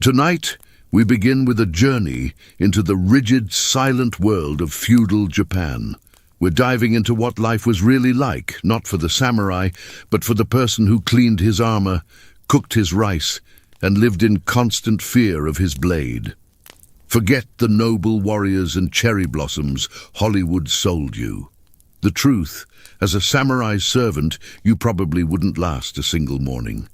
Tonight, we begin with a journey into the rigid, silent world of feudal Japan. We're diving into what life was really like, not for the samurai, but for the person who cleaned his armor, cooked his rice, and lived in constant fear of his blade. Forget the noble warriors and cherry blossoms Hollywood sold you. The truth, as a samurai's servant, you probably wouldn't last a single morning.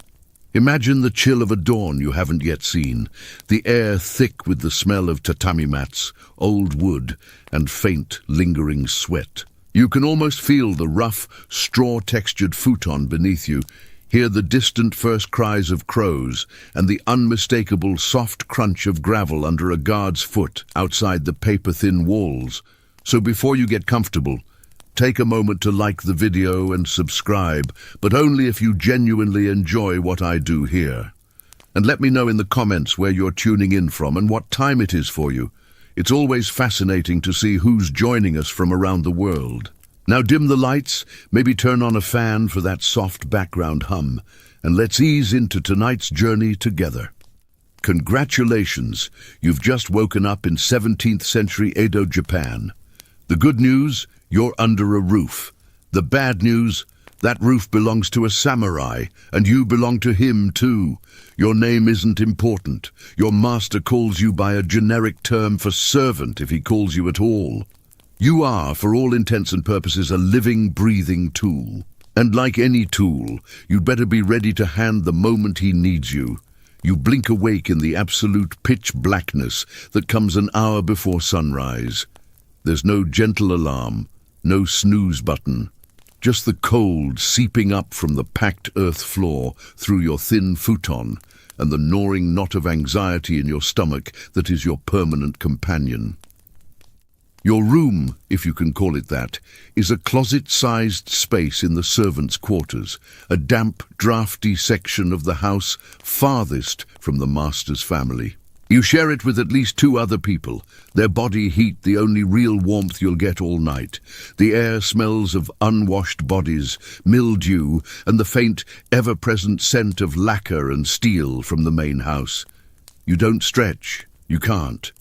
Imagine the chill of a dawn you haven't yet seen, the air thick with the smell of tatami mats, old wood, and faint, lingering sweat. You can almost feel the rough, straw-textured futon beneath you, hear the distant first cries of crows, and the unmistakable soft crunch of gravel under a guard's foot outside the paper-thin walls. So before you get comfortable, take a moment to like the video and subscribe, but only if you genuinely enjoy what I do here. And let me know in the comments where you're tuning in from and what time it is for you. It's always fascinating to see who's joining us from around the world. Now dim the lights, maybe turn on a fan for that soft background hum, and let's ease into tonight's journey together. Congratulations, you've just woken up in 17th century Edo, Japan. The good news, you're under a roof. The bad news, that roof belongs to a samurai, and you belong to him too. Your name isn't important. Your master calls you by a generic term for servant if he calls you at all. You are, for all intents and purposes, a living, breathing tool. And like any tool, you'd better be ready to hand the moment he needs you. You blink awake in the absolute pitch blackness that comes an hour before sunrise. There's no gentle alarm, no snooze button, just the cold seeping up from the packed earth floor through your thin futon and the gnawing knot of anxiety in your stomach that is your permanent companion. Your room, if you can call it that, is a closet-sized space in the servants' quarters, a damp, drafty section of the house farthest from the master's family. You share it with at least 2 other people, their body heat the only real warmth you'll get all night. The air smells of unwashed bodies, mildew, and the faint, ever-present scent of lacquer and steel from the main house. You don't stretch. You can't.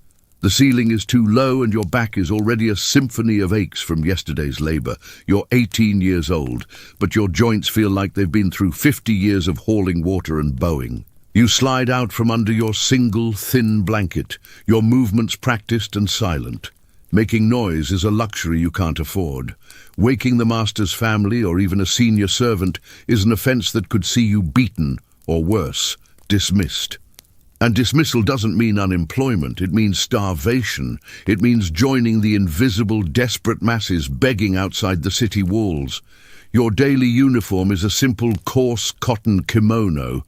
The ceiling is too low and your back is already a symphony of aches from yesterday's labor. You're 18 years old, but your joints feel like they've been through 50 years of hauling water and bowing. You slide out from under your single, thin blanket, your movements practiced and silent. Making noise is a luxury you can't afford. Waking the master's family or even a senior servant is an offense that could see you beaten, or worse, dismissed. And dismissal doesn't mean unemployment, it means starvation. It means joining the invisible, desperate masses begging outside the city walls. Your daily uniform is a simple, coarse cotton kimono,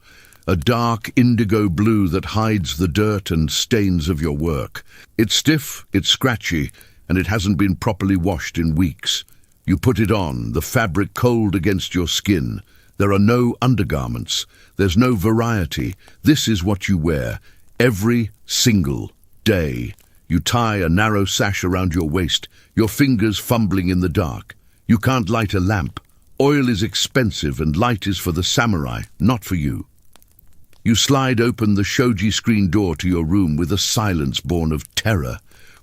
a dark indigo blue that hides the dirt and stains of your work. It's stiff, it's scratchy, and it hasn't been properly washed in weeks. You put it on, the fabric cold against your skin. There are no undergarments. There's no variety. This is what you wear every single day. You tie a narrow sash around your waist, your fingers fumbling in the dark. You can't light a lamp. Oil is expensive and light is for the samurai, not for you. You slide open the shoji screen door to your room with a silence born of terror,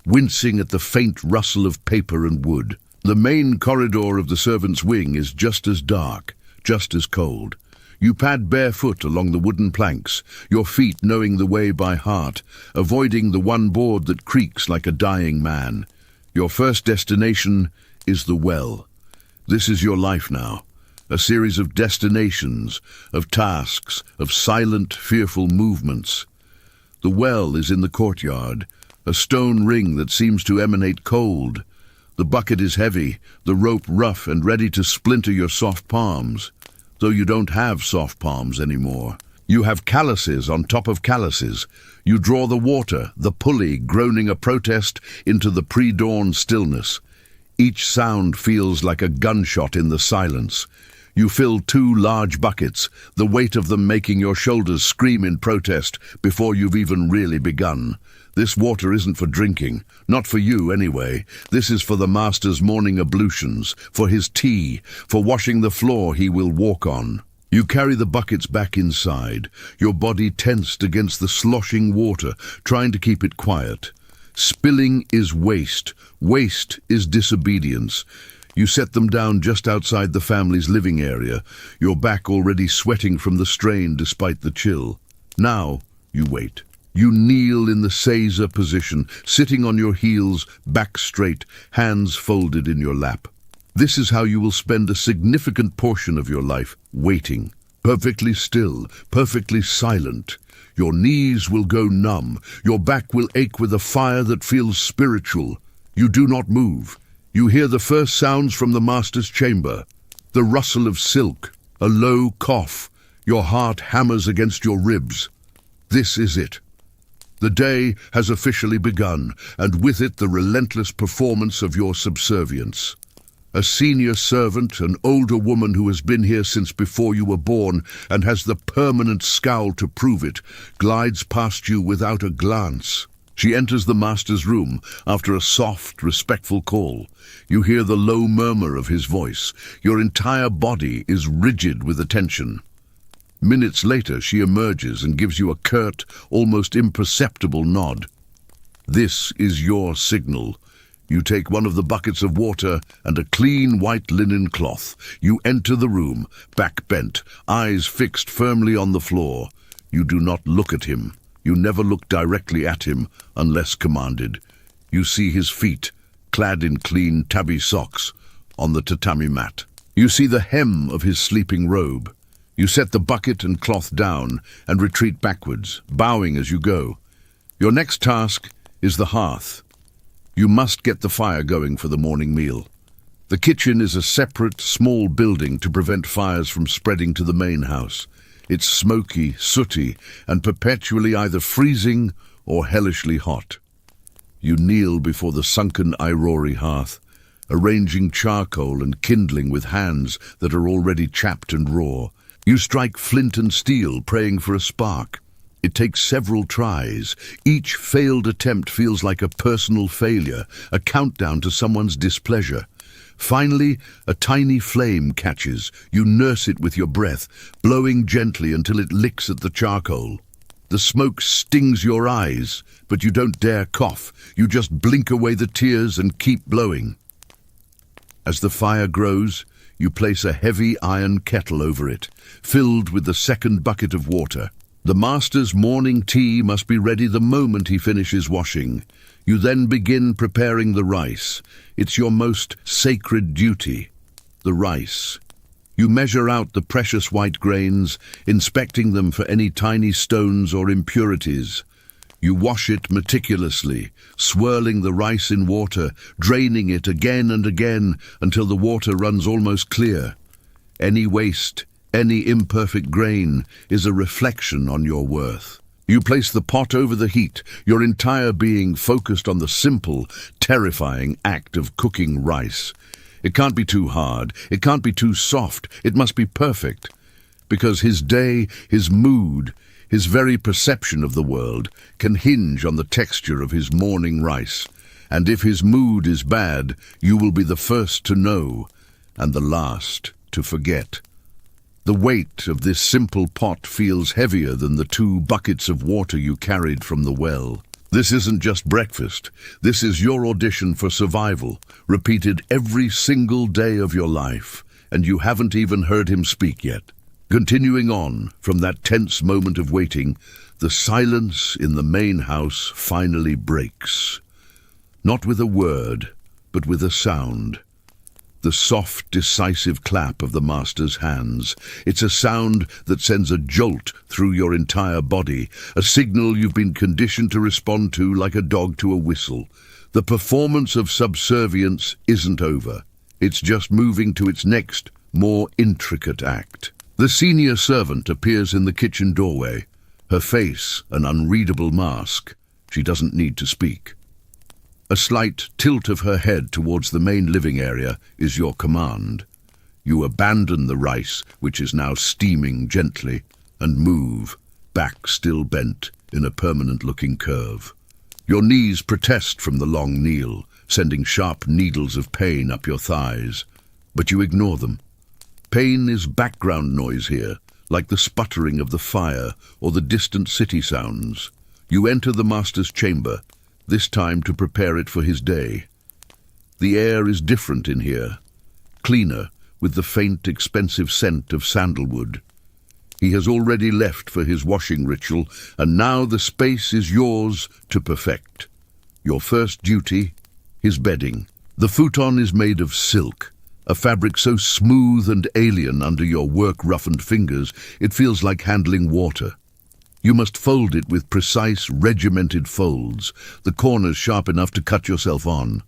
wincing at the faint rustle of paper and wood. The main corridor of the servants' wing is just as dark, just as cold. You pad barefoot along the wooden planks, your feet knowing the way by heart, avoiding the one board that creaks like a dying man. Your first destination is the well. This is your life now. A series of destinations, of tasks, of silent, fearful movements. The well is in the courtyard, a stone ring that seems to emanate cold. The bucket is heavy, the rope rough and ready to splinter your soft palms, though you don't have soft palms anymore. You have calluses on top of calluses. You draw the water, the pulley groaning a protest into the pre-dawn stillness. Each sound feels like a gunshot in the silence. You fill 2 large buckets, the weight of them making your shoulders scream in protest before you've even really begun. This water isn't for drinking, not for you anyway. This is for the master's morning ablutions, for his tea, for washing the floor he will walk on. You carry the buckets back inside, your body tensed against the sloshing water, trying to keep it quiet. Spilling is waste. Waste is disobedience. You set them down just outside the family's living area, your back already sweating from the strain despite the chill. Now you wait. You kneel in the Caesar position, sitting on your heels, back straight, hands folded in your lap. This is how you will spend a significant portion of your life, waiting. Perfectly still, perfectly silent. Your knees will go numb. Your back will ache with a fire that feels spiritual. You do not move. You hear the first sounds from the master's chamber. The rustle of silk, a low cough. Your heart hammers against your ribs. This is it. The day has officially begun, and with it the relentless performance of your subservience. A senior servant, an older woman who has been here since before you were born and has the permanent scowl to prove it, glides past you without a glance. She enters the master's room after a soft, respectful call. You hear the low murmur of his voice. Your entire body is rigid with attention. Minutes later, she emerges and gives you a curt, almost imperceptible nod. This is your signal. You take one of the buckets of water and a clean white linen cloth. You enter the room, back bent, eyes fixed firmly on the floor. You do not look at him. You never look directly at him unless commanded. You see his feet, clad in clean tabby socks, on the tatami mat. You see the hem of his sleeping robe. You set the bucket and cloth down and retreat backwards, bowing as you go. Your next task is the hearth. You must get the fire going for the morning meal. The kitchen is a separate, small building to prevent fires from spreading to the main house. It's smoky, sooty, and perpetually either freezing or hellishly hot. You kneel before the sunken Airori hearth, arranging charcoal and kindling with hands that are already chapped and raw. You strike flint and steel, praying for a spark. It takes several tries. Each failed attempt feels like a personal failure, a countdown to someone's displeasure. Finally, a tiny flame catches. You nurse it with your breath, blowing gently until it licks at the charcoal. The smoke stings your eyes, but you don't dare cough. You just blink away the tears and keep blowing. As the fire grows, you place a heavy iron kettle over it, filled with the second bucket of water. The master's morning tea must be ready the moment he finishes washing. You then begin preparing the rice. It's your most sacred duty. The rice. You measure out the precious white grains, inspecting them for any tiny stones or impurities. You wash it meticulously, swirling the rice in water, draining it again and again until the water runs almost clear. Any waste, any imperfect grain is a reflection on your worth. You place the pot over the heat, your entire being focused on the simple, terrifying act of cooking rice. It can't be too hard, it can't be too soft, it must be perfect. Because his day, his mood, his very perception of the world can hinge on the texture of his morning rice. And if his mood is bad, you will be the first to know and the last to forget. The weight of this simple pot feels heavier than the 2 buckets of water you carried from the well. This isn't just breakfast. This is your audition for survival, repeated every single day of your life, and you haven't even heard him speak yet. Continuing on, from that tense moment of waiting, the silence in the main house finally breaks. Not with a word, but with a sound. The soft, decisive clap of the master's hands. It's a sound that sends a jolt through your entire body, a signal you've been conditioned to respond to like a dog to a whistle. The performance of subservience isn't over. It's just moving to its next, more intricate act. The senior servant appears in the kitchen doorway, her face an unreadable mask. She doesn't need to speak. A slight tilt of her head towards the main living area is your command. You abandon the rice, which is now steaming gently, and move, back still bent in a permanent-looking curve. Your knees protest from the long kneel, sending sharp needles of pain up your thighs, but you ignore them. Pain is background noise here, like the sputtering of the fire or the distant city sounds. You enter the master's chamber, this time to prepare it for his day. The air is different in here, cleaner, with the faint, expensive scent of sandalwood. He has already left for his washing ritual, and now the space is yours to perfect. Your first duty, his bedding. The futon is made of silk, a fabric so smooth and alien under your work-roughened fingers, it feels like handling water. You must fold it with precise, regimented folds, the corners sharp enough to cut yourself on.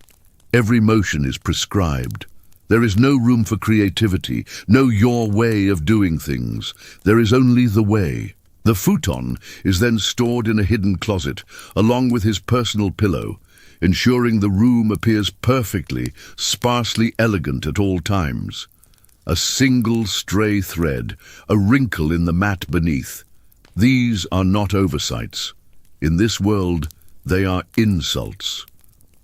Every motion is prescribed. There is no room for creativity, no your way of doing things. There is only the way. The futon is then stored in a hidden closet, along with his personal pillow, ensuring the room appears perfectly, sparsely elegant at all times. A single stray thread, a wrinkle in the mat beneath. These are not oversights. In this world, they are insults.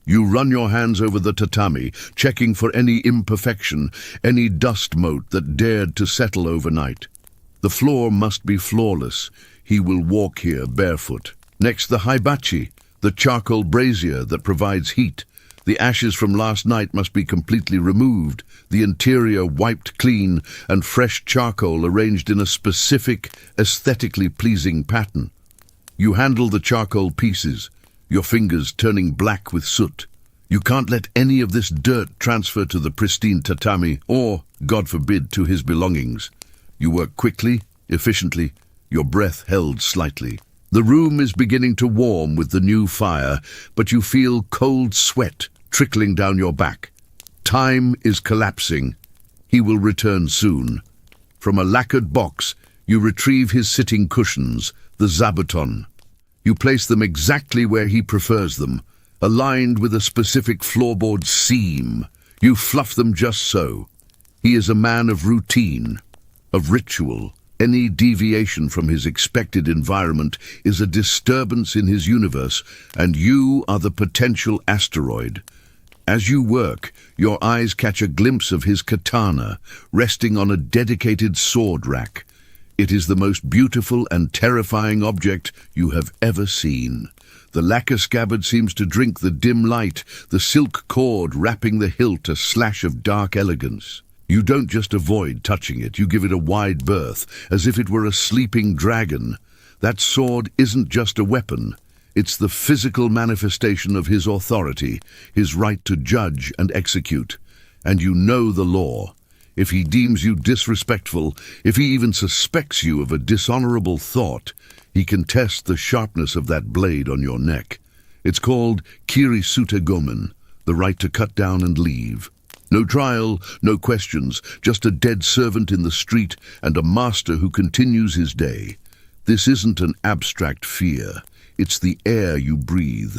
You run your hands over the tatami, checking for any imperfection, any dust mote that dared to settle overnight. The floor must be flawless. He will walk here barefoot. Next, the hibachi, the charcoal brazier that provides heat. The ashes from last night must be completely removed, the interior wiped clean, and fresh charcoal arranged in a specific, aesthetically pleasing pattern. You handle the charcoal pieces, your fingers turning black with soot. You can't let any of this dirt transfer to the pristine tatami or, God forbid, to his belongings. You work quickly, efficiently, your breath held slightly. The room is beginning to warm with the new fire, but you feel cold sweat trickling down your back. Time is collapsing. He will return soon. From a lacquered box, you retrieve his sitting cushions, the zabuton. You place them exactly where he prefers them, aligned with a specific floorboard seam. You fluff them just so. He is a man of routine, of ritual. Any deviation from his expected environment is a disturbance in his universe, and you are the potential asteroid. As you work, your eyes catch a glimpse of his katana, resting on a dedicated sword rack. It is the most beautiful and terrifying object you have ever seen. The lacquer scabbard seems to drink the dim light, the silk cord wrapping the hilt a slash of dark elegance. You don't just avoid touching it, you give it a wide berth, as if it were a sleeping dragon. That sword isn't just a weapon. It's the physical manifestation of his authority, his right to judge and execute. And you know the law. If he deems you disrespectful, if he even suspects you of a dishonorable thought, he can test the sharpness of that blade on your neck. It's called kirisute gomen, the right to cut down and leave. No trial, no questions, just a dead servant in the street and a master who continues his day. This isn't an abstract fear. It's the air you breathe.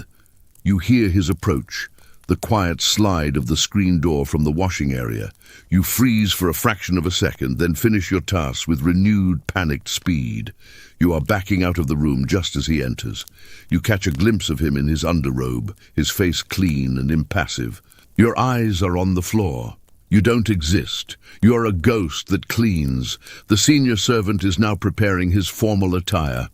You hear his approach, the quiet slide of the screen door from the washing area. You freeze for a fraction of a second, then finish your task with renewed, panicked speed. You are backing out of the room just as he enters. You catch a glimpse of him in his underrobe, his face clean and impassive. Your eyes are on the floor. You don't exist. You are a ghost that cleans. The senior servant is now preparing his formal attire.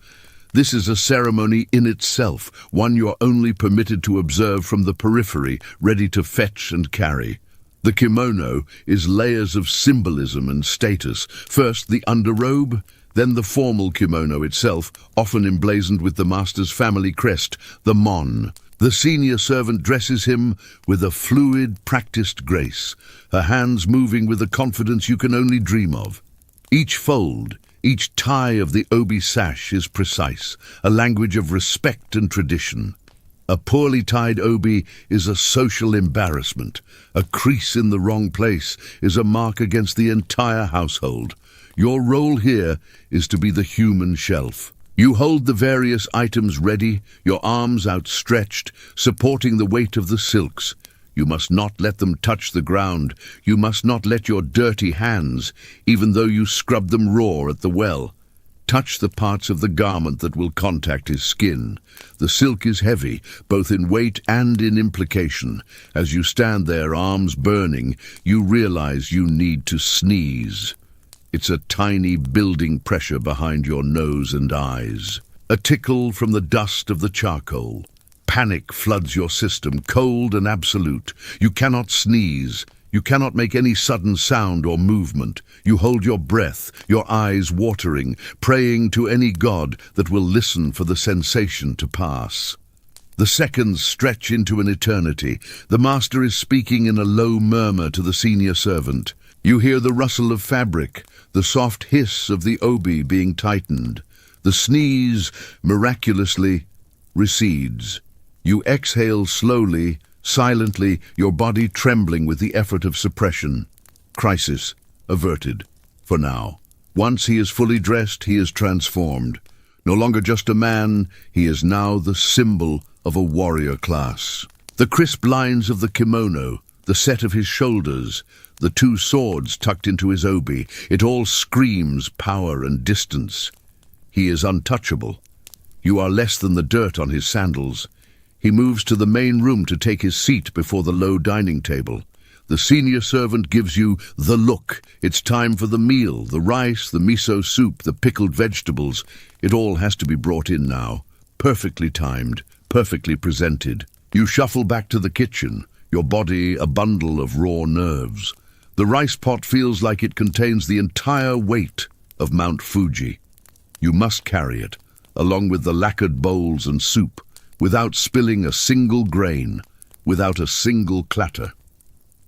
This is a ceremony in itself, one you're only permitted to observe from the periphery, ready to fetch and carry. The kimono is layers of symbolism and status. First the underrobe, then the formal kimono itself, often emblazoned with the master's family crest, the mon. The senior servant dresses him with a fluid, practiced grace, her hands moving with a confidence you can only dream of. Each fold, each tie of the obi sash is precise, a language of respect and tradition. A poorly tied obi is a social embarrassment. A crease in the wrong place is a mark against the entire household. Your role here is to be the human shelf. You hold the various items ready, your arms outstretched, supporting the weight of the silks. You must not let them touch the ground. You must not let your dirty hands, even though you scrub them raw at the well. Touch the parts of the garment that will contact his skin. The silk is heavy, both in weight and in implication. As you stand there, arms burning, you realize you need to sneeze. It's a tiny building pressure behind your nose and eyes. A tickle from the dust of the charcoal. Panic floods your system, cold and absolute. You cannot sneeze. You cannot make any sudden sound or movement. You hold your breath, your eyes watering, praying to any god that will listen for the sensation to pass. The seconds stretch into an eternity. The master is speaking in a low murmur to the senior servant. You hear the rustle of fabric, the soft hiss of the obi being tightened. The sneeze, miraculously, recedes. You exhale slowly, silently, your body trembling with the effort of suppression. Crisis averted, for now. Once he is fully dressed, he is transformed. No longer just a man, he is now the symbol of a warrior class. The crisp lines of the kimono, the set of his shoulders, the two swords tucked into his obi, it all screams power and distance. He is untouchable. You are less than the dirt on his sandals. He moves to the main room to take his seat before the low dining table. The senior servant gives you the look. It's time for the meal, the rice, the miso soup, the pickled vegetables. It all has to be brought in now. Perfectly timed, perfectly presented. You shuffle back to the kitchen, your body a bundle of raw nerves. The rice pot feels like it contains the entire weight of Mount Fuji. You must carry it, along with the lacquered bowls and soup, without spilling a single grain, without a single clatter.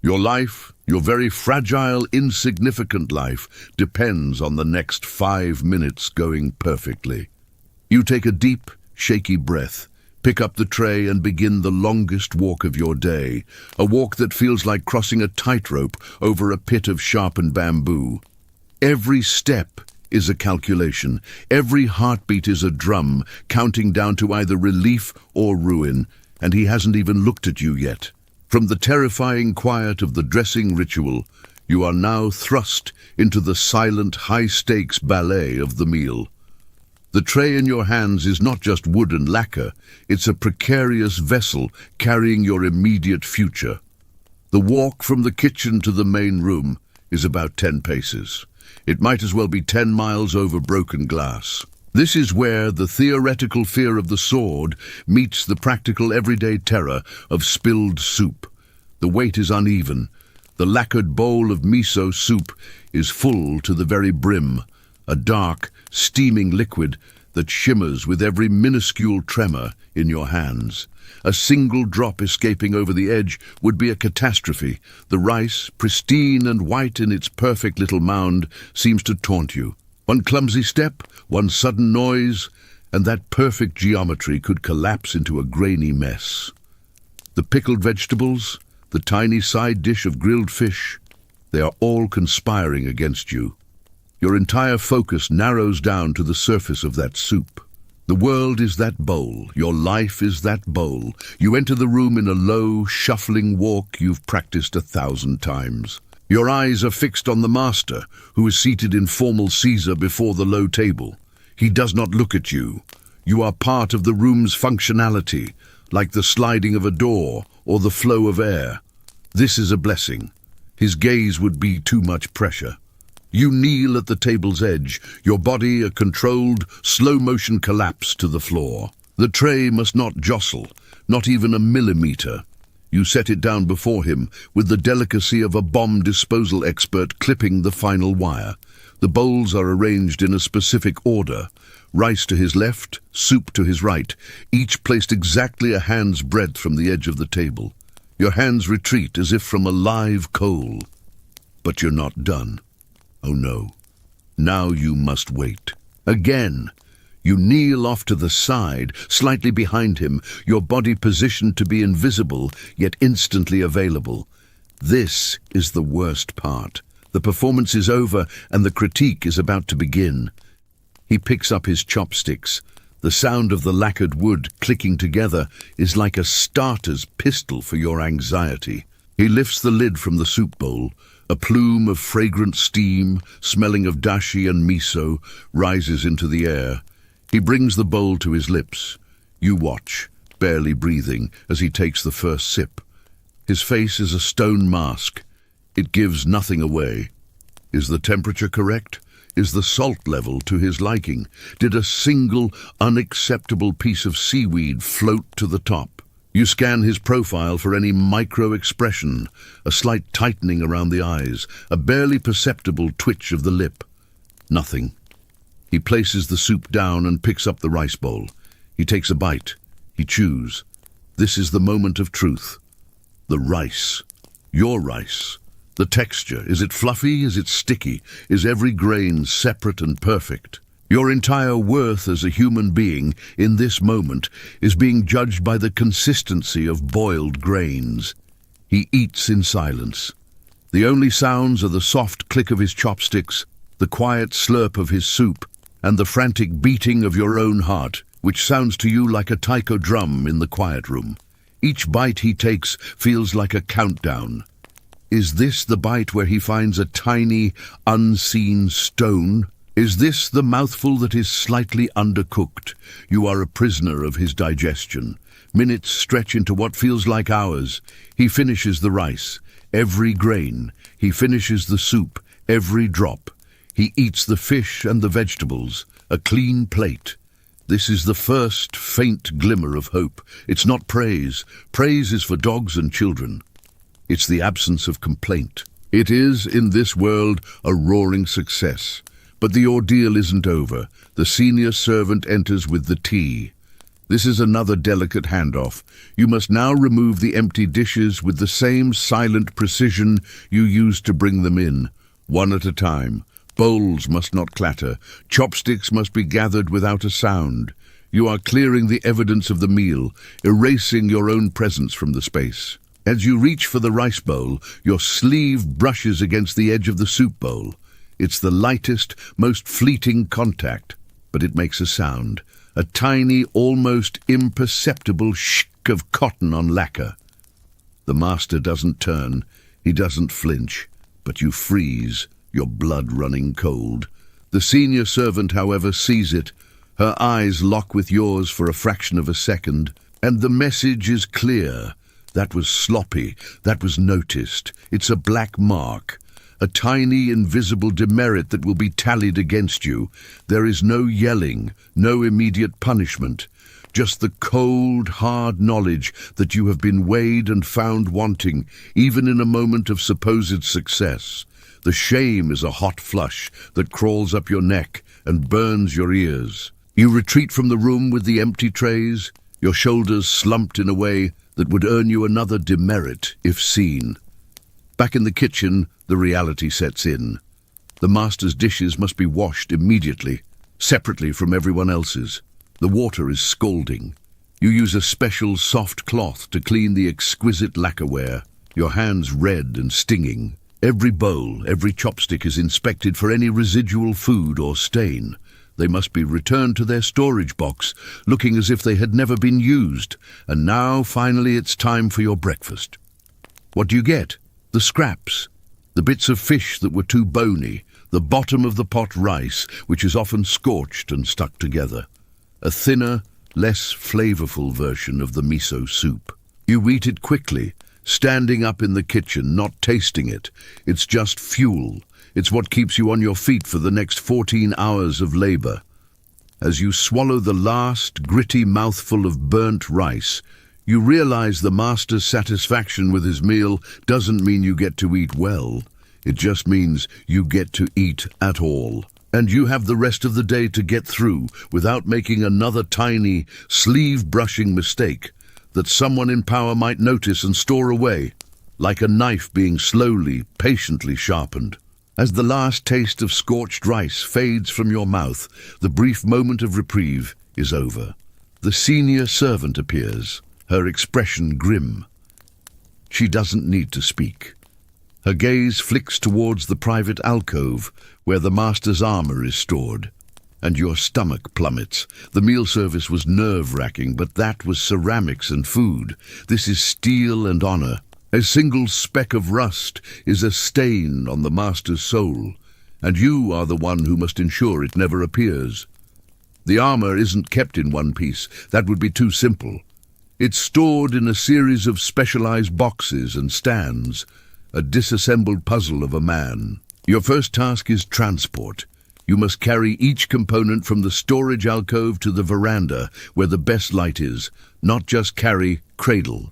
Your life, your very fragile, insignificant life, depends on the next 5 minutes going perfectly. You take a deep, shaky breath, pick up the tray and begin the longest walk of your day, a walk that feels like crossing a tightrope over a pit of sharpened bamboo. Every step is a calculation. Every heartbeat is a drum, counting down to either relief or ruin, and he hasn't even looked at you yet. From the terrifying quiet of the dressing ritual, you are now thrust into the silent, high-stakes ballet of the meal. The tray in your hands is not just wood and lacquer, it's a precarious vessel carrying your immediate future. The walk from the kitchen to the main room is about 10 paces. It might as well be 10 miles over broken glass. This is where the theoretical fear of the sword meets the practical everyday terror of spilled soup. The weight is uneven. The lacquered bowl of miso soup is full to the very brim, a dark, steaming liquid that shimmers with every minuscule tremor in your hands. A single drop escaping over the edge would be a catastrophe. The rice, pristine and white in its perfect little mound, seems to taunt you. One clumsy step, one sudden noise, and that perfect geometry could collapse into a grainy mess. The pickled vegetables, the tiny side dish of grilled fish, they are all conspiring against you. Your entire focus narrows down to the surface of that soup. The world is that bowl. Your life is that bowl. You enter the room in a low, shuffling walk you've practiced 1,000 times. Your eyes are fixed on the master, who is seated in formal Caesar before the low table. He does not look at you. You are part of the room's functionality, like the sliding of a door or the flow of air. This is a blessing. His gaze would be too much pressure. You kneel at the table's edge, your body a controlled, slow-motion collapse to the floor. The tray must not jostle, not even a millimeter. You set it down before him with the delicacy of a bomb disposal expert clipping the final wire. The bowls are arranged in a specific order. Rice to his left, soup to his right, each placed exactly a hand's breadth from the edge of the table. Your hands retreat as if from a live coal. But you're not done. Oh no. Now you must wait. Again. You kneel off to the side, slightly behind him, your body positioned to be invisible, yet instantly available. This is the worst part. The performance is over, and the critique is about to begin. He picks up his chopsticks. The sound of the lacquered wood clicking together is like a starter's pistol for your anxiety. He lifts the lid from the soup bowl, A plume of fragrant steam, smelling of dashi and miso, rises into the air. He brings the bowl to his lips. You watch, barely breathing, as he takes the first sip. His face is a stone mask. It gives nothing away. Is the temperature correct? Is the salt level to his liking? Did a single, unacceptable piece of seaweed float to the top? You scan his profile for any micro-expression, a slight tightening around the eyes, a barely perceptible twitch of the lip. Nothing. He places the soup down and picks up the rice bowl. He takes a bite. He chews. This is the moment of truth. The rice. Your rice. The texture. Is it fluffy? Is it sticky? Is every grain separate and perfect? Your entire worth as a human being in this moment is being judged by the consistency of boiled grains. He eats in silence. The only sounds are the soft click of his chopsticks, the quiet slurp of his soup, and the frantic beating of your own heart, which sounds to you like a taiko drum in the quiet room. Each bite he takes feels like a countdown. Is this the bite where he finds a tiny, unseen stone? Is this the mouthful that is slightly undercooked? You are a prisoner of his digestion. Minutes stretch into what feels like hours. He finishes the rice, every grain. He finishes the soup, every drop. He eats the fish and the vegetables, a clean plate. This is the first faint glimmer of hope. It's not praise. Praise is for dogs and children. It's the absence of complaint. It is, in this world, a roaring success. But the ordeal isn't over. The senior servant enters with the tea. This is another delicate handoff. You must now remove the empty dishes with the same silent precision you used to bring them in, one at a time. Bowls must not clatter. Chopsticks must be gathered without a sound. You are clearing the evidence of the meal, erasing your own presence from the space. As you reach for the rice bowl, your sleeve brushes against the edge of the soup bowl. It's the lightest, most fleeting contact, but it makes a sound. A tiny, almost imperceptible shk of cotton on lacquer. The master doesn't turn, he doesn't flinch, but you freeze, your blood running cold. The senior servant, however, sees it. Her eyes lock with yours for a fraction of a second, and the message is clear. That was sloppy, that was noticed. It's a black mark, a tiny invisible demerit that will be tallied against you. There is no yelling, no immediate punishment, just the cold, hard knowledge that you have been weighed and found wanting, even in a moment of supposed success. The shame is a hot flush that crawls up your neck and burns your ears. You retreat from the room with the empty trays, your shoulders slumped in a way that would earn you another demerit if seen. Back in the kitchen, the reality sets in. The master's dishes must be washed immediately, separately from everyone else's. The water is scalding. You use a special soft cloth to clean the exquisite lacquerware, your hands red and stinging. Every bowl, every chopstick is inspected for any residual food or stain. They must be returned to their storage box, looking as if they had never been used. And now, finally, it's time for your breakfast. What do you get? The scraps. The bits of fish that were too bony. The bottom of the pot rice, which is often scorched and stuck together. A thinner, less flavorful version of the miso soup. You eat it quickly, standing up in the kitchen, not tasting it. It's just fuel. It's what keeps you on your feet for the next 14 hours of labor. As you swallow the last gritty mouthful of burnt rice, you realize the master's satisfaction with his meal doesn't mean you get to eat well. It just means you get to eat at all. And you have the rest of the day to get through without making another tiny, sleeve-brushing mistake that someone in power might notice and store away, like a knife being slowly, patiently sharpened. As the last taste of scorched rice fades from your mouth, the brief moment of reprieve is over. The senior servant appears, her expression grim. She doesn't need to speak. Her gaze flicks towards the private alcove where the master's armor is stored, and your stomach plummets. The meal service was nerve-wracking, but that was ceramics and food. This is steel and honor. A single speck of rust is a stain on the master's soul, and you are the one who must ensure it never appears. The armor isn't kept in one piece. That would be too simple. It's stored in a series of specialized boxes and stands, a disassembled puzzle of a man. Your first task is transport. You must carry each component from the storage alcove to the veranda, where the best light is, not just carry, cradle.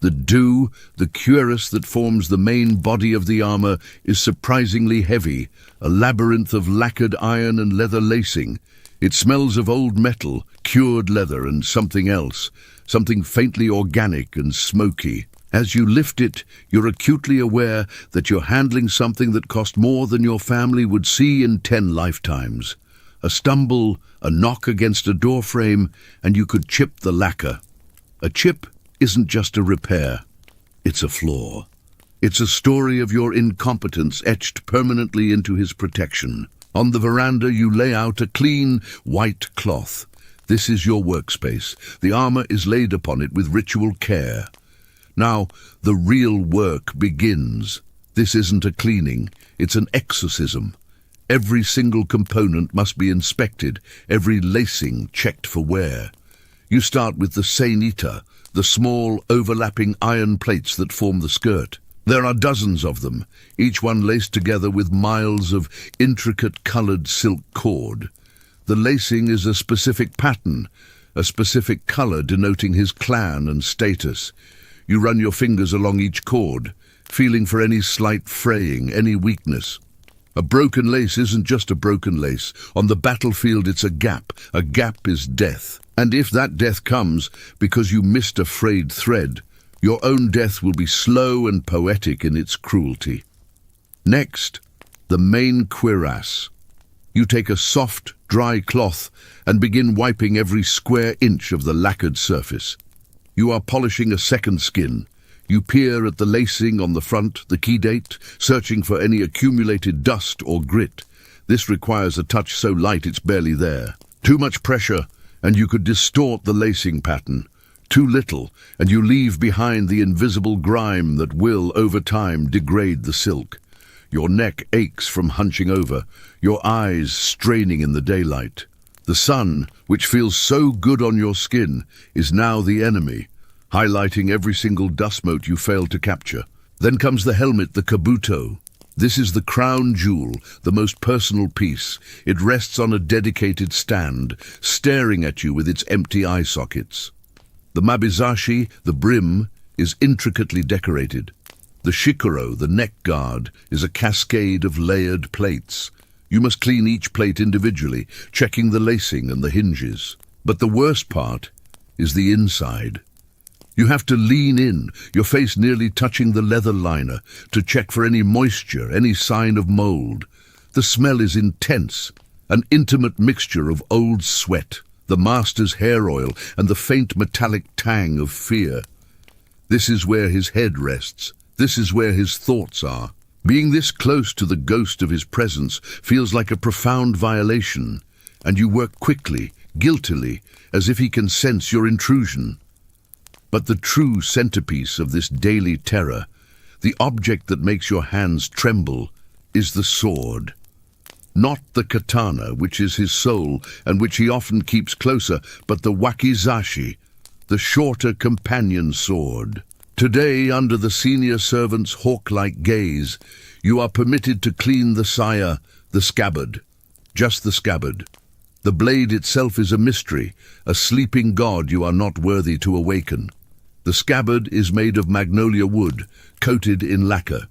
The dew, the cuirass that forms the main body of the armor, is surprisingly heavy, a labyrinth of lacquered iron and leather lacing. It smells of old metal, cured leather, and something else, something faintly organic and smoky. As you lift it, you're acutely aware that you're handling something that cost more than your family would see in 10 lifetimes. A stumble, a knock against a doorframe, and you could chip the lacquer. A chip isn't just a repair, it's a flaw. It's a story of your incompetence etched permanently into his protection. On the veranda, you lay out a clean, white cloth. This is your workspace. The armor is laid upon it with ritual care. Now, the real work begins. This isn't a cleaning, it's an exorcism. Every single component must be inspected, every lacing checked for wear. You start with the seinita, the small, overlapping iron plates that form the skirt. There are dozens of them, each one laced together with miles of intricate colored silk cord. The lacing is a specific pattern, a specific color denoting his clan and status. You run your fingers along each cord, feeling for any slight fraying, any weakness. A broken lace isn't just a broken lace. On the battlefield, it's a gap. A gap is death. And if that death comes because you missed a frayed thread, your own death will be slow and poetic in its cruelty. Next, the main cuirass. You take a soft, dry cloth and begin wiping every square inch of the lacquered surface. You are polishing a second skin. You peer at the lacing on the front, the key date, searching for any accumulated dust or grit. This requires a touch so light it's barely there. Too much pressure, and you could distort the lacing pattern. Too little, and you leave behind the invisible grime that will, over time, degrade the silk. Your neck aches from hunching over, your eyes straining in the daylight. The sun, which feels so good on your skin, is now the enemy, highlighting every single dust mote you failed to capture. Then comes the helmet, the kabuto. This is the crown jewel, the most personal piece. It rests on a dedicated stand, staring at you with its empty eye sockets. The mabizashi, the brim, is intricately decorated. The shikoro, the neck guard, is a cascade of layered plates. You must clean each plate individually, checking the lacing and the hinges. But the worst part is the inside. You have to lean in, your face nearly touching the leather liner, to check for any moisture, any sign of mold. The smell is intense, an intimate mixture of old sweat, the master's hair oil, and the faint metallic tang of fear. This is where his head rests. This is where his thoughts are. Being this close to the ghost of his presence feels like a profound violation, and you work quickly, guiltily, as if he can sense your intrusion. But the true centerpiece of this daily terror, the object that makes your hands tremble, is the sword. Not the katana, which is his soul and which he often keeps closer, but the wakizashi, the shorter companion sword. Today, under the senior servant's hawk-like gaze, you are permitted to clean the saya, the scabbard. Just the scabbard. The blade itself is a mystery, a sleeping god you are not worthy to awaken. The scabbard is made of magnolia wood, coated in lacquer.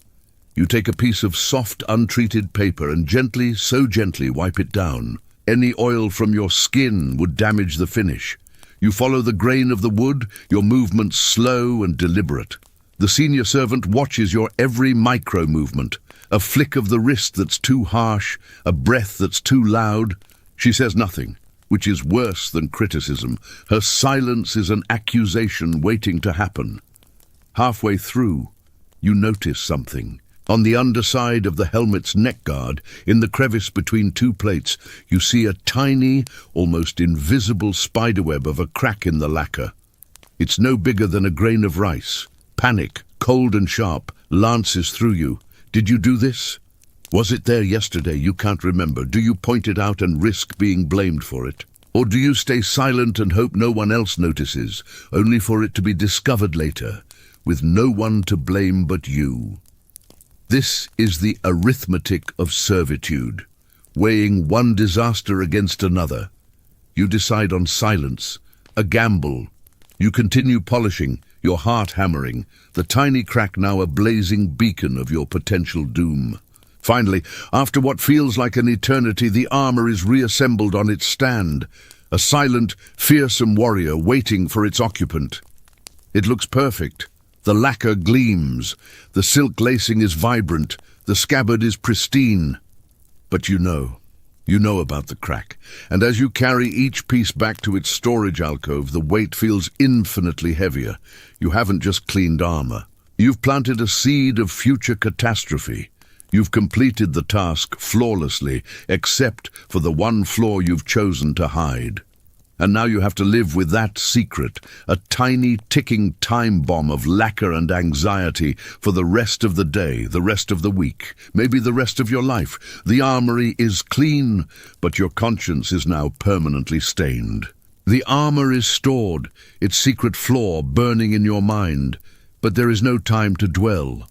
You take a piece of soft, untreated paper and gently, so gently, wipe it down. Any oil from your skin would damage the finish. You follow the grain of the wood, your movements slow and deliberate. The senior servant watches your every micro-movement. A flick of the wrist that's too harsh, a breath that's too loud. She says nothing, which is worse than criticism. Her silence is an accusation waiting to happen. Halfway through, you notice something. On the underside of the helmet's neck guard, in the crevice between two plates, you see a tiny, almost invisible spiderweb of a crack in the lacquer. It's no bigger than a grain of rice. Panic, cold and sharp, lances through you. Did you do this? Was it there yesterday? You can't remember. Do you point it out and risk being blamed for it? Or do you stay silent and hope no one else notices, only for it to be discovered later, with no one to blame but you? This is the arithmetic of servitude, weighing one disaster against another. You decide on silence, a gamble. You continue polishing, your heart hammering, the tiny crack now a blazing beacon of your potential doom. Finally, after what feels like an eternity, the armor is reassembled on its stand, a silent, fearsome warrior waiting for its occupant. It looks perfect. The lacquer gleams, the silk lacing is vibrant, the scabbard is pristine. But you know about the crack, and as you carry each piece back to its storage alcove, the weight feels infinitely heavier. You haven't just cleaned armor. You've planted a seed of future catastrophe. You've completed the task flawlessly, except for the one flaw you've chosen to hide. And now you have to live with that secret, a tiny ticking time bomb of lacquer and anxiety for the rest of the day, the rest of the week, maybe the rest of your life. The armory is clean, but your conscience is now permanently stained. The armor is stored, its secret flaw burning in your mind, but there is no time to dwell.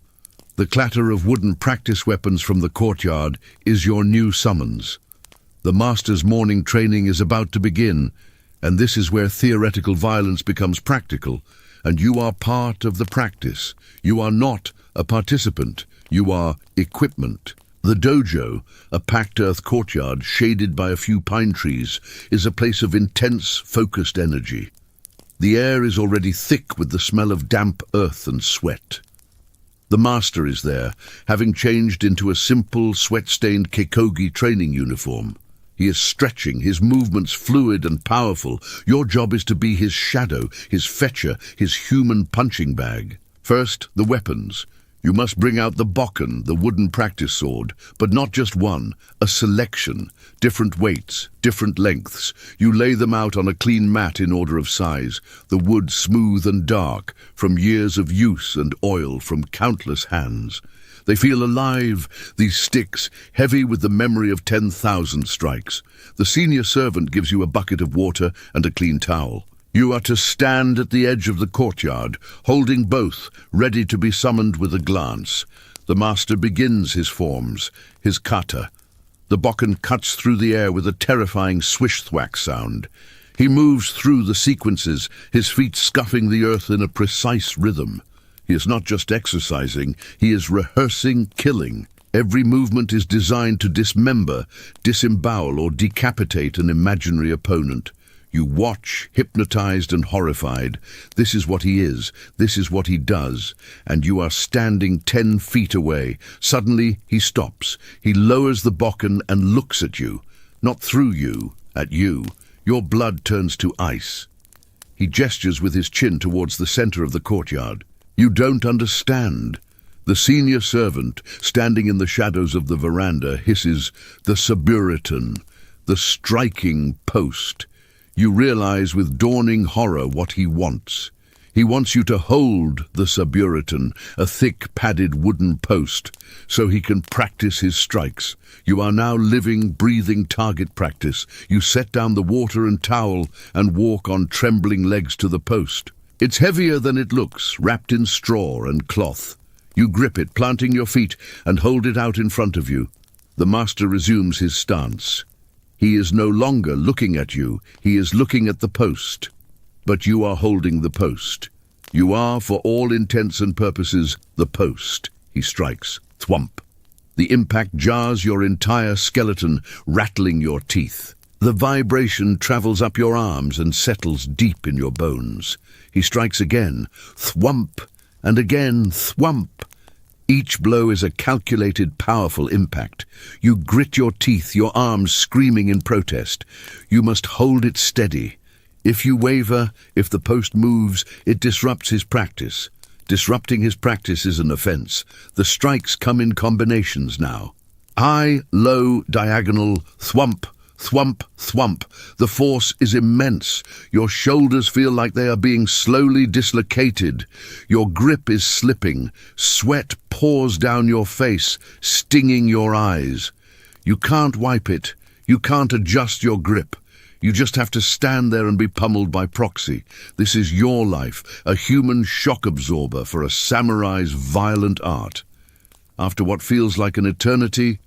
The clatter of wooden practice weapons from the courtyard is your new summons. The master's morning training is about to begin, and this is where theoretical violence becomes practical, and you are part of the practice. You are not a participant, you are equipment. The dojo, a packed earth courtyard shaded by a few pine trees, is a place of intense, focused energy. The air is already thick with the smell of damp earth and sweat. The master is there, having changed into a simple, sweat-stained Kekogi training uniform. He is stretching, his movements fluid and powerful. Your job is to be his shadow, his fetcher, his human punching bag. First, the weapons. You must bring out the bokken, the wooden practice sword, but not just one, a selection, different weights, different lengths. You lay them out on a clean mat in order of size, the wood smooth and dark, from years of use and oil from countless hands. They feel alive, these sticks, heavy with the memory of 10,000 strikes. The senior servant gives you a bucket of water and a clean towel. You are to stand at the edge of the courtyard, holding both, ready to be summoned with a glance. The master begins his forms, his kata. The bokken cuts through the air with a terrifying swish-thwack sound. He moves through the sequences, his feet scuffing the earth in a precise rhythm. He is not just exercising, he is rehearsing killing. Every movement is designed to dismember, disembowel, or decapitate an imaginary opponent. You watch, hypnotized and horrified. This is what he is, this is what he does, and you are standing 10 feet away. Suddenly, he stops. He lowers the bokken and looks at you. Not through you, at you. Your blood turns to ice. He gestures with his chin towards the center of the courtyard. You don't understand. The senior servant, standing in the shadows of the veranda, hisses, "The suburitan, the striking post." You realize with dawning horror what he wants. He wants you to hold the suburitan, a thick, padded wooden post, so he can practice his strikes. You are now living, breathing target practice. You set down the water and towel and walk on trembling legs to the post. It's heavier than it looks, wrapped in straw and cloth. You grip it, planting your feet, and hold it out in front of you. The master resumes his stance. He is no longer looking at you, he is looking at the post. But you are holding the post. You are, for all intents and purposes, the post. He strikes. Thwump. The impact jars your entire skeleton, rattling your teeth. The vibration travels up your arms and settles deep in your bones. He strikes again. Thwump. And again. Thwump. Each blow is a calculated, powerful impact. You grit your teeth, your arms screaming in protest. You must hold it steady. If you waver, if the post moves, it disrupts his practice. Disrupting his practice is an offense. The strikes come in combinations now. High, low, diagonal, thwump, Thwump, thwump. The force is immense. Your shoulders feel like they are being slowly dislocated. Your grip is slipping. Sweat pours down your face, stinging your eyes. You can't wipe it. You can't adjust your grip. You just have to stand there and be pummeled by proxy. This is your life, a human shock absorber for a samurai's violent art. After what feels like an eternity,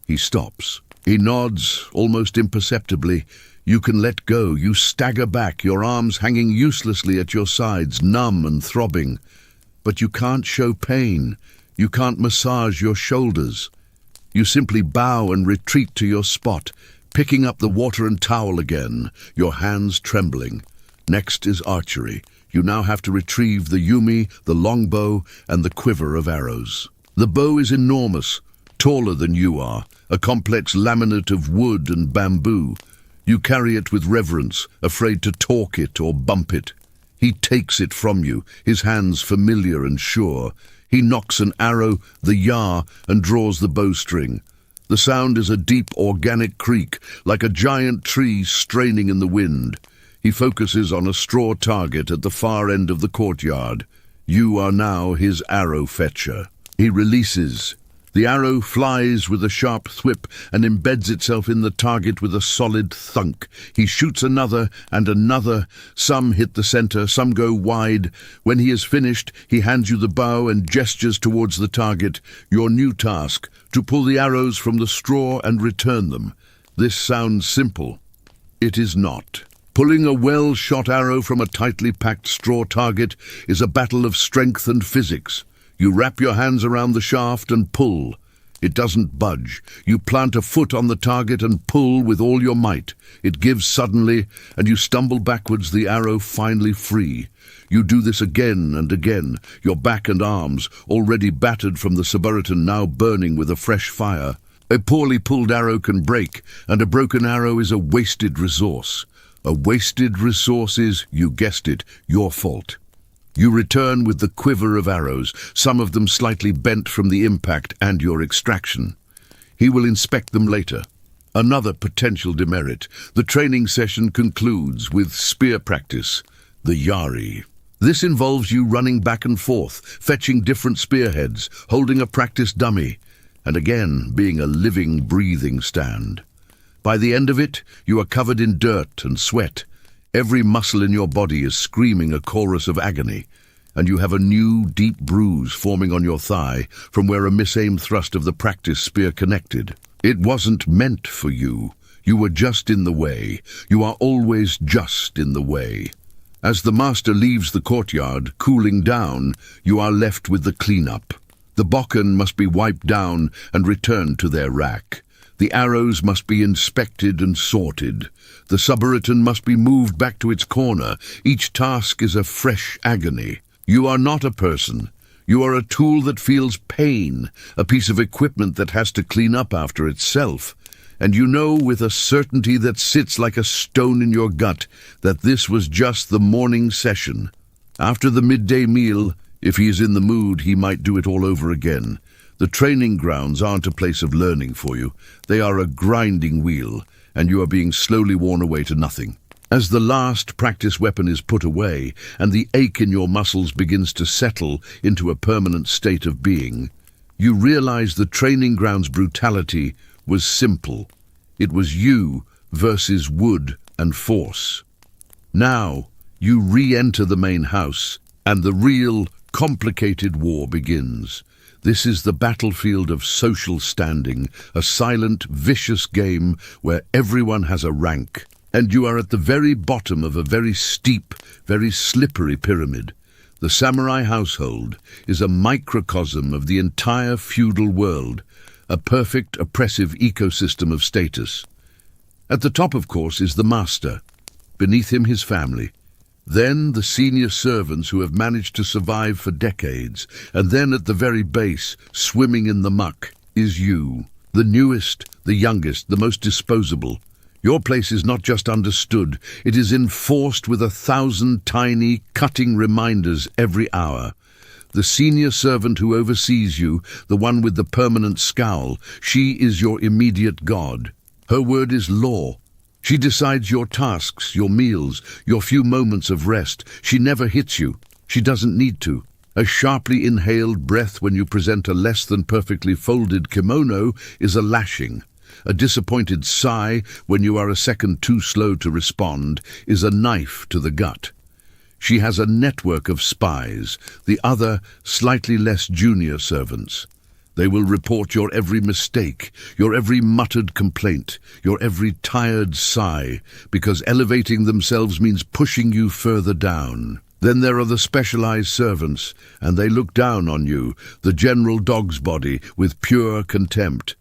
he stops. He nods, almost imperceptibly. You can let go. You stagger back, your arms hanging uselessly at your sides, numb and throbbing. But you can't show pain. You can't massage your shoulders. You simply bow and retreat to your spot, picking up the water and towel again, your hands trembling. Next is archery. You now have to retrieve the yumi, the longbow, and the quiver of arrows. The bow is enormous, taller than you are, a complex laminate of wood and bamboo. You carry it with reverence, afraid to torque it or bump it. He takes it from you, his hands familiar and sure. He knocks an arrow, the ya, and draws the bowstring. The sound is a deep organic creak, like a giant tree straining in the wind. He focuses on a straw target at the far end of the courtyard. You are now his arrow fetcher. He releases. The arrow flies with a sharp thwip and embeds itself in the target with a solid thunk. He shoots another and another. Some hit the center, some go wide. When he is finished, he hands you the bow and gestures towards the target. Your new task, to pull the arrows from the straw and return them. This sounds simple. It is not. Pulling a well-shot arrow from a tightly packed straw target is a battle of strength and physics. You wrap your hands around the shaft and pull. It doesn't budge. You plant a foot on the target and pull with all your might. It gives suddenly, and you stumble backwards, the arrow finally free. You do this again and again, your back and arms, already battered from the suburitan, now burning with a fresh fire. A poorly pulled arrow can break, and a broken arrow is a wasted resource. A wasted resource is, you guessed it, your fault. You return with the quiver of arrows, some of them slightly bent from the impact and your extraction. He will inspect them later. Another potential demerit. The training session concludes with spear practice, the yari. This involves you running back and forth, fetching different spearheads, holding a practice dummy, and again being a living, breathing stand. By the end of it, you are covered in dirt and sweat. Every muscle in your body is screaming a chorus of agony, and you have a new, deep bruise forming on your thigh from where a misaimed thrust of the practice spear connected. It wasn't meant for you. You were just in the way. You are always just in the way. As the master leaves the courtyard, cooling down, you are left with the cleanup. The bokken must be wiped down and returned to their rack. The arrows must be inspected and sorted. The suburitan must be moved back to its corner. Each task is a fresh agony. You are not a person. You are a tool that feels pain, a piece of equipment that has to clean up after itself. And you know with a certainty that sits like a stone in your gut that this was just the morning session. After the midday meal, if he is in the mood, he might do it all over again. The training grounds aren't a place of learning for you. They are a grinding wheel, and you are being slowly worn away to nothing. As the last practice weapon is put away, and the ache in your muscles begins to settle into a permanent state of being, you realize the training ground's brutality was simple. It was you versus wood and force. Now, you re-enter the main house, and the real, complicated war begins. This is the battlefield of social standing, a silent, vicious game where everyone has a rank, and you are at the very bottom of a very steep, very slippery pyramid. The samurai household is a microcosm of the entire feudal world, a perfect, oppressive ecosystem of status. At the top, of course, is the master. Beneath him, his family. Then the senior servants who have managed to survive for decades, and then at the very base, swimming in the muck, is you, the newest, the youngest, the most disposable. Your place is not just understood, it is enforced with 1,000 tiny, cutting reminders every hour. The senior servant who oversees you, the one with the permanent scowl, she is your immediate god. Her word is law, She decides your tasks, your meals, your few moments of rest. She never hits you. She doesn't need to. A sharply inhaled breath when you present a less than perfectly folded kimono is a lashing. A disappointed sigh when you are a second too slow to respond is a knife to the gut. She has a network of spies, the other slightly less junior servants. They will report your every mistake, your every muttered complaint, your every tired sigh, because elevating themselves means pushing you further down. Then there are the specialized servants, and they look down on you, the general dog's body, with pure contempt.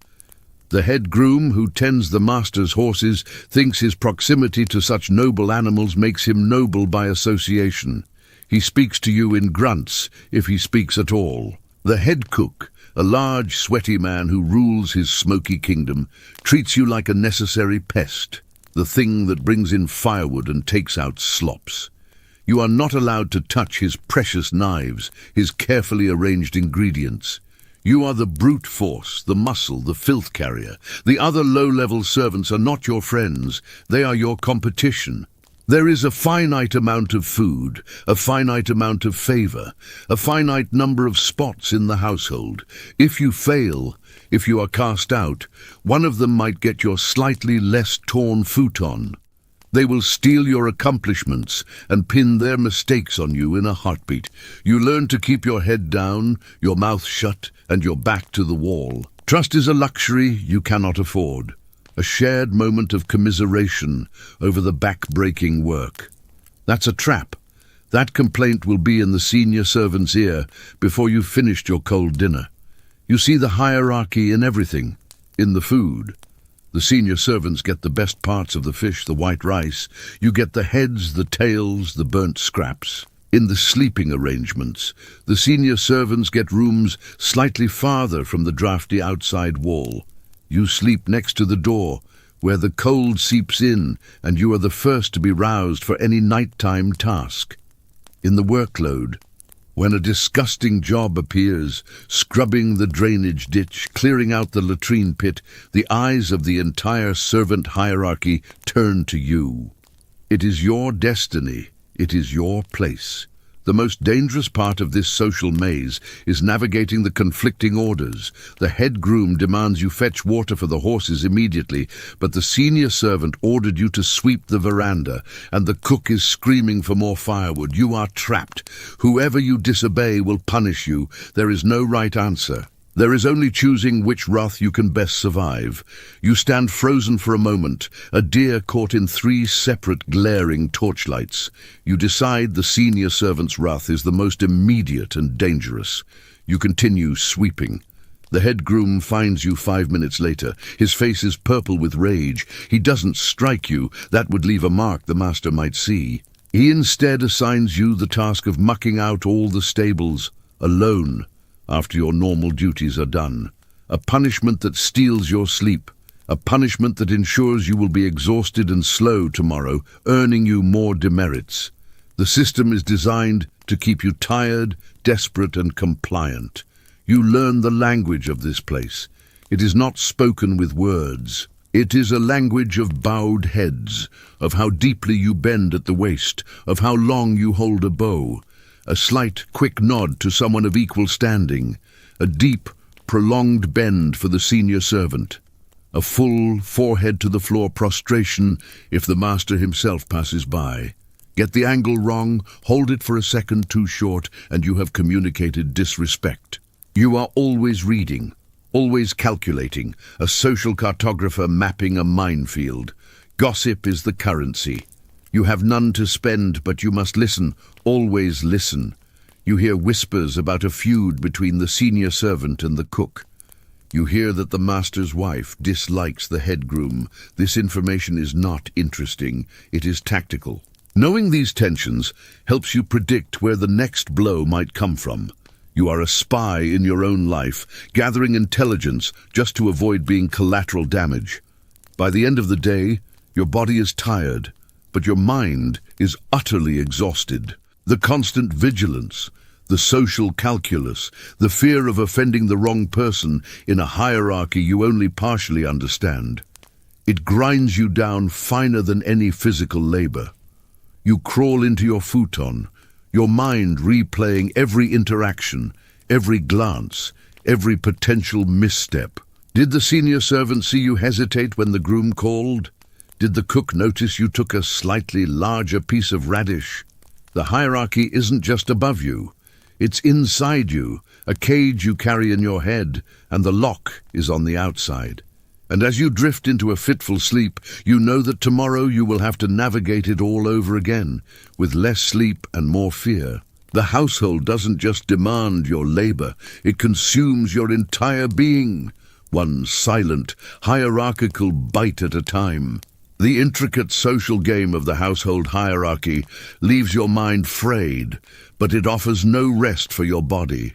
The head groom who tends the master's horses thinks his proximity to such noble animals makes him noble by association. He speaks to you in grunts, if he speaks at all. The head cook, a large, sweaty man who rules his smoky kingdom, treats you like a necessary pest, the thing that brings in firewood and takes out slops. You are not allowed to touch his precious knives, his carefully arranged ingredients. You are the brute force, the muscle, the filth carrier. The other low-level servants are not your friends, they are your competition. There is a finite amount of food, a finite amount of favor, a finite number of spots in the household. If you fail, if you are cast out, one of them might get your slightly less torn futon. They will steal your accomplishments and pin their mistakes on you in a heartbeat. You learn to keep your head down, your mouth shut, and your back to the wall. Trust is a luxury you cannot afford. A shared moment of commiseration over the back-breaking work. That's a trap. That complaint will be in the senior servant's ear before you've finished your cold dinner. You see the hierarchy in everything, in the food. The senior servants get the best parts of the fish, the white rice. You get the heads, the tails, the burnt scraps. In the sleeping arrangements, the senior servants get rooms slightly farther from the drafty outside wall. You sleep next to the door, where the cold seeps in, and you are the first to be roused for any nighttime task. In the workload, when a disgusting job appears, scrubbing the drainage ditch, clearing out the latrine pit, the eyes of the entire servant hierarchy turn to you. It is your destiny. It is your place. The most dangerous part of this social maze is navigating the conflicting orders. The head groom demands you fetch water for the horses immediately, but the senior servant ordered you to sweep the veranda, and the cook is screaming for more firewood. You are trapped. Whoever you disobey will punish you. There is no right answer. There is only choosing which wrath you can best survive. You stand frozen for a moment, a deer caught in 3 separate glaring torchlights. You decide the senior servant's wrath is the most immediate and dangerous. You continue sweeping. The head groom finds you 5 minutes later. His face is purple with rage. He doesn't strike you. That would leave a mark the master might see. He instead assigns you the task of mucking out all the stables, alone, after your normal duties are done. A punishment that steals your sleep. A punishment that ensures you will be exhausted and slow tomorrow, earning you more demerits. The system is designed to keep you tired, desperate, and compliant. You learn the language of this place. It is not spoken with words. It is a language of bowed heads, of how deeply you bend at the waist, of how long you hold a bow. A slight, quick nod to someone of equal standing. A deep, prolonged bend for the senior servant. A full, forehead-to-the-floor prostration if the master himself passes by. Get the angle wrong, hold it for a second too short, and you have communicated disrespect. You are always reading, always calculating, a social cartographer mapping a minefield. Gossip is the currency. You have none to spend, but you must listen, always listen. You hear whispers about a feud between the senior servant and the cook. You hear that the master's wife dislikes the head groom. This information is not interesting, it is tactical. Knowing these tensions helps you predict where the next blow might come from. You are a spy in your own life, gathering intelligence just to avoid being collateral damage. By the end of the day, your body is tired, but your mind is utterly exhausted. The constant vigilance, the social calculus, the fear of offending the wrong person in a hierarchy you only partially understand. It grinds you down finer than any physical labor. You crawl into your futon, your mind replaying every interaction, every glance, every potential misstep. Did the senior servant see you hesitate when the groom called? Did the cook notice you took a slightly larger piece of radish? The hierarchy isn't just above you. It's inside you, a cage you carry in your head, and the lock is on the outside. And as you drift into a fitful sleep, you know that tomorrow you will have to navigate it all over again, with less sleep and more fear. The household doesn't just demand your labor, it consumes your entire being, one silent, hierarchical bite at a time. The intricate social game of the household hierarchy leaves your mind frayed, but it offers no rest for your body.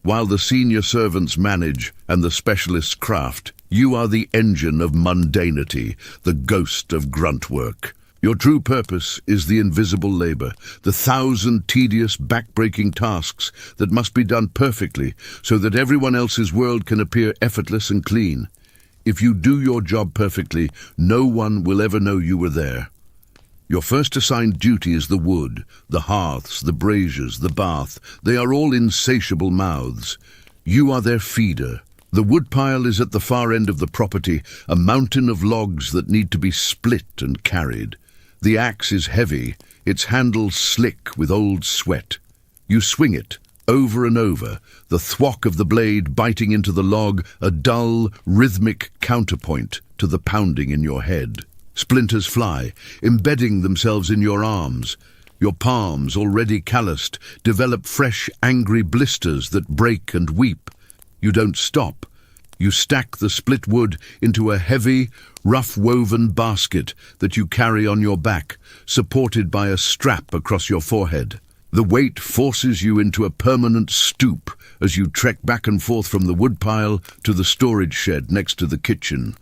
While the senior servants manage and the specialists craft, you are the engine of mundanity, the ghost of grunt work. Your true purpose is the invisible labor, the 1,000 tedious, back-breaking tasks that must be done perfectly so that everyone else's world can appear effortless and clean. If you do your job perfectly, no one will ever know you were there. Your first assigned duty is the wood, the hearths, the braziers, the bath. They are all insatiable mouths. You are their feeder. The woodpile is at the far end of the property, a mountain of logs that need to be split and carried. The axe is heavy, its handle slick with old sweat. You swing it, over and over, the thwack of the blade biting into the log, a dull, rhythmic counterpoint to the pounding in your head. Splinters fly, embedding themselves in your arms. Your palms, already calloused, develop fresh, angry blisters that break and weep. You don't stop. You stack the split wood into a heavy, rough-woven basket that you carry on your back, supported by a strap across your forehead. The weight forces you into a permanent stoop as you trek back and forth from the woodpile to the storage shed next to the kitchen.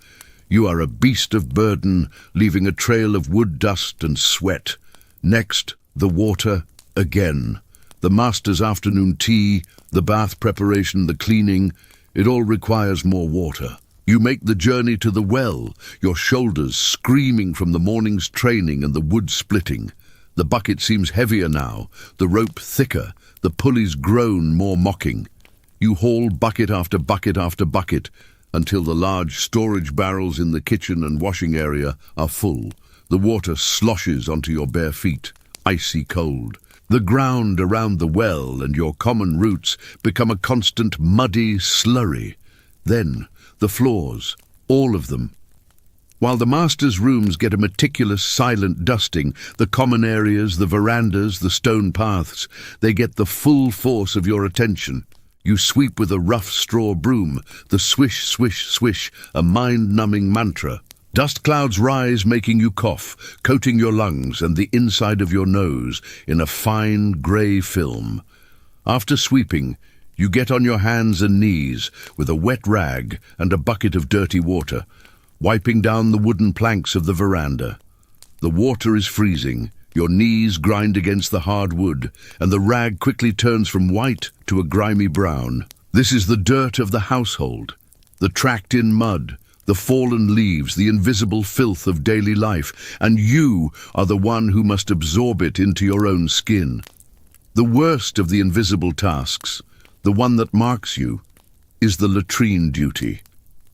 You are a beast of burden, leaving a trail of wood dust and sweat. Next, the water again. The master's afternoon tea, the bath preparation, the cleaning, it all requires more water. You make the journey to the well, your shoulders screaming from the morning's training and the wood splitting. The bucket seems heavier now, the rope thicker, the pulleys groan more mocking. You haul bucket after bucket after bucket until the large storage barrels in the kitchen and washing area are full. The water sloshes onto your bare feet, icy cold. The ground around the well and your common roots become a constant muddy slurry. Then the floors, all of them. While the master's rooms get a meticulous, silent dusting, the common areas, the verandas, the stone paths, they get the full force of your attention. You sweep with a rough straw broom, the swish, swish, swish, a mind-numbing mantra. Dust clouds rise, making you cough, coating your lungs and the inside of your nose in a fine grey film. After sweeping, you get on your hands and knees with a wet rag and a bucket of dirty water, wiping down the wooden planks of the veranda. The water is freezing, your knees grind against the hard wood, and the rag quickly turns from white to a grimy brown. This is the dirt of the household, the tracked-in mud, the fallen leaves, the invisible filth of daily life, and you are the one who must absorb it into your own skin. The worst of the invisible tasks, the one that marks you, is the latrine duty.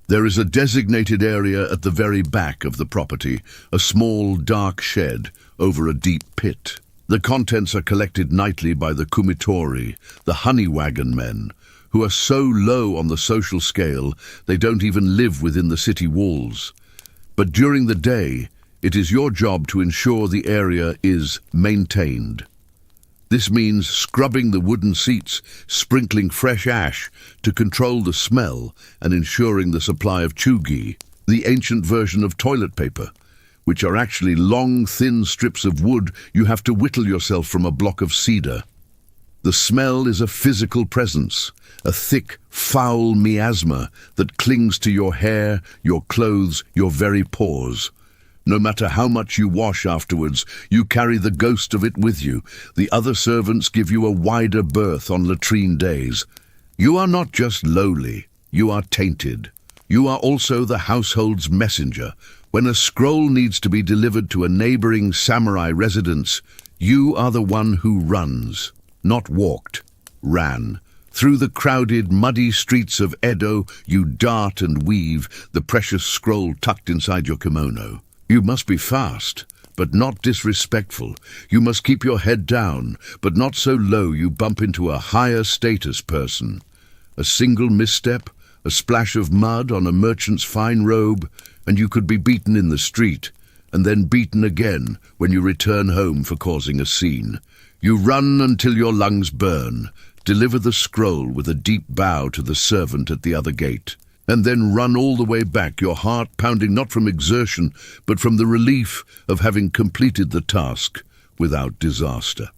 There is a designated area at the very back of the property, a small, dark shed over a deep pit. The contents are collected nightly by the kumitori, the honey wagon men, who are so low on the social scale they don't even live within the city walls. But during the day, it is your job to ensure the area is maintained. This means scrubbing the wooden seats, sprinkling fresh ash to control the smell and ensuring the supply of chugi, the ancient version of toilet paper, which are actually long, thin strips of wood you have to whittle yourself from a block of cedar. The smell is a physical presence, a thick, foul miasma that clings to your hair, your clothes, your very pores. No matter how much you wash afterwards, you carry the ghost of it with you. The other servants give you a wider berth on latrine days. You are not just lowly, you are tainted. You are also the household's messenger, When a scroll needs to be delivered to a neighboring samurai residence, you are the one who runs, not walked, ran. Through the crowded, muddy streets of Edo, you dart and weave, the precious scroll tucked inside your kimono. You must be fast, but not disrespectful. You must keep your head down, but not so low you bump into a higher status person. A single misstep, a splash of mud on a merchant's fine robe, and you could be beaten in the street, and then beaten again when you return home for causing a scene. You run until your lungs burn, deliver the scroll with a deep bow to the servant at the other gate, and then run all the way back, your heart pounding not from exertion, but from the relief of having completed the task without disaster.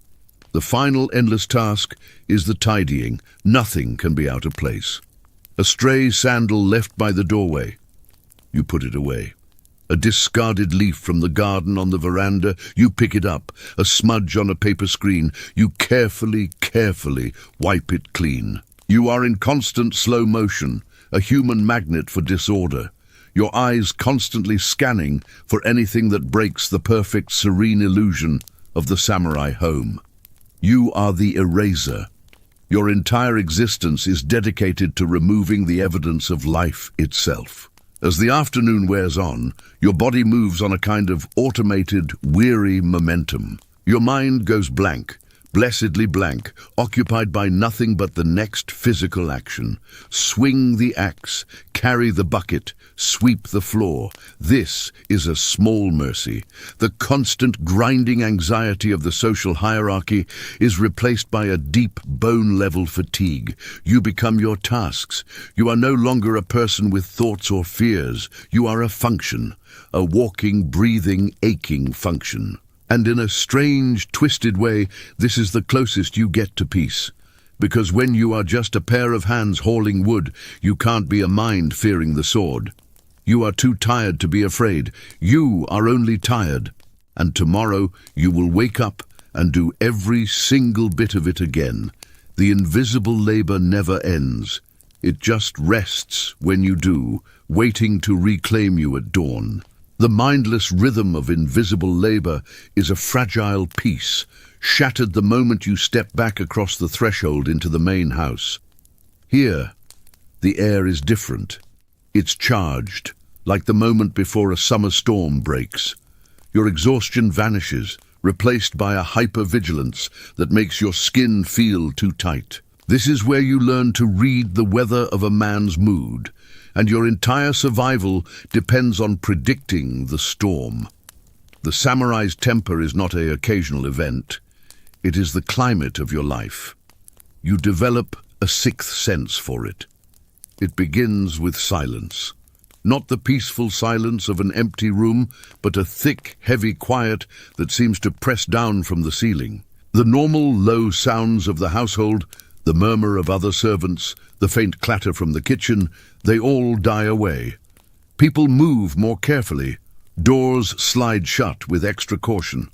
The final endless task is the tidying. Nothing can be out of place. A stray sandal left by the doorway, you put it away. A discarded leaf from the garden on the veranda, you pick it up. A smudge on a paper screen, you carefully wipe it clean. You are in constant slow motion, a human magnet for disorder. Your eyes constantly scanning for anything that breaks the perfect, serene illusion of the samurai home. You are the eraser. Your entire existence is dedicated to removing the evidence of life itself. As the afternoon wears on, your body moves on a kind of automated, weary momentum. Your mind goes blank, blessedly blank, occupied by nothing but the next physical action. Swing the axe, carry the bucket, sweep the floor. This is a small mercy. The constant grinding anxiety of the social hierarchy is replaced by a deep bone-level fatigue. You become your tasks. You are no longer a person with thoughts or fears. You are a function, a walking, breathing, aching function. And in a strange, twisted way, this is the closest you get to peace. Because when you are just a pair of hands hauling wood, you can't be a mind fearing the sword. You are too tired to be afraid. You are only tired. And tomorrow you will wake up and do every single bit of it again. The invisible labor never ends. It just rests when you do, waiting to reclaim you at dawn. The mindless rhythm of invisible labor is a fragile piece, shattered the moment you step back across the threshold into the main house. Here, the air is different. It's charged, like the moment before a summer storm breaks. Your exhaustion vanishes, replaced by a hypervigilance that makes your skin feel too tight. This is where you learn to read the weather of a man's mood, and your entire survival depends on predicting the storm. The samurai's temper is not an occasional event. It is the climate of your life. You develop a sixth sense for it. It begins with silence. Not the peaceful silence of an empty room, but a thick, heavy quiet that seems to press down from the ceiling. The normal, low sounds of the household, the murmur of other servants, the faint clatter from the kitchen, they all die away. People move more carefully. Doors slide shut with extra caution.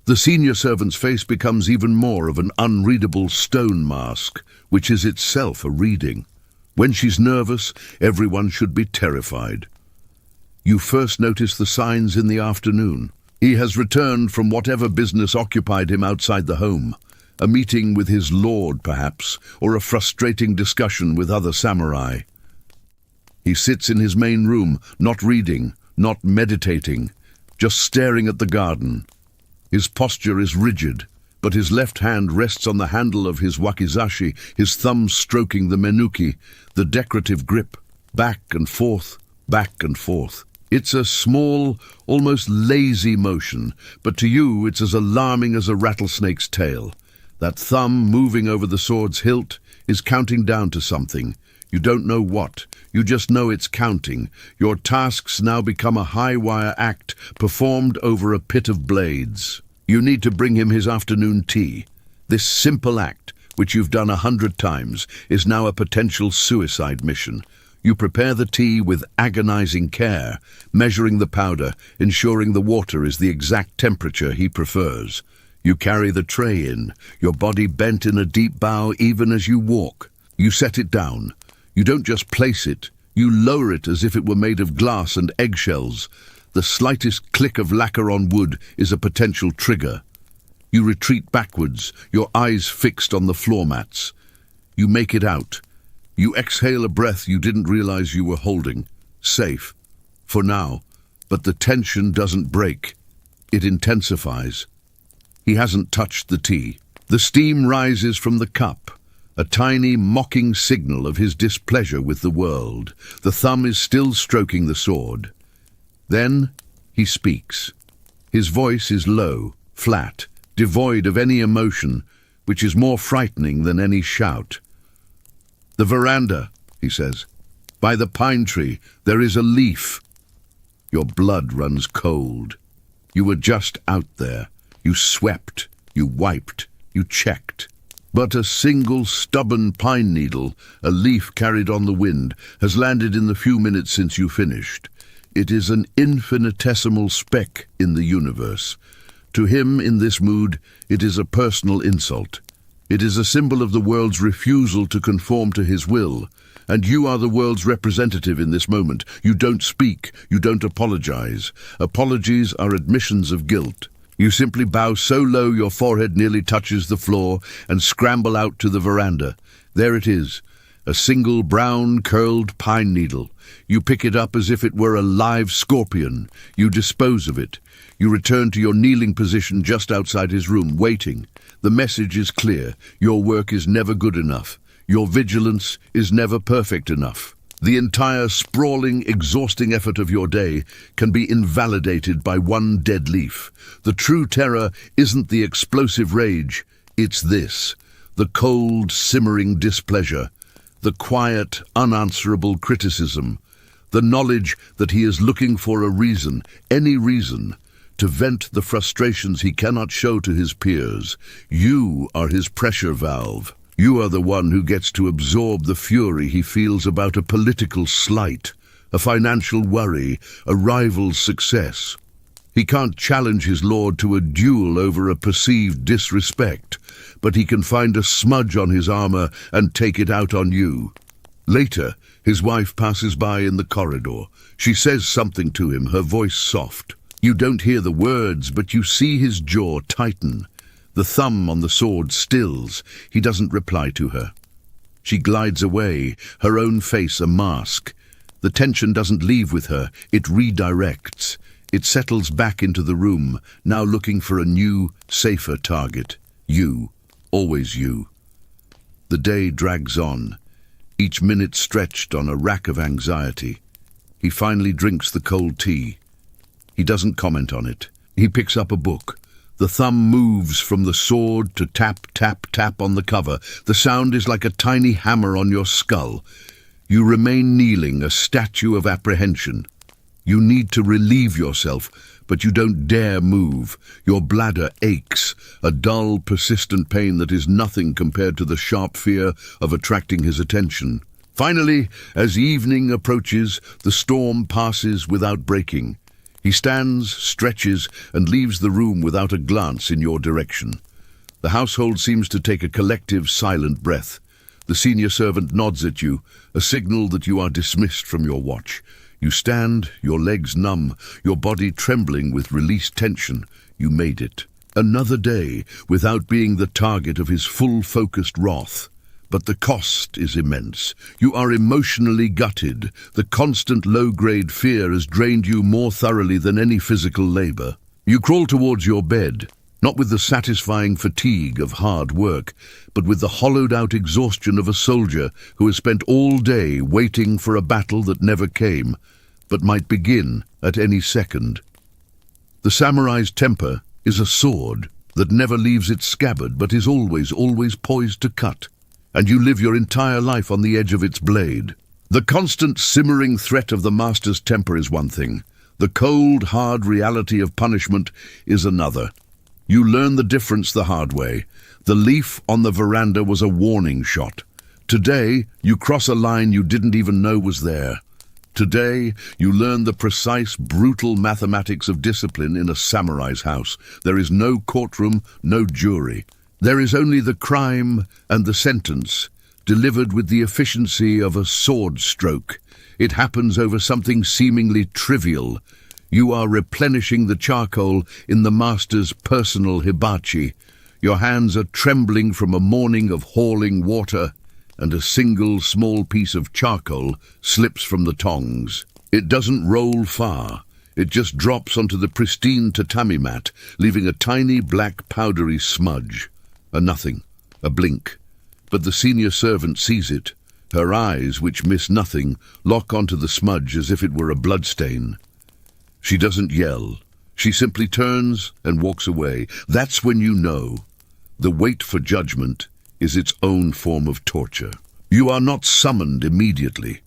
The senior servant's face becomes even more of an unreadable stone mask, which is itself a reading. When she's nervous, everyone should be terrified. You first notice the signs in the afternoon. He has returned from whatever business occupied him outside the home. A meeting with his lord, perhaps, or a frustrating discussion with other samurai. He sits in his main room, not reading, not meditating, just staring at the garden. His posture is rigid, but his left hand rests on the handle of his wakizashi, his thumb stroking the menuki, the decorative grip, back and forth, back and forth. It's a small, almost lazy motion, but to you it's as alarming as a rattlesnake's tail. That thumb moving over the sword's hilt is counting down to something. You don't know what, you just know it's counting. Your tasks now become a high-wire act performed over a pit of blades. You need to bring him his afternoon tea. This simple act, which you've done 100 times, is now a potential suicide mission. You prepare the tea with agonizing care, measuring the powder, ensuring the water is the exact temperature he prefers. You carry the tray in, your body bent in a deep bow even as you walk. You set it down. You don't just place it, you lower it as if it were made of glass and eggshells. The slightest click of lacquer on wood is a potential trigger. You retreat backwards, your eyes fixed on the floor mats. You make it out. You exhale a breath you didn't realize you were holding. Safe. For now. But the tension doesn't break. It intensifies. He hasn't touched the tea. The steam rises from the cup, a tiny, mocking signal of his displeasure with the world. The thumb is still stroking the sword. Then he speaks. His voice is low, flat, devoid of any emotion, which is more frightening than any shout. "The veranda," he says. "By the pine tree, there is a leaf." Your blood runs cold. You were just out there. You swept, you wiped, you checked. But a single stubborn pine needle, a leaf carried on the wind, has landed in the few minutes since you finished. It is an infinitesimal speck in the universe. To him, in this mood, it is a personal insult. It is a symbol of the world's refusal to conform to his will. And you are the world's representative in this moment. You don't speak. You don't apologize. Apologies are admissions of guilt. You simply bow so low your forehead nearly touches the floor and scramble out to the veranda. There it is, a single brown curled pine needle. You pick it up as if it were a live scorpion. You dispose of it. You return to your kneeling position just outside his room, waiting. The message is clear. Your work is never good enough. Your vigilance is never perfect enough. The entire sprawling, exhausting effort of your day can be invalidated by one dead leaf. The true terror isn't the explosive rage, it's this, the cold, simmering displeasure, the quiet, unanswerable criticism, the knowledge that he is looking for a reason, any reason, to vent the frustrations he cannot show to his peers. You are his pressure valve. You are the one who gets to absorb the fury he feels about a political slight, a financial worry, a rival's success. He can't challenge his lord to a duel over a perceived disrespect, but he can find a smudge on his armor and take it out on you. Later, his wife passes by in the corridor. She says something to him, her voice soft. You don't hear the words, but you see his jaw tighten. The thumb on the sword stills. He doesn't reply to her. She glides away, her own face a mask. The tension doesn't leave with her, it redirects. It settles back into the room, now looking for a new, safer target. You, always you. The day drags on, each minute stretched on a rack of anxiety. He finally drinks the cold tea. He doesn't comment on it. He picks up a book. The thumb moves from the sword to tap, tap, tap on the cover. The sound is like a tiny hammer on your skull. You remain kneeling, a statue of apprehension. You need to relieve yourself, but you don't dare move. Your bladder aches, a dull, persistent pain that is nothing compared to the sharp fear of attracting his attention. Finally, as evening approaches, the storm passes without breaking. He stands, stretches, and leaves the room without a glance in your direction. The household seems to take a collective, silent breath. The senior servant nods at you, a signal that you are dismissed from your watch. You stand, your legs numb, your body trembling with released tension. You made it. Another day, without being the target of his full-focused wrath. But the cost is immense. You are emotionally gutted. The constant low-grade fear has drained you more thoroughly than any physical labor. You crawl towards your bed, not with the satisfying fatigue of hard work, but with the hollowed-out exhaustion of a soldier who has spent all day waiting for a battle that never came, but might begin at any second. The samurai's temper is a sword that never leaves its scabbard but is always poised to cut. And you live your entire life on the edge of its blade. The constant simmering threat of the master's temper is one thing. The cold, hard reality of punishment is another. You learn the difference the hard way. The leaf on the veranda was a warning shot. Today, you cross a line you didn't even know was there. Today, you learn the precise, brutal mathematics of discipline in a samurai's house. There is no courtroom, no jury. There is only the crime and the sentence, delivered with the efficiency of a sword stroke. It happens over something seemingly trivial. You are replenishing the charcoal in the master's personal hibachi. Your hands are trembling from a morning of hauling water, and a single small piece of charcoal slips from the tongs. It doesn't roll far. It just drops onto the pristine tatami mat, leaving a tiny black powdery smudge. A nothing, a blink. But the senior servant sees it. Her eyes, which miss nothing, lock onto the smudge as if it were a bloodstain. She doesn't yell. She simply turns and walks away. That's when you know. The wait for judgment is its own form of torture. You are not summoned immediately.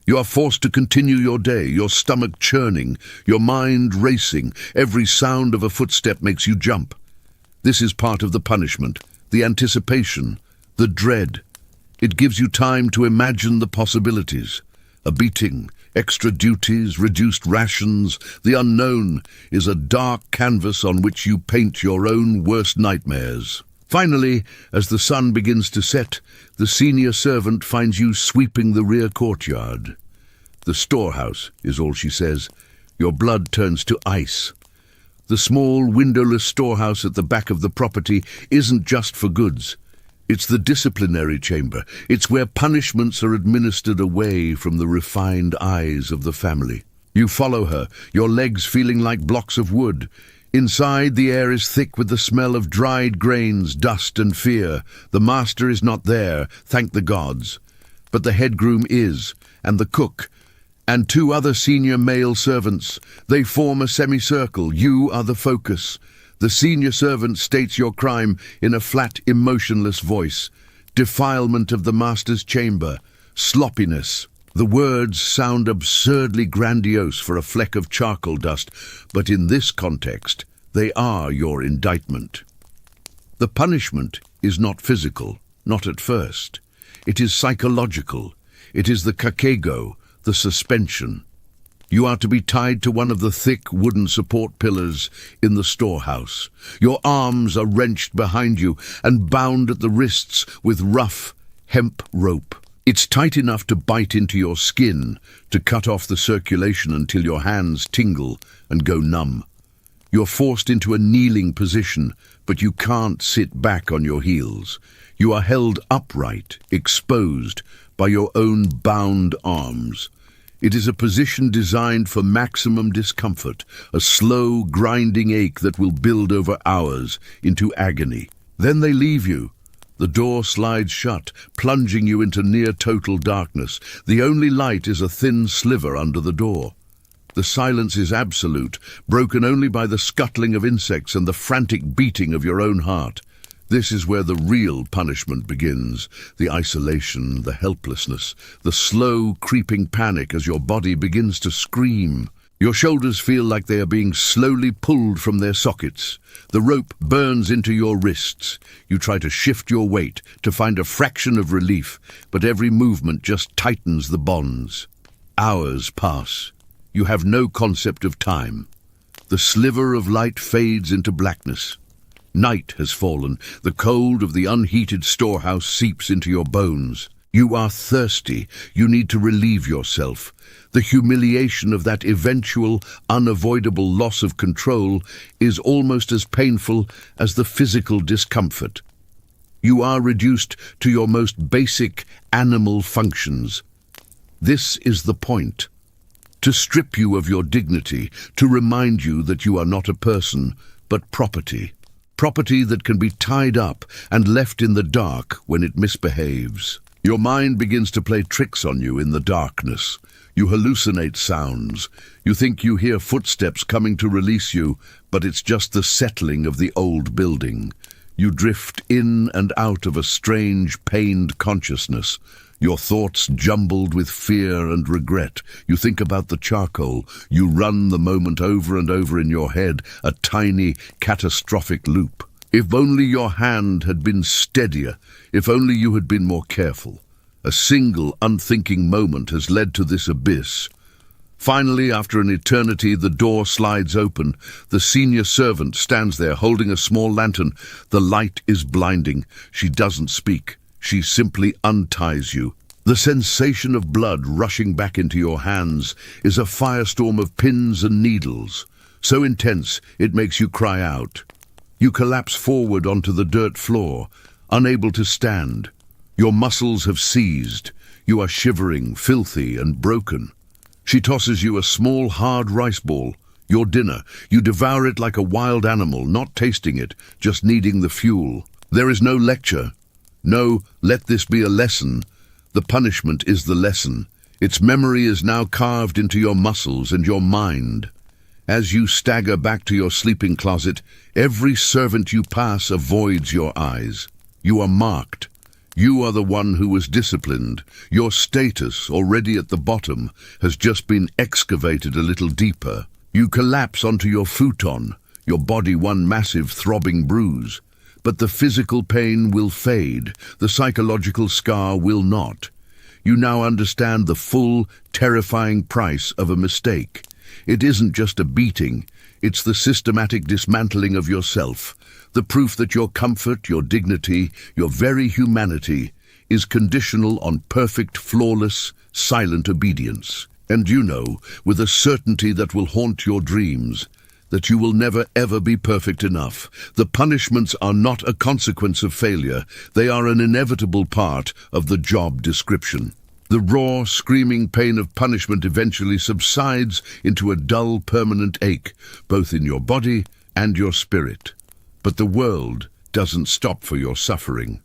You are forced to continue your day, your stomach churning, your mind racing. Every sound of a footstep makes you jump. This is part of the punishment, the anticipation, the dread. It gives you time to imagine the possibilities. A beating, extra duties, reduced rations. The unknown is a dark canvas on which you paint your own worst nightmares. Finally, as the sun begins to set, the senior servant finds you sweeping the rear courtyard. The storehouse is all she says. Your blood turns to ice. The small, windowless storehouse at the back of the property isn't just for goods. It's the disciplinary chamber. It's where punishments are administered away from the refined eyes of the family. You follow her, your legs feeling like blocks of wood. Inside, the air is thick with the smell of dried grains, dust and fear. The master is not there, thank the gods. But the head groom is, and the cook, and 2 other senior male servants. They form a semicircle. You are the focus. The senior servant states your crime in a flat, emotionless voice. Defilement of the master's chamber. Sloppiness. The words sound absurdly grandiose for a fleck of charcoal dust, but in this context, they are your indictment. The punishment is not physical, not at first. It is psychological. It is the kakego, the suspension. You are to be tied to one of the thick wooden support pillars in the storehouse. Your arms are wrenched behind you and bound at the wrists with rough hemp rope. It's tight enough to bite into your skin, to cut off the circulation until your hands tingle and go numb. You're forced into a kneeling position, but you can't sit back on your heels. You are held upright, exposed, by your own bound arms. It is a position designed for maximum discomfort, a slow, grinding ache that will build over hours into agony. Then they leave you. The door slides shut, plunging you into near-total darkness. The only light is a thin sliver under the door. The silence is absolute, broken only by the scuttling of insects and the frantic beating of your own heart. This is where the real punishment begins. The isolation, the helplessness, the slow, creeping panic as your body begins to scream. Your shoulders feel like they are being slowly pulled from their sockets. The rope burns into your wrists. You try to shift your weight to find a fraction of relief, but every movement just tightens the bonds. Hours pass. You have no concept of time. The sliver of light fades into blackness. Night has fallen. The cold of the unheated storehouse seeps into your bones. You are thirsty. You need to relieve yourself. The humiliation of that eventual, unavoidable loss of control is almost as painful as the physical discomfort. You are reduced to your most basic animal functions. This is the point. To strip you of your dignity, to remind you that you are not a person, but property. Property that can be tied up and left in the dark when it misbehaves. Your mind begins to play tricks on you in the darkness. You hallucinate sounds. You think you hear footsteps coming to release you, but it's just the settling of the old building. You drift in and out of a strange, pained consciousness. Your thoughts jumbled with fear and regret. You think about the charcoal. You run the moment over and over in your head, a tiny, catastrophic loop. If only your hand had been steadier, if only you had been more careful. A single, unthinking moment has led to this abyss. Finally, after an eternity, the door slides open. The senior servant stands there holding a small lantern. The light is blinding. She doesn't speak. She simply unties you. The sensation of blood rushing back into your hands is a firestorm of pins and needles, so intense it makes you cry out. You collapse forward onto the dirt floor, unable to stand. Your muscles have seized. You are shivering, filthy and broken. She tosses you a small, hard rice ball, your dinner. You devour it like a wild animal, not tasting it, just needing the fuel. There is no lecture. No, let this be a lesson. The punishment is the lesson. Its memory is now carved into your muscles and your mind. As you stagger back to your sleeping closet, every servant you pass avoids your eyes. You are marked. You are the one who was disciplined. Your status, already at the bottom, has just been excavated a little deeper. You collapse onto your futon, your body one massive throbbing bruise. But the physical pain will fade, the psychological scar will not. You now understand the full, terrifying price of a mistake. It isn't just a beating, it's the systematic dismantling of yourself, the proof that your comfort, your dignity, your very humanity is conditional on perfect, flawless, silent obedience. And you know, with a certainty that will haunt your dreams, that you will never ever be perfect enough. The punishments are not a consequence of failure, they are an inevitable part of the job description. The raw, screaming pain of punishment eventually subsides into a dull, permanent ache, both in your body and your spirit. But the world doesn't stop for your suffering.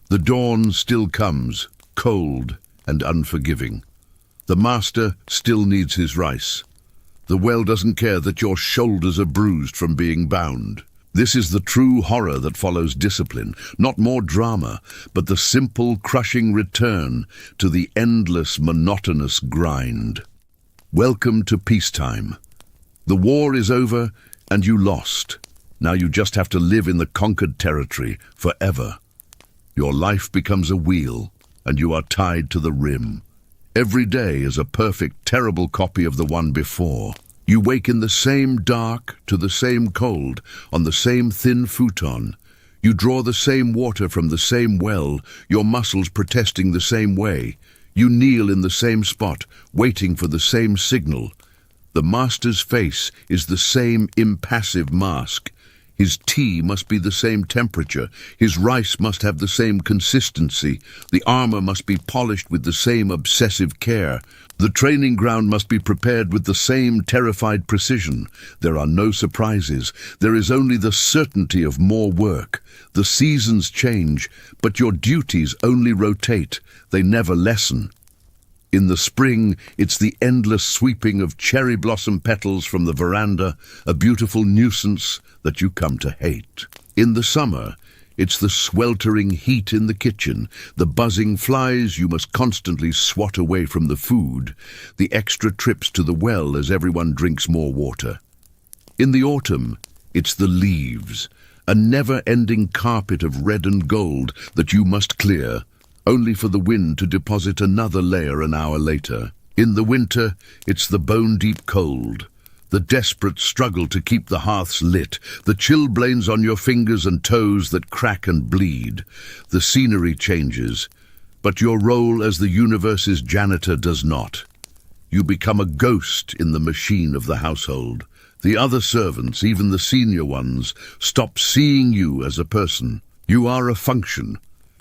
The dawn still comes, cold and unforgiving. The master still needs his rice. The well doesn't care that your shoulders are bruised from being bound. This is the true horror that follows discipline, not more drama, but the simple, crushing return to the endless, monotonous grind. Welcome to peacetime. The war is over and you lost. Now you just have to live in the conquered territory forever. Your life becomes a wheel and you are tied to the rim. Every day is a perfect, terrible copy of the one before. You wake in the same dark, to the same cold, on the same thin futon. You draw the same water from the same well, your muscles protesting the same way. You kneel in the same spot, waiting for the same signal. The master's face is the same impassive mask. His tea must be the same temperature, his rice must have the same consistency, the armor must be polished with the same obsessive care, the training ground must be prepared with the same terrified precision. There are no surprises, there is only the certainty of more work. The seasons change, but your duties only rotate, they never lessen. In the spring, it's the endless sweeping of cherry blossom petals from the veranda, a beautiful nuisance that you come to hate. In the summer, it's the sweltering heat in the kitchen, the buzzing flies you must constantly swat away from the food, the extra trips to the well as everyone drinks more water. In the autumn, it's the leaves, a never-ending carpet of red and gold that you must clear, only for the wind to deposit another layer an hour later. In the winter, it's the bone-deep cold, the desperate struggle to keep the hearths lit, the chilblains on your fingers and toes that crack and bleed. The scenery changes, but your role as the universe's janitor does not. You become a ghost in the machine of the household. The other servants, even the senior ones, stop seeing you as a person. You are a function.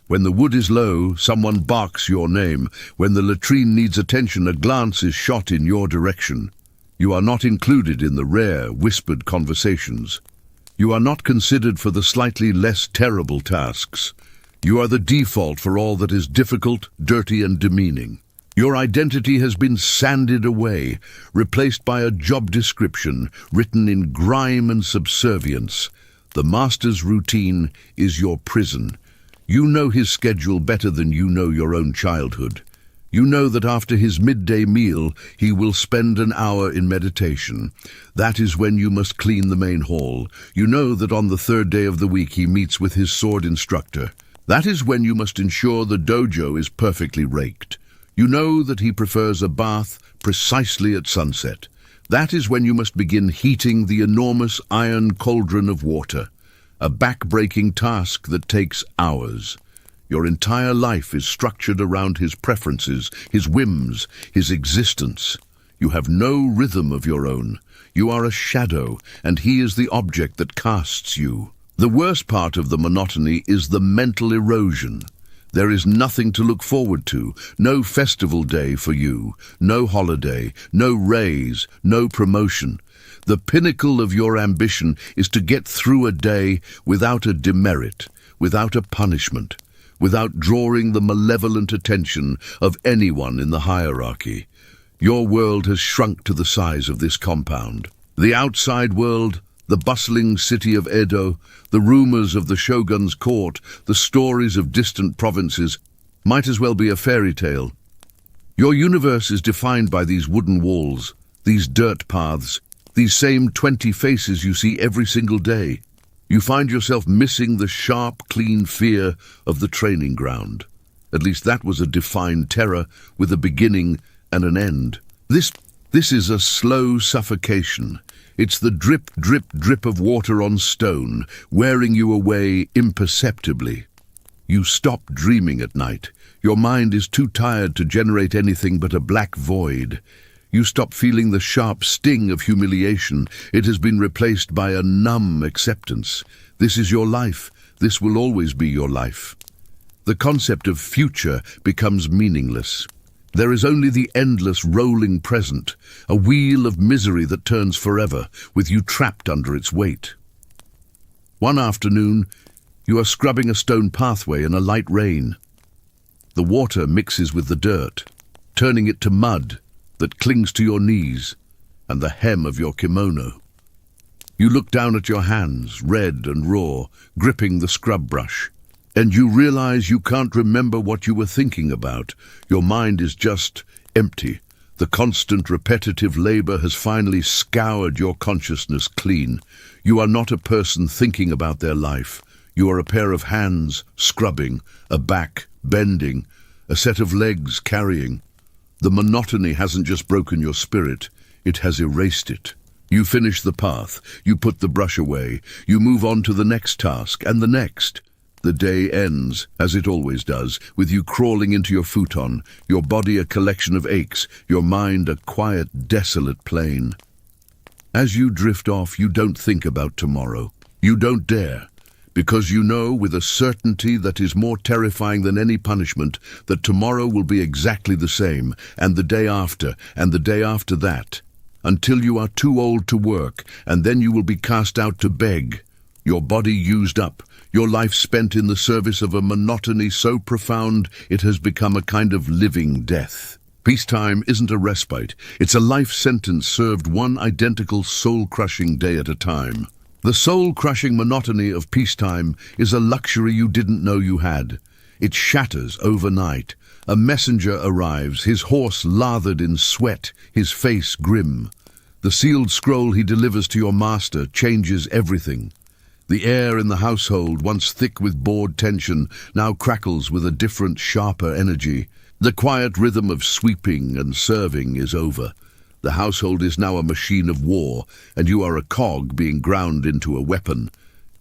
When the wood is low, someone barks your name. When the latrine needs attention, a glance is shot in your direction. You are not included in the rare, whispered conversations. You are not considered for the slightly less terrible tasks. You are the default for all that is difficult, dirty, and demeaning. Your identity has been sanded away, replaced by a job description written in grime and subservience. The master's routine is your prison. You know his schedule better than you know your own childhood. You know that after his midday meal, he will spend an hour in meditation. That is when you must clean the main hall. You know that on the third day of the week he meets with his sword instructor. That is when you must ensure the dojo is perfectly raked. You know that he prefers a bath precisely at sunset. That is when you must begin heating the enormous iron cauldron of water. A back-breaking task that takes hours. Your entire life is structured around his preferences, his whims, his existence. You have no rhythm of your own. You are a shadow, and he is the object that casts you. The worst part of the monotony is the mental erosion. There is nothing to look forward to, no festival day for you, no holiday, no raise, no promotion. The pinnacle of your ambition is to get through a day without a demerit, without a punishment, without drawing the malevolent attention of anyone in the hierarchy. Your world has shrunk to the size of this compound. The outside world, the bustling city of Edo, the rumors of the shogun's court, the stories of distant provinces, might as well be a fairy tale. Your universe is defined by these wooden walls, these dirt paths, these same 20 faces you see every single day. You find yourself missing the sharp, clean fear of the training ground. At least that was a defined terror with a beginning and an end. This is a slow suffocation. It's the drip, drip, drip of water on stone, wearing you away imperceptibly. You stop dreaming at night. Your mind is too tired to generate anything but a black void. You stop feeling the sharp sting of humiliation. It has been replaced by a numb acceptance. This is your life. This will always be your life. The concept of future becomes meaningless. There is only the endless rolling present, a wheel of misery that turns forever, with you trapped under its weight. One afternoon, you are scrubbing a stone pathway in a light rain. The water mixes with the dirt, turning it to mud that clings to your knees and the hem of your kimono. You look down at your hands, red and raw, gripping the scrub brush. And you realize you can't remember what you were thinking about. Your mind is just empty. The constant repetitive labor has finally scoured your consciousness clean. You are not a person thinking about their life. You are a pair of hands scrubbing, a back bending, a set of legs carrying. The monotony hasn't just broken your spirit, it has erased it. You finish the path, you put the brush away, you move on to the next task and the next. The day ends, as it always does, with you crawling into your futon, your body a collection of aches, your mind a quiet, desolate plain. As you drift off, you don't think about tomorrow. You don't dare, because you know with a certainty that is more terrifying than any punishment that tomorrow will be exactly the same, and the day after, and the day after that, until you are too old to work, and then you will be cast out to beg, your body used up, your life spent in the service of a monotony so profound it has become a kind of living death. Peacetime isn't a respite, it's a life sentence served one identical soul-crushing day at a time. The soul-crushing monotony of peacetime is a luxury you didn't know you had. It shatters overnight. A messenger arrives, his horse lathered in sweat, his face grim. The sealed scroll he delivers to your master changes everything. The air in the household, once thick with bored tension, now crackles with a different, sharper energy. The quiet rhythm of sweeping and serving is over. The household is now a machine of war, and you are a cog being ground into a weapon.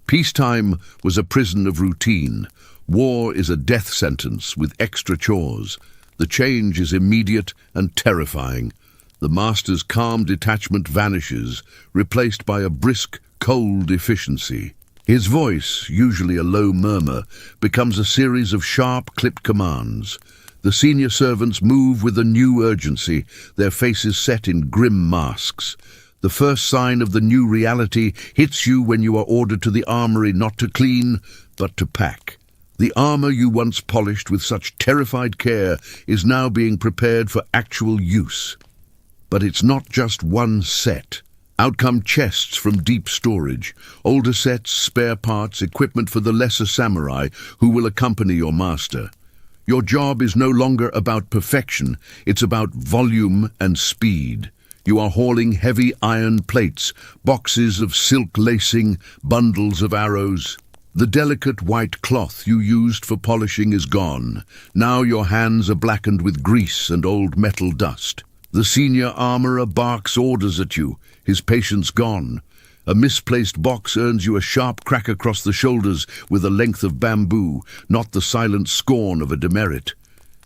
Peacetime was a prison of routine. War is a death sentence with extra chores. The change is immediate and terrifying. The master's calm detachment vanishes, replaced by a brisk, cold efficiency. His voice, usually a low murmur, becomes a series of sharp, clipped commands. The senior servants move with a new urgency, their faces set in grim masks. The first sign of the new reality hits you when you are ordered to the armory not to clean, but to pack. The armor you once polished with such terrified care is now being prepared for actual use. But it's not just one set. Out come chests from deep storage, older sets, spare parts, equipment for the lesser samurai who will accompany your master. Your job is no longer about perfection, it's about volume and speed. You are hauling heavy iron plates, boxes of silk lacing, bundles of arrows. The delicate white cloth you used for polishing is gone. Now your hands are blackened with grease and old metal dust. The senior armorer barks orders at you, his patience gone. A misplaced box earns you a sharp crack across the shoulders with a length of bamboo, not the silent scorn of a demerit.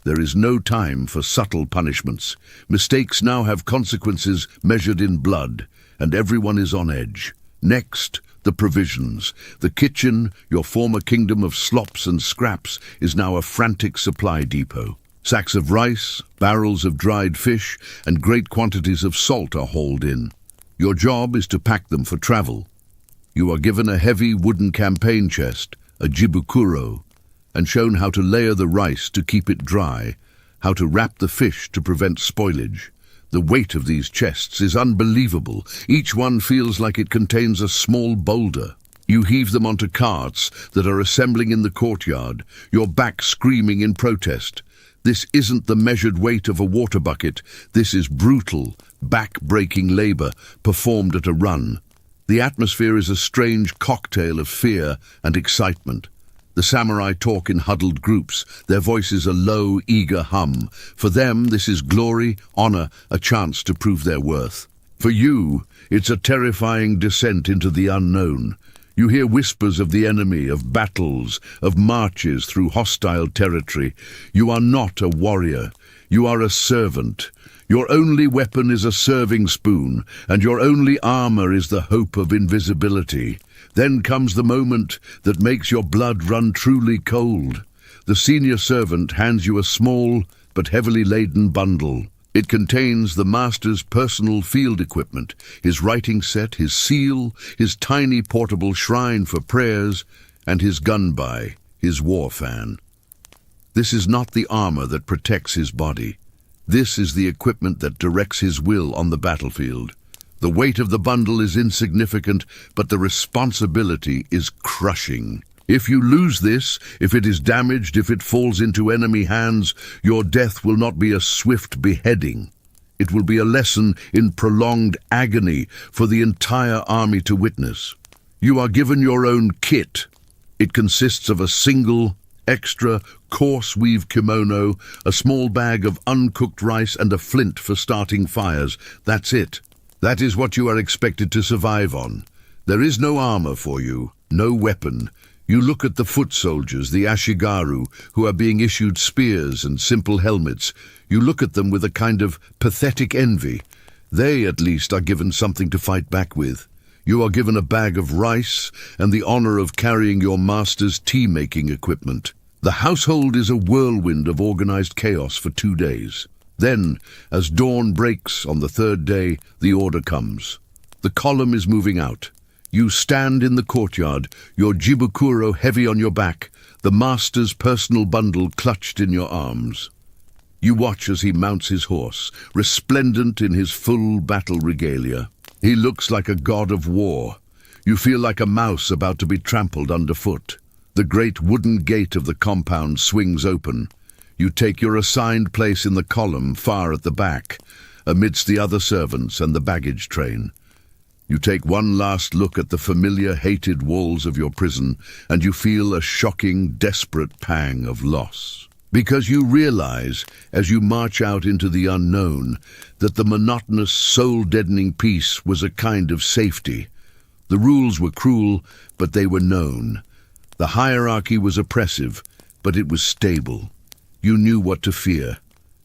There is no time for subtle punishments. Mistakes now have consequences measured in blood, and everyone is on edge. Next, the provisions. The kitchen, your former kingdom of slops and scraps, is now a frantic supply depot. Sacks of rice, barrels of dried fish, and great quantities of salt are hauled in. Your job is to pack them for travel. You are given a heavy wooden campaign chest, a jibukuro, and shown how to layer the rice to keep it dry, how to wrap the fish to prevent spoilage. The weight of these chests is unbelievable. Each one feels like it contains a small boulder. You heave them onto carts that are assembling in the courtyard, your back screaming in protest. This isn't the measured weight of a water bucket. This is brutal, back-breaking labor performed at a run. The atmosphere is a strange cocktail of fear and excitement. The samurai talk in huddled groups, their voices a low, eager hum. For them, this is glory, honor, a chance to prove their worth. For you, it's a terrifying descent into the unknown. You hear whispers of the enemy, of battles, of marches through hostile territory. You are not a warrior. You are a servant. Your only weapon is a serving spoon, and your only armor is the hope of invisibility. Then comes the moment that makes your blood run truly cold. The senior servant hands you a small but heavily laden bundle. It contains the master's personal field equipment, his writing set, his seal, his tiny portable shrine for prayers, and his gun by, his war fan. This is not the armor that protects his body. This is the equipment that directs his will on the battlefield. The weight of the bundle is insignificant, but the responsibility is crushing. If you lose this, if it is damaged, if it falls into enemy hands, your death will not be a swift beheading. It will be a lesson in prolonged agony for the entire army to witness. You are given your own kit. It consists of a single, extra, coarse weave kimono, a small bag of uncooked rice, and a flint for starting fires. That's it. That is what you are expected to survive on. There is no armor for you, no weapon. You look at the foot soldiers, the ashigaru, who are being issued spears and simple helmets. You look at them with a kind of pathetic envy. They, at least, are given something to fight back with. You are given a bag of rice and the honor of carrying your master's tea-making equipment. The household is a whirlwind of organized chaos for 2 days. Then, as dawn breaks on the 3rd day, the order comes. The column is moving out. You stand in the courtyard, your jibukuro heavy on your back, the master's personal bundle clutched in your arms. You watch as he mounts his horse, resplendent in his full battle regalia. He looks like a god of war. You feel like a mouse about to be trampled underfoot. The great wooden gate of the compound swings open. You take your assigned place in the column far at the back, amidst the other servants and the baggage train. You take one last look at the familiar, hated walls of your prison, and you feel a shocking, desperate pang of loss. Because you realize, as you march out into the unknown, that the monotonous, soul-deadening peace was a kind of safety. The rules were cruel, but they were known. The hierarchy was oppressive, but it was stable. You knew what to fear.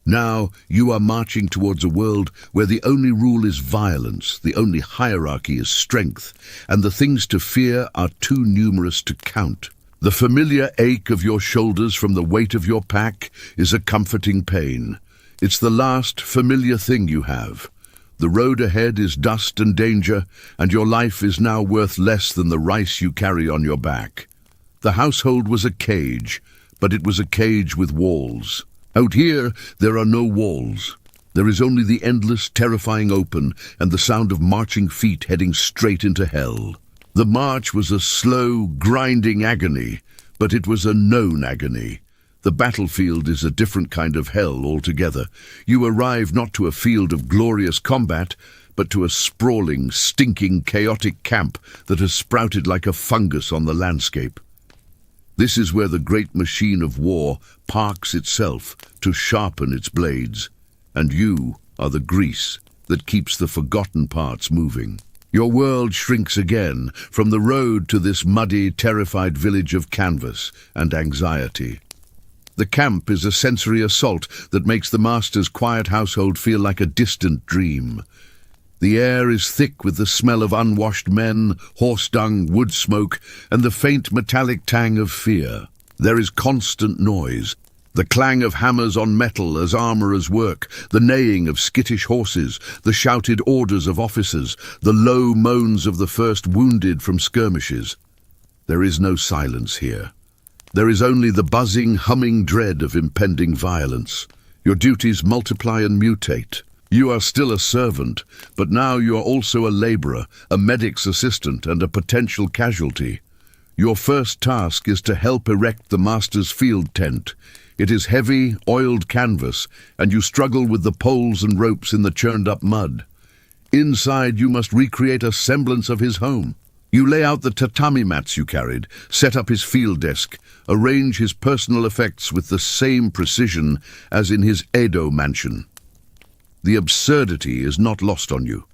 Now you are marching towards a world where the only rule is violence, the only hierarchy is strength, and the things to fear are too numerous to count. The familiar ache of your shoulders from the weight of your pack is a comforting pain. It's the last familiar thing you have. The road ahead is dust and danger, and your life is now worth less than the rice you carry on your back. The household was a cage, but it was a cage with walls. Out here, there are no walls. There is only the endless, terrifying open and the sound of marching feet heading straight into hell. The march was a slow, grinding agony, but it was a known agony. The battlefield is a different kind of hell altogether. You arrive not to a field of glorious combat, but to a sprawling, stinking, chaotic camp that has sprouted like a fungus on the landscape. This is where the great machine of war parks itself to sharpen its blades, and you are the grease that keeps the forgotten parts moving. Your world shrinks again, from the road to this muddy, terrified village of canvas and anxiety. The camp is a sensory assault that makes the master's quiet household feel like a distant dream. The air is thick with the smell of unwashed men, horse dung, wood smoke, and the faint metallic tang of fear. There is constant noise, the clang of hammers on metal as armourers work, the neighing of skittish horses, the shouted orders of officers, the low moans of the first wounded from skirmishes. There is no silence here. There is only the buzzing, humming dread of impending violence. Your duties multiply and mutate. You are still a servant, but now you are also a labourer, a medic's assistant, and a potential casualty. Your first task is to help erect the master's field tent. It is heavy, oiled canvas, and you struggle with the poles and ropes in the churned-up mud. Inside, you must recreate a semblance of his home. You lay out the tatami mats you carried, set up his field desk, arrange his personal effects with the same precision as in his Edo mansion. The absurdity is not lost on you.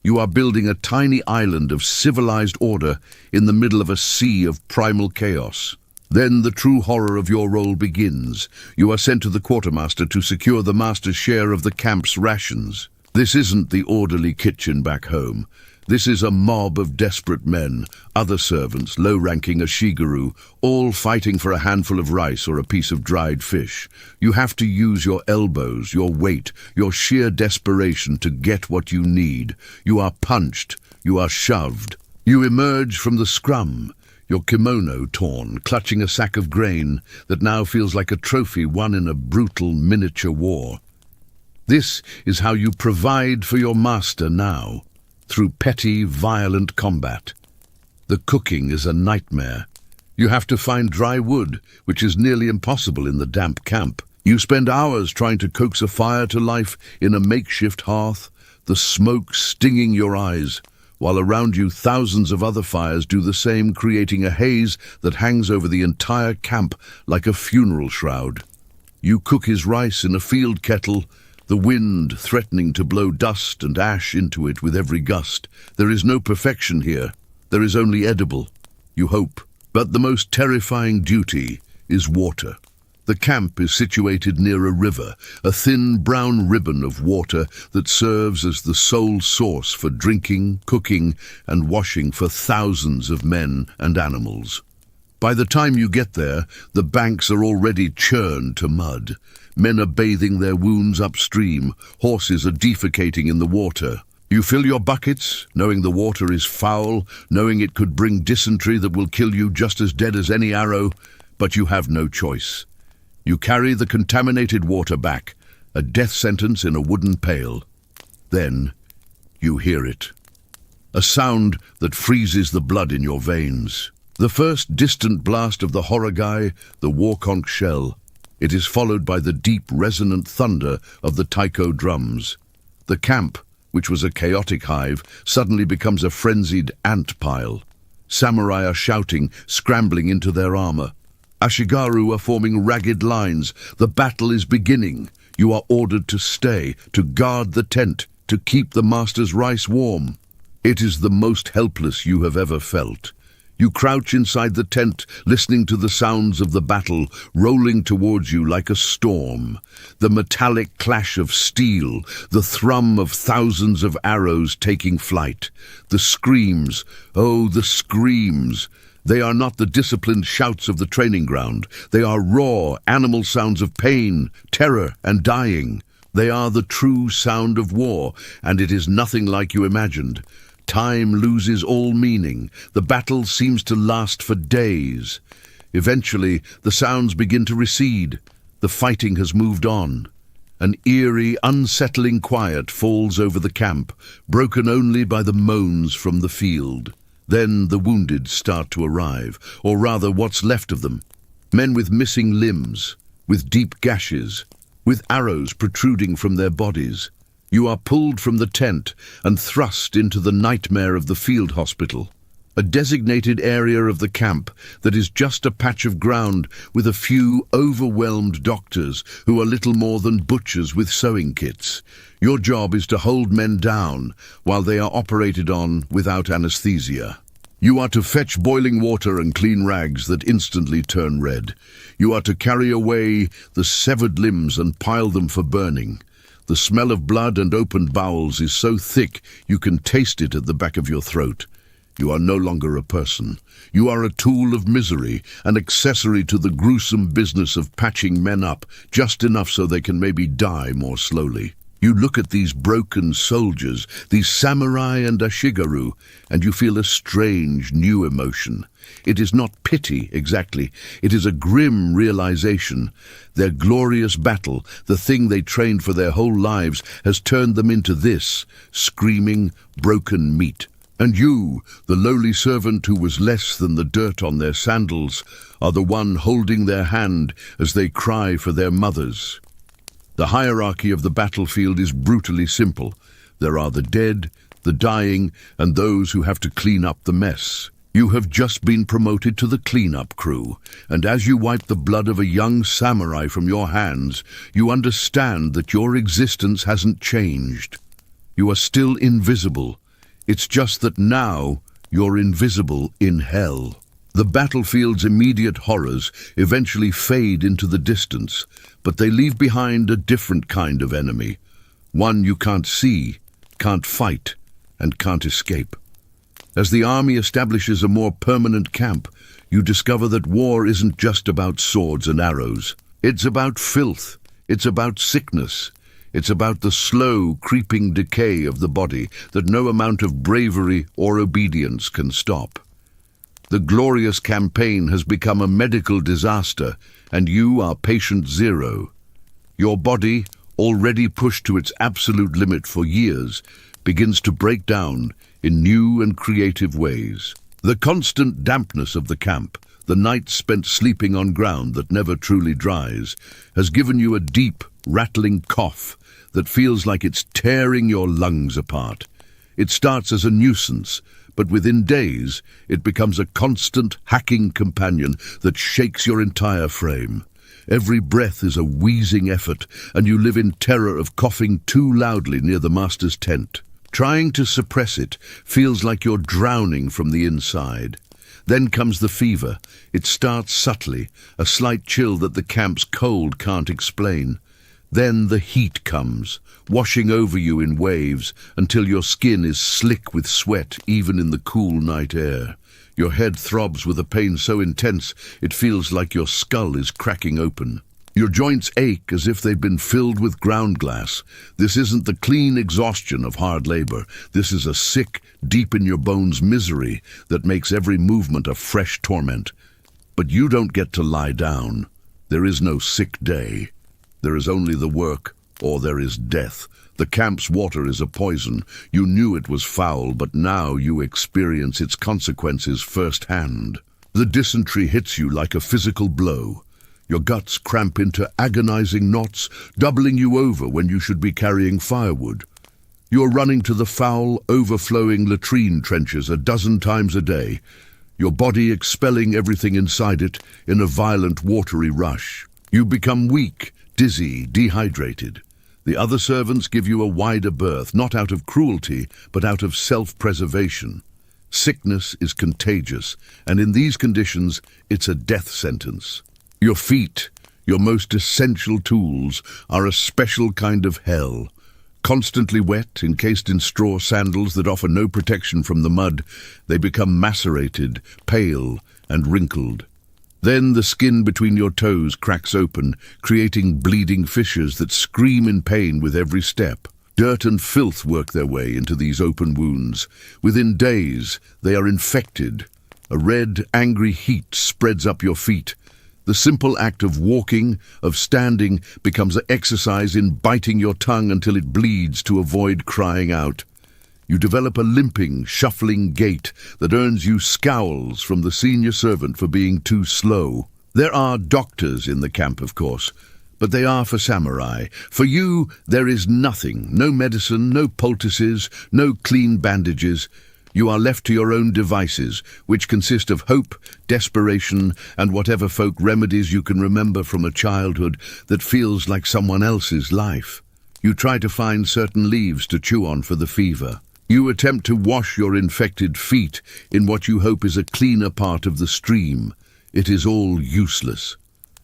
You are building a tiny island of civilized order in the middle of a sea of primal chaos. Then the true horror of your role begins. You are sent to the quartermaster to secure the master's share of the camp's rations. This isn't the orderly kitchen back home. This is a mob of desperate men, other servants, low-ranking Ashigaru, all fighting for a handful of rice or a piece of dried fish. You have to use your elbows, your weight, your sheer desperation to get what you need. You are punched, you are shoved. You emerge from the scrum, your kimono torn, clutching a sack of grain that now feels like a trophy won in a brutal miniature war. This is how you provide for your master now, through petty, violent combat. The cooking is a nightmare. You have to find dry wood, which is nearly impossible in the damp camp. You spend hours trying to coax a fire to life in a makeshift hearth, the smoke stinging your eyes, while around you thousands of other fires do the same, creating a haze that hangs over the entire camp like a funeral shroud. You cook his rice in a field kettle, the wind threatening to blow dust and ash into it with every gust. There is no perfection here. There is only edible. You hope. But the most terrifying duty is water. The camp is situated near a river, a thin brown ribbon of water that serves as the sole source for drinking, cooking, and washing for thousands of men and animals. By the time you get there, the banks are already churned to mud. Men are bathing their wounds upstream. Horses are defecating in the water. You fill your buckets, knowing the water is foul, knowing it could bring dysentery that will kill you just as dead as any arrow, but you have no choice. You carry the contaminated water back, a death sentence in a wooden pail. Then you hear it. A sound that freezes the blood in your veins. The first distant blast of the horogai, the war conch shell. It is followed by the deep, resonant thunder of the taiko drums. The camp, which was a chaotic hive, suddenly becomes a frenzied ant pile. Samurai are shouting, scrambling into their armor. Ashigaru are forming ragged lines. The battle is beginning. You are ordered to stay, to guard the tent, to keep the master's rice warm. It is the most helpless you have ever felt. You crouch inside the tent, listening to the sounds of the battle, rolling towards you like a storm. The metallic clash of steel, the thrum of thousands of arrows taking flight. The screams, oh, the screams. They are not the disciplined shouts of the training ground. They are raw, animal sounds of pain, terror, and dying. They are the true sound of war, and it is nothing like you imagined. Time loses all meaning. The battle seems to last for days. Eventually, the sounds begin to recede. The fighting has moved on. An eerie, unsettling quiet falls over the camp, broken only by the moans from the field. Then the wounded start to arrive, or rather what's left of them. Men with missing limbs, with deep gashes, with arrows protruding from their bodies. You are pulled from the tent and thrust into the nightmare of the field hospital. a designated area of the camp that is just a patch of ground with a few overwhelmed doctors who are little more than butchers with sewing kits. Your job is to hold men down while they are operated on without anesthesia. You are to fetch boiling water and clean rags that instantly turn red. You are to carry away the severed limbs and pile them for burning. The smell of blood and opened bowels is so thick you can taste it at the back of your throat. You are no longer a person. You are a tool of misery, an accessory to the gruesome business of patching men up, just enough so they can maybe die more slowly. You look at these broken soldiers, these samurai and ashigaru, and you feel a strange new emotion. It is not pity, exactly. It is a grim realization. Their glorious battle, the thing they trained for their whole lives, has turned them into this, screaming, broken meat. And you, the lowly servant who was less than the dirt on their sandals, are the one holding their hand as they cry for their mothers. The hierarchy of the battlefield is brutally simple. There are the dead, the dying, and those who have to clean up the mess. You have just been promoted to the cleanup crew, and as you wipe the blood of a young samurai from your hands, you understand that your existence hasn't changed. You are still invisible. It's just that now you're invisible in hell. The battlefield's immediate horrors eventually fade into the distance, but they leave behind a different kind of enemy, one you can't see, can't fight, and can't escape. As the army establishes a more permanent camp, you discover that war isn't just about swords and arrows. It's about filth, it's about sickness, it's about the slow, creeping decay of the body that no amount of bravery or obedience can stop. The glorious campaign has become a medical disaster, and you are patient zero. Your body, already pushed to its absolute limit for years, begins to break down in new and creative ways. The constant dampness of the camp, the nights spent sleeping on ground that never truly dries, has given you a deep, rattling cough that feels like it's tearing your lungs apart. It starts as a nuisance, but within days it becomes a constant, hacking companion that shakes your entire frame. Every breath is a wheezing effort, and you live in terror of coughing too loudly near the master's tent. Trying to suppress it feels like you're drowning from the inside. Then comes the fever. It starts subtly, a slight chill that the camp's cold can't explain. Then the heat comes, washing over you in waves until your skin is slick with sweat even in the cool night air. Your head throbs with a pain so intense it feels like your skull is cracking open. Your joints ache as if they've been filled with ground glass. This isn't the clean exhaustion of hard labor. This is a sick, deep-in-your-bones misery that makes every movement a fresh torment. But you don't get to lie down. There is no sick day. There is only the work, or there is death. The camp's water is a poison. You knew it was foul, but now you experience its consequences firsthand. The dysentery hits you like a physical blow. Your guts cramp into agonizing knots, doubling you over when you should be carrying firewood. You're running to the foul, overflowing latrine trenches a dozen times a day, your body expelling everything inside it in a violent, watery rush. You become weak, dizzy, dehydrated. The other servants give you a wider berth, not out of cruelty, but out of self-preservation. Sickness is contagious, and in these conditions, it's a death sentence. Your feet, your most essential tools, are a special kind of hell. Constantly wet, encased in straw sandals that offer no protection from the mud, they become macerated, pale, and wrinkled. Then the skin between your toes cracks open, creating bleeding fissures that scream in pain with every step. Dirt and filth work their way into these open wounds. Within days, they are infected. A red, angry heat spreads up your feet. The simple act of walking, of standing, becomes an exercise in biting your tongue until it bleeds to avoid crying out. You develop a limping, shuffling gait that earns you scowls from the senior servant for being too slow. There are doctors in the camp, of course, but they are for samurai. For you, there is nothing, no medicine, no poultices, no clean bandages. You are left to your own devices, which consist of hope, desperation, and whatever folk remedies you can remember from a childhood that feels like someone else's life. You try to find certain leaves to chew on for the fever. You attempt to wash your infected feet in what you hope is a cleaner part of the stream. It is all useless.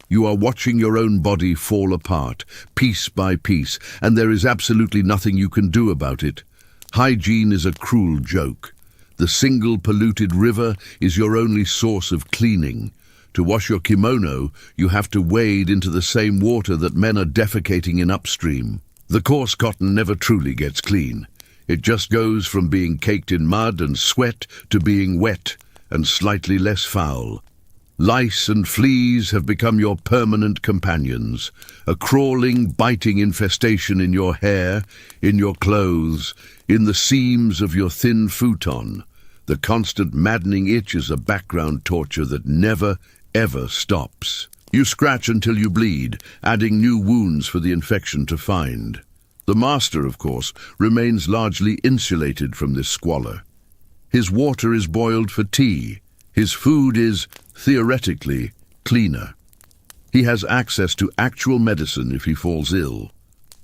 You are watching your own body fall apart, piece by piece, and there is absolutely nothing you can do about it. Hygiene is a cruel joke. The single polluted river is your only source of cleaning. To wash your kimono, you have to wade into the same water that men are defecating in upstream. The coarse cotton never truly gets clean. It just goes from being caked in mud and sweat to being wet and slightly less foul. Lice and fleas have become your permanent companions, a crawling, biting infestation in your hair, in your clothes, in the seams of your thin futon. The constant maddening itch is a background torture that never, ever stops. You scratch until you bleed, adding new wounds for the infection to find. The master, of course, remains largely insulated from this squalor. His water is boiled for tea. His food is, theoretically, cleaner. He has access to actual medicine if he falls ill.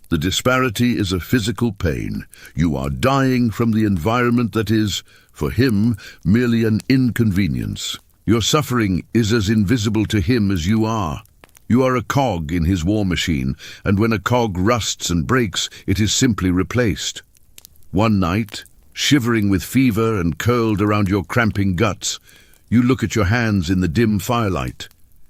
The disparity is a physical pain. You are dying from the environment that is, for him, merely an inconvenience. Your suffering is as invisible to him as you are. You are a cog in his war machine, and when a cog rusts and breaks, it is simply replaced. One night, shivering with fever and curled around your cramping guts, you look at your hands in the dim firelight.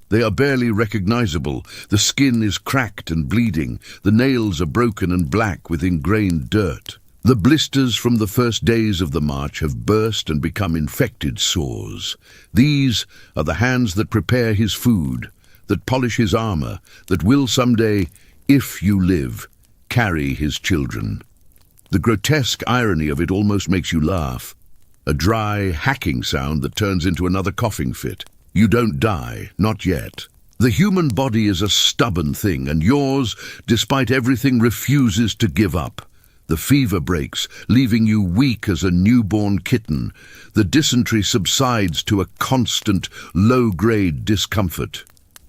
They are barely recognizable. The skin is cracked and bleeding. The nails are broken and black with ingrained dirt. The blisters from the first days of the march have burst and become infected sores. These are the hands that prepare his food, that polish his armor, that will someday, if you live, carry his children. The grotesque irony of it almost makes you laugh. A dry, hacking sound that turns into another coughing fit. You don't die, not yet. The human body is a stubborn thing, and yours, despite everything, refuses to give up. The fever breaks, leaving you weak as a newborn kitten. The dysentery subsides to a constant, low-grade discomfort.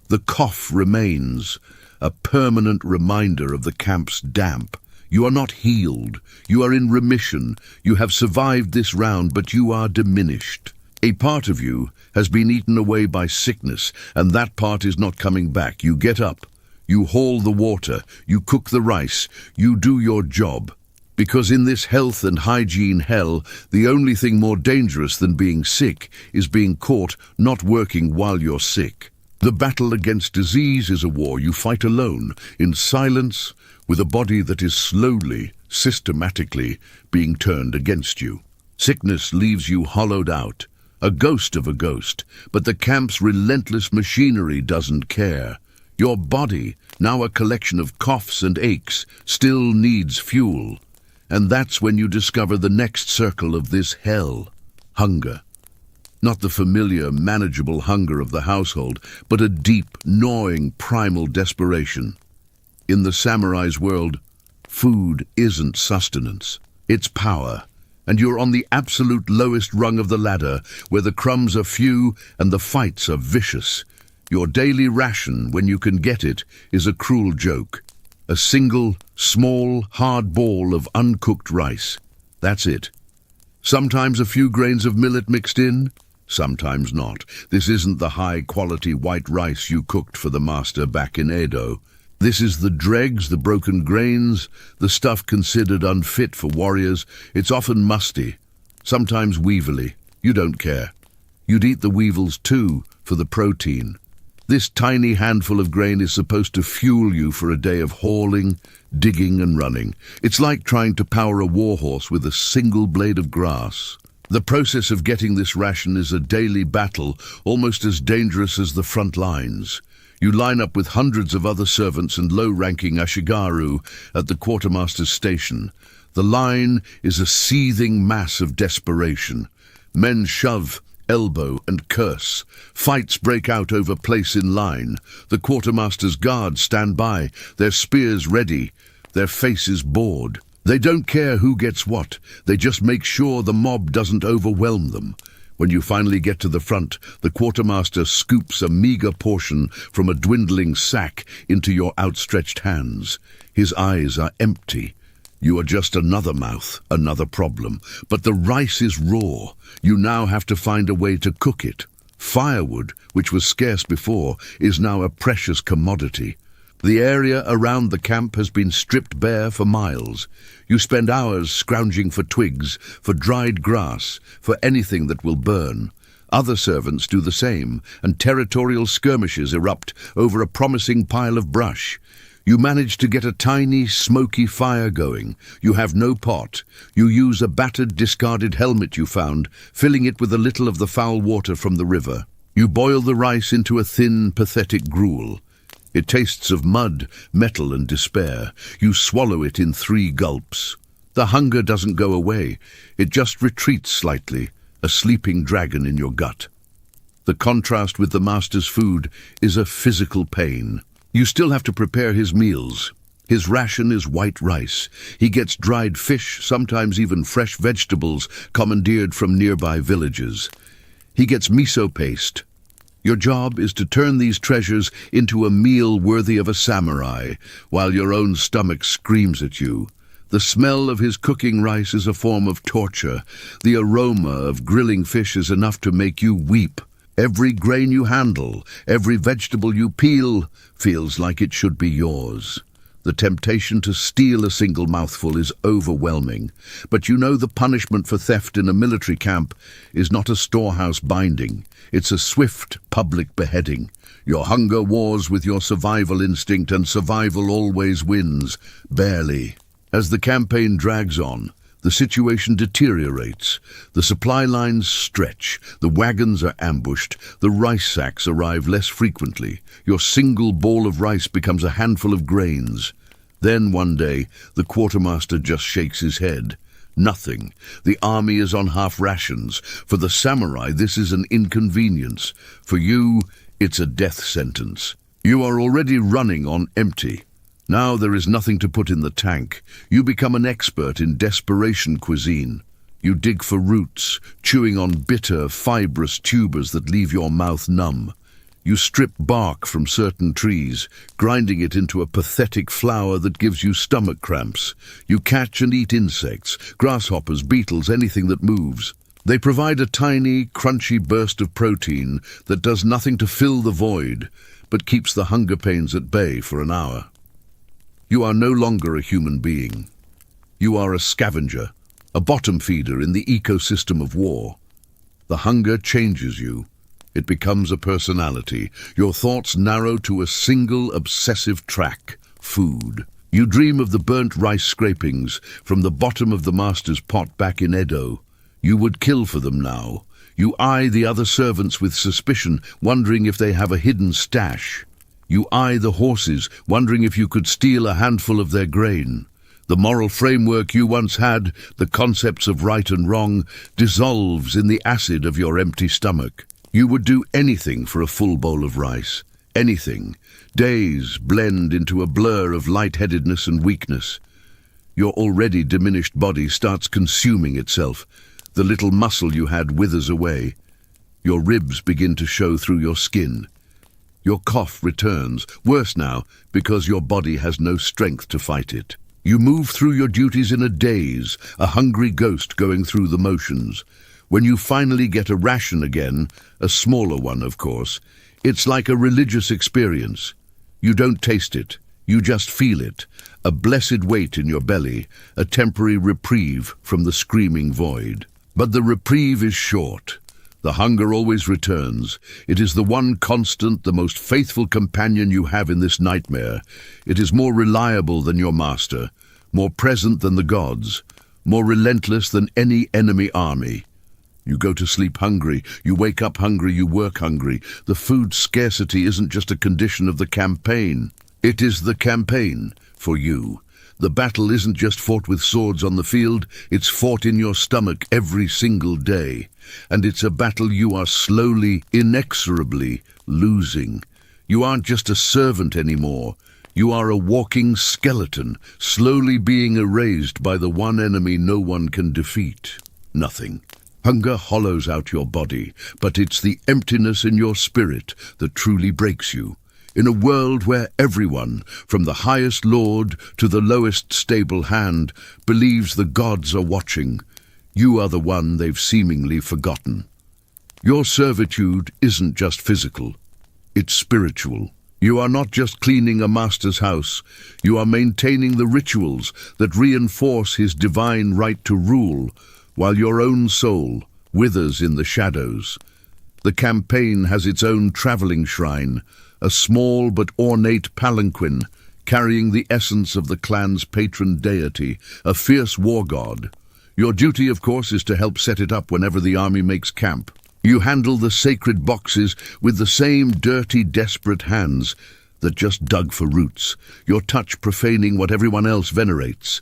The cough remains, a permanent reminder of the camp's damp. You are not healed. You are in remission. You have survived this round, but you are diminished. A part of you has been eaten away by sickness, and that part is not coming back. You get up. You haul the water. You cook the rice. You do your job. Because in this health and hygiene hell, the only thing more dangerous than being sick is being caught not working while you're sick. The battle against disease is a war you fight alone, in silence, with a body that is slowly, systematically being turned against you. Sickness leaves you hollowed out, a ghost of a ghost, but the camp's relentless machinery doesn't care. Your body, now a collection of coughs and aches, still needs fuel. And that's when you discover the next circle of this hell: hunger. Not the familiar, manageable hunger of the household, but a deep, gnawing, primal desperation. In the samurai's world, food isn't sustenance, it's power, and you're on the absolute lowest rung of the ladder, where the crumbs are few and the fights are vicious. Your daily ration, when you can get it, is a cruel joke. A single, small, hard ball of uncooked rice. That's it. Sometimes a few grains of millet mixed in, sometimes not. This isn't the high-quality white rice you cooked for the master back in Edo. This is the dregs, the broken grains, the stuff considered unfit for warriors. It's often musty, sometimes weevily. You don't care. You'd eat the weevils too, for the protein. This tiny handful of grain is supposed to fuel you for a day of hauling, digging and running. It's like trying to power a warhorse with a single blade of grass. The process of getting this ration is a daily battle, almost as dangerous as the front lines. You line up with hundreds of other servants and low-ranking ashigaru at the quartermaster's station. The line is a seething mass of desperation. Men shove, elbow and curse. Fights break out over place in line. The quartermaster's guards stand by, their spears ready, their faces bored. They don't care who gets what, they just make sure the mob doesn't overwhelm them. When you finally get to the front, the quartermaster scoops a meager portion from a dwindling sack into your outstretched hands. His eyes are empty. You are just another mouth, another problem. But the rice is raw. You now have to find a way to cook it. Firewood, which was scarce before, is now a precious commodity. The area around the camp has been stripped bare for miles. You spend hours scrounging for twigs, for dried grass, for anything that will burn. Other servants do the same, and territorial skirmishes erupt over a promising pile of brush. You manage to get a tiny, smoky fire going. You have no pot. You use a battered, discarded helmet you found, filling it with a little of the foul water from the river. You boil the rice into a thin, pathetic gruel. It tastes of mud, metal, and despair. You swallow it in 3 gulps. The hunger doesn't go away. It just retreats slightly, a sleeping dragon in your gut. The contrast with the master's food is a physical pain. You still have to prepare his meals. His ration is white rice. He gets dried fish, sometimes even fresh vegetables, commandeered from nearby villages. He gets miso paste. Your job is to turn these treasures into a meal worthy of a samurai, while your own stomach screams at you. The smell of his cooking rice is a form of torture. The aroma of grilling fish is enough to make you weep. Every grain you handle, every vegetable you peel, feels like it should be yours. The temptation to steal a single mouthful is overwhelming, but you know the punishment for theft in a military camp is not a storehouse binding. It's a swift public beheading. Your hunger wars with your survival instinct, and survival always wins, barely. As the campaign drags on, the situation deteriorates. The supply lines stretch, the wagons are ambushed, the rice sacks arrive less frequently. Your single ball of rice becomes a handful of grains. Then one day, the quartermaster just shakes his head. Nothing. The army is on half rations. For the samurai, this is an inconvenience. For you, it's a death sentence. You are already running on empty. Now there is nothing to put in the tank. You become an expert in desperation cuisine. You dig for roots, chewing on bitter, fibrous tubers that leave your mouth numb. You strip bark from certain trees, grinding it into a pathetic flour that gives you stomach cramps. You catch and eat insects, grasshoppers, beetles, anything that moves. They provide a tiny, crunchy burst of protein that does nothing to fill the void, but keeps the hunger pains at bay for an hour. You are no longer a human being. You are a scavenger, a bottom feeder in the ecosystem of war. The hunger changes you. It becomes a personality. Your thoughts narrow to a single obsessive track: food. You dream of the burnt rice scrapings from the bottom of the master's pot back in Edo. You would kill for them now. You eye the other servants with suspicion, wondering if they have a hidden stash. You eye the horses, wondering if you could steal a handful of their grain. The moral framework you once had, the concepts of right and wrong, dissolves in the acid of your empty stomach. You would do anything for a full bowl of rice. Anything. Days blend into a blur of lightheadedness and weakness. Your already diminished body starts consuming itself. The little muscle you had withers away. Your ribs begin to show through your skin. Your cough returns, worse now, because your body has no strength to fight it. You move through your duties in a daze, a hungry ghost going through the motions. When you finally get a ration again, a smaller one, of course, it's like a religious experience. You don't taste it, you just feel it, a blessed weight in your belly, a temporary reprieve from the screaming void. But the reprieve is short. The hunger always returns. It is the one constant, the most faithful companion you have in this nightmare. It is more reliable than your master, more present than the gods, more relentless than any enemy army. You go to sleep hungry, you wake up hungry, you work hungry. The food scarcity isn't just a condition of the campaign. It is the campaign for you. The battle isn't just fought with swords on the field, it's fought in your stomach every single day. And it's a battle you are slowly, inexorably losing. You aren't just a servant anymore. You are a walking skeleton, slowly being erased by the one enemy no one can defeat: nothing. Hunger hollows out your body, but it's the emptiness in your spirit that truly breaks you. In a world where everyone, from the highest lord to the lowest stable hand, believes the gods are watching, you are the one they've seemingly forgotten. Your servitude isn't just physical, it's spiritual. You are not just cleaning a master's house, you are maintaining the rituals that reinforce his divine right to rule, while your own soul withers in the shadows. The campaign has its own traveling shrine, a small but ornate palanquin carrying the essence of the clan's patron deity, a fierce war god. Your duty, of course, is to help set it up whenever the army makes camp. You handle the sacred boxes with the same dirty, desperate hands that just dug for roots, your touch profaning what everyone else venerates.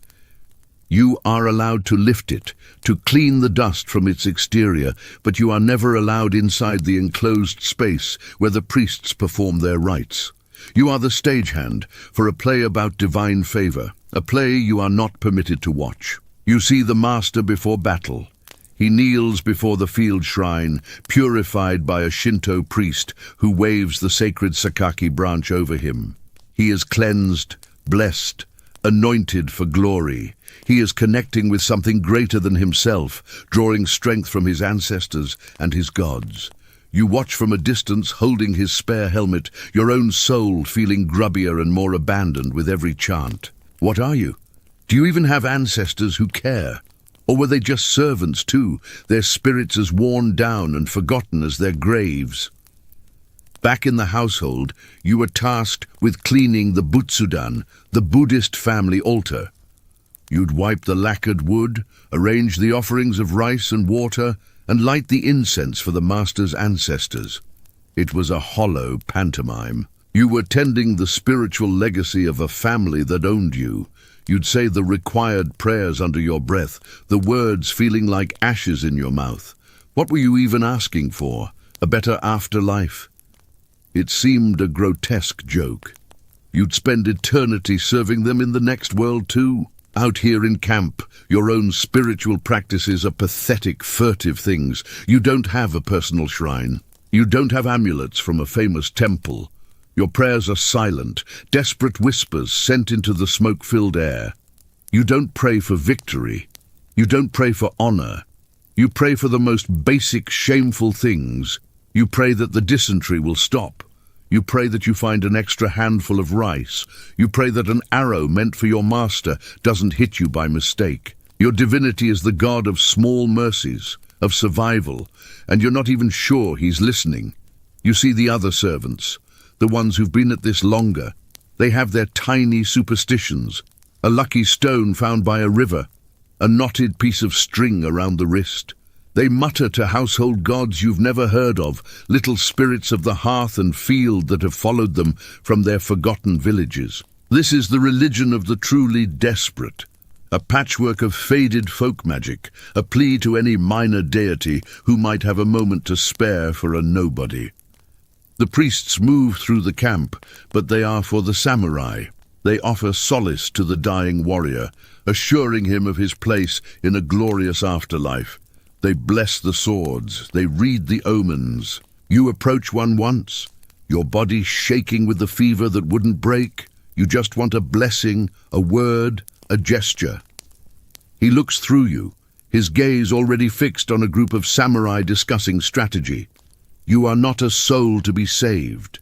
You are allowed to lift it, to clean the dust from its exterior, but you are never allowed inside the enclosed space where the priests perform their rites. You are the stagehand for a play about divine favor, a play you are not permitted to watch. You see the master before battle. He kneels before the field shrine, purified by a Shinto priest who waves the sacred Sakaki branch over him. He is cleansed, blessed, anointed for glory. He is connecting with something greater than himself, drawing strength from his ancestors and his gods. You watch from a distance, holding his spare helmet, your own soul feeling grubbier and more abandoned with every chant. What are you? Do you even have ancestors who care? Or were they just servants too, their spirits as worn down and forgotten as their graves? Back in the household, you were tasked with cleaning the Butsudan, the Buddhist family altar. You'd wipe the lacquered wood, arrange the offerings of rice and water, and light the incense for the master's ancestors. It was a hollow pantomime. You were tending the spiritual legacy of a family that owned you. You'd say the required prayers under your breath, the words feeling like ashes in your mouth. What were you even asking for? A better afterlife? It seemed a grotesque joke. You'd spend eternity serving them in the next world too. Out here in camp, your own spiritual practices are pathetic, furtive things. You don't have a personal shrine. You don't have amulets from a famous temple. Your prayers are silent, desperate whispers sent into the smoke-filled air. You don't pray for victory. You don't pray for honor. You pray for the most basic, shameful things. You pray that the dysentery will stop. You pray that you find an extra handful of rice. You pray that an arrow meant for your master doesn't hit you by mistake. Your divinity is the god of small mercies, of survival, and you're not even sure he's listening. You see the other servants, the ones who've been at this longer. They have their tiny superstitions, a lucky stone found by a river, a knotted piece of string around the wrist. They mutter to household gods you've never heard of, little spirits of the hearth and field that have followed them from their forgotten villages. This is the religion of the truly desperate, a patchwork of faded folk magic, a plea to any minor deity who might have a moment to spare for a nobody. The priests move through the camp, but they are for the samurai. They offer solace to the dying warrior, assuring him of his place in a glorious afterlife. They bless the swords, they read the omens. You approach one once, your body shaking with the fever that wouldn't break. You just want a blessing, a word, a gesture. He looks through you, his gaze already fixed on a group of samurai discussing strategy. You are not a soul to be saved.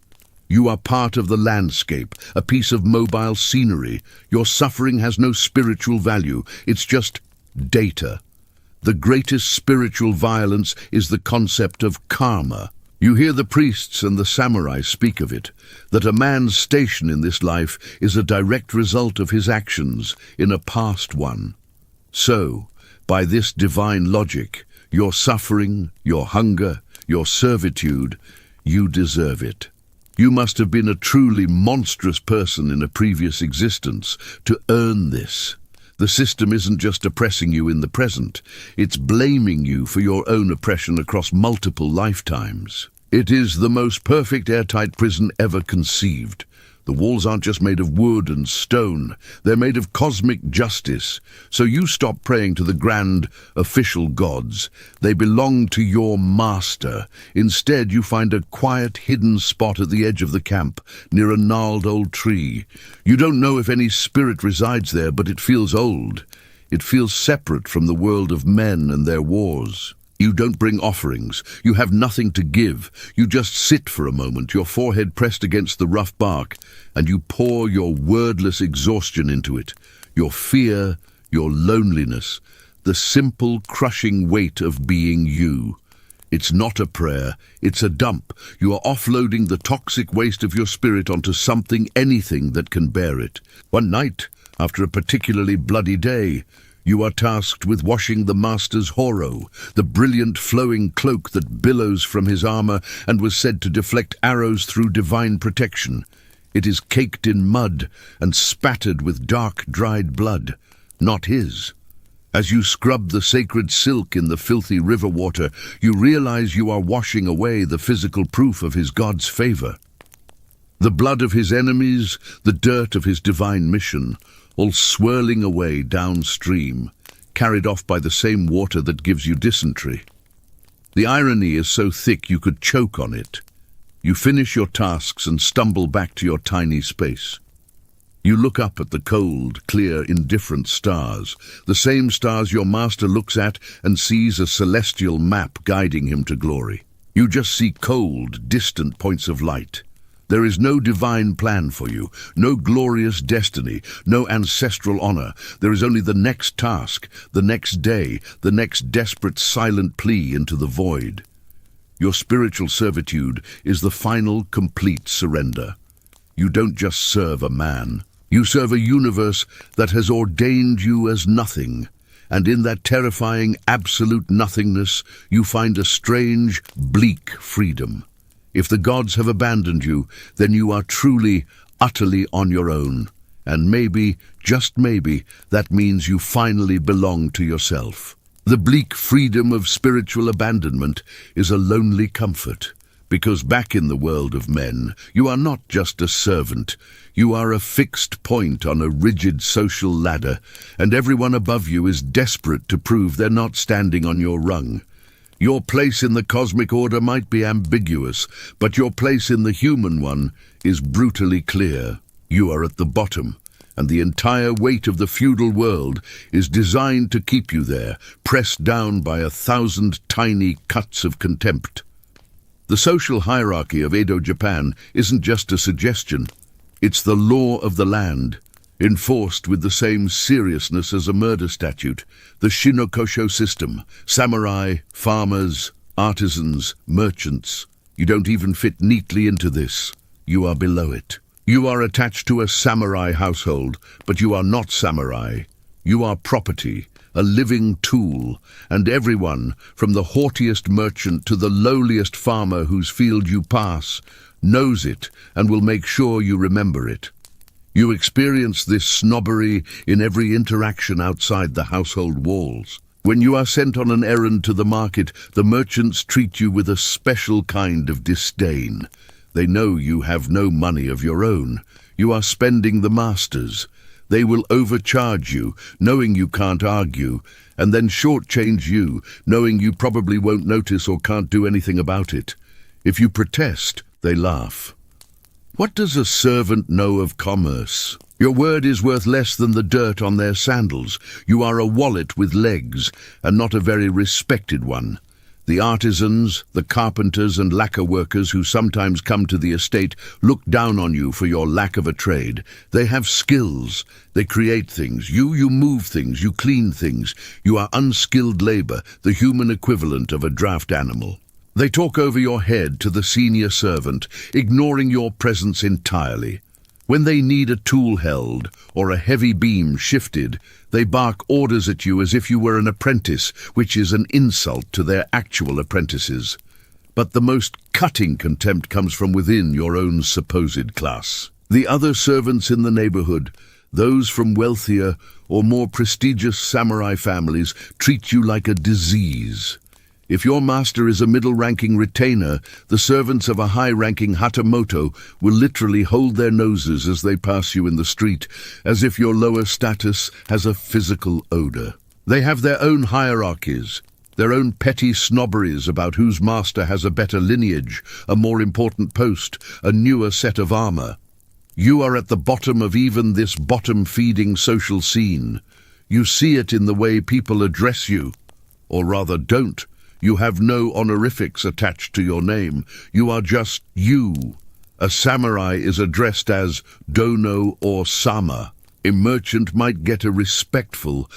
You are part of the landscape, a piece of mobile scenery. Your suffering has no spiritual value, it's just data. The greatest spiritual violence is the concept of karma. You hear the priests and the samurai speak of it, that a man's station in this life is a direct result of his actions in a past one. So, by this divine logic, your suffering, your hunger, your servitude, you deserve it. You must have been a truly monstrous person in a previous existence to earn this. The system isn't just oppressing you in the present, it's blaming you for your own oppression across multiple lifetimes. It is the most perfect airtight prison ever conceived, The walls aren't just made of wood and stone, they're made of cosmic justice. So you stop praying to the grand official gods. They belong to your master. Instead, you find a quiet, hidden spot at the edge of the camp, near a gnarled old tree. You don't know if any spirit resides there, but it feels old. It feels separate from the world of men and their wars. You don't bring offerings. You have nothing to give. You just sit for a moment, your forehead pressed against the rough bark, and you pour your wordless exhaustion into it. Your fear, your loneliness, the simple, crushing weight of being you. It's not a prayer, it's a dump. You are offloading the toxic waste of your spirit onto something, anything that can bear it. One night, after a particularly bloody day, you are tasked with washing the master's horo, the brilliant flowing cloak that billows from his armor and was said to deflect arrows through divine protection. It is caked in mud and spattered with dark, dried blood, not his. As you scrub the sacred silk in the filthy river water, you realize you are washing away the physical proof of his God's favor. The blood of his enemies, the dirt of his divine mission, all swirling away downstream, carried off by the same water that gives you dysentery. The irony is so thick you could choke on it. You finish your tasks and stumble back to your tiny space. You look up at the cold, clear, indifferent stars, the same stars your master looks at and sees a celestial map guiding him to glory. You just see cold, distant points of light. There is no divine plan for you, no glorious destiny, no ancestral honor. There is only the next task, the next day, the next desperate silent plea into the void. Your spiritual servitude is the final, complete surrender. You don't just serve a man. You serve a universe that has ordained you as nothing. And in that terrifying, absolute nothingness, you find a strange, bleak freedom. If the gods have abandoned you, then you are truly, utterly on your own. And maybe, just maybe, that means you finally belong to yourself. The bleak freedom of spiritual abandonment is a lonely comfort, because back in the world of men, you are not just a servant. You are a fixed point on a rigid social ladder, and everyone above you is desperate to prove they're not standing on your rung. Your place in the cosmic order might be ambiguous, but your place in the human one is brutally clear. You are at the bottom, and the entire weight of the feudal world is designed to keep you there, pressed down by 1,000 tiny cuts of contempt. The social hierarchy of Edo Japan isn't just a suggestion. It's the law of the land, enforced with the same seriousness as a murder statute. The Shinokosho system, samurai, farmers, artisans, merchants. You don't even fit neatly into this. You are below it. You are attached to a samurai household, but you are not samurai. You are property, a living tool, and everyone, from the haughtiest merchant to the lowliest farmer whose field you pass, knows it and will make sure you remember it. You experience this snobbery in every interaction outside the household walls. When you are sent on an errand to the market, the merchants treat you with a special kind of disdain. They know you have no money of your own. You are spending the master's. They will overcharge you, knowing you can't argue, and then shortchange you, knowing you probably won't notice or can't do anything about it. If you protest, they laugh. What does a servant know of commerce? Your word is worth less than the dirt on their sandals. You are a wallet with legs, and not a very respected one. The artisans, the carpenters and lacquer workers who sometimes come to the estate look down on you for your lack of a trade. They have skills. They create things. You move things. You clean things. You are unskilled labor, the human equivalent of a draft animal. They talk over your head to the senior servant, ignoring your presence entirely. When they need a tool held or a heavy beam shifted, they bark orders at you as if you were an apprentice, which is an insult to their actual apprentices. But the most cutting contempt comes from within your own supposed class. The other servants in the neighborhood, those from wealthier or more prestigious samurai families, treat you like a disease. If your master is a middle-ranking retainer, the servants of a high-ranking hatamoto will literally hold their noses as they pass you in the street, as if your lower status has a physical odor. They have their own hierarchies, their own petty snobberies about whose master has a better lineage, a more important post, a newer set of armor. You are at the bottom of even this bottom-feeding social scene. You see it in the way people address you, or rather don't. You have no honorifics attached to your name. You are just you. A samurai is addressed as dono or sama. A merchant might get a respectful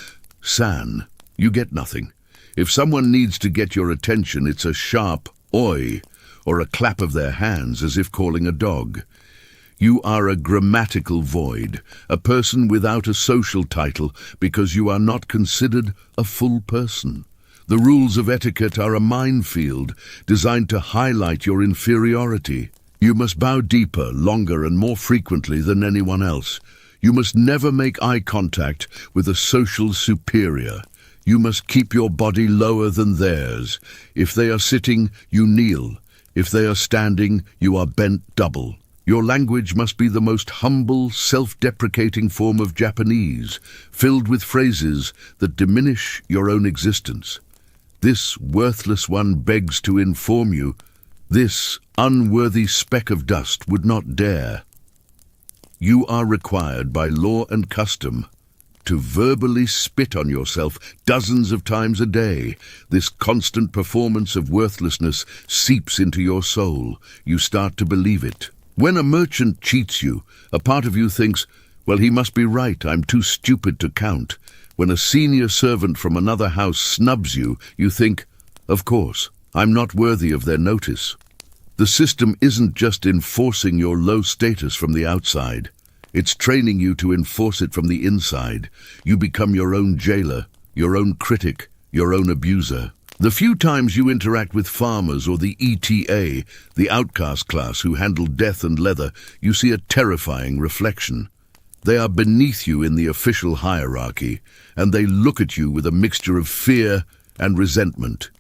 san. You get nothing. If someone needs to get your attention, it's a sharp oi, or a clap of their hands as if calling a dog. You are a grammatical void, a person without a social title because you are not considered a full person. The rules of etiquette are a minefield designed to highlight your inferiority. You must bow deeper, longer, and more frequently than anyone else. You must never make eye contact with a social superior. You must keep your body lower than theirs. If they are sitting, you kneel. If they are standing, you are bent double. Your language must be the most humble, self-deprecating form of Japanese, filled with phrases that diminish your own existence. This worthless one begs to inform you, this unworthy speck of dust would not dare. You are required by law and custom to verbally spit on yourself dozens of times a day. This constant performance of worthlessness seeps into your soul. You start to believe it. When a merchant cheats you, a part of you thinks, well, he must be right, I'm too stupid to count. When a senior servant from another house snubs you, you think, of course, I'm not worthy of their notice. The system isn't just enforcing your low status from the outside. It's training you to enforce it from the inside. You become your own jailer, your own critic, your own abuser. The few times you interact with farmers or the ETA, the outcast class who handle death and leather, you see a terrifying reflection. They are beneath you in the official hierarchy, and they look at you with a mixture of fear and resentment.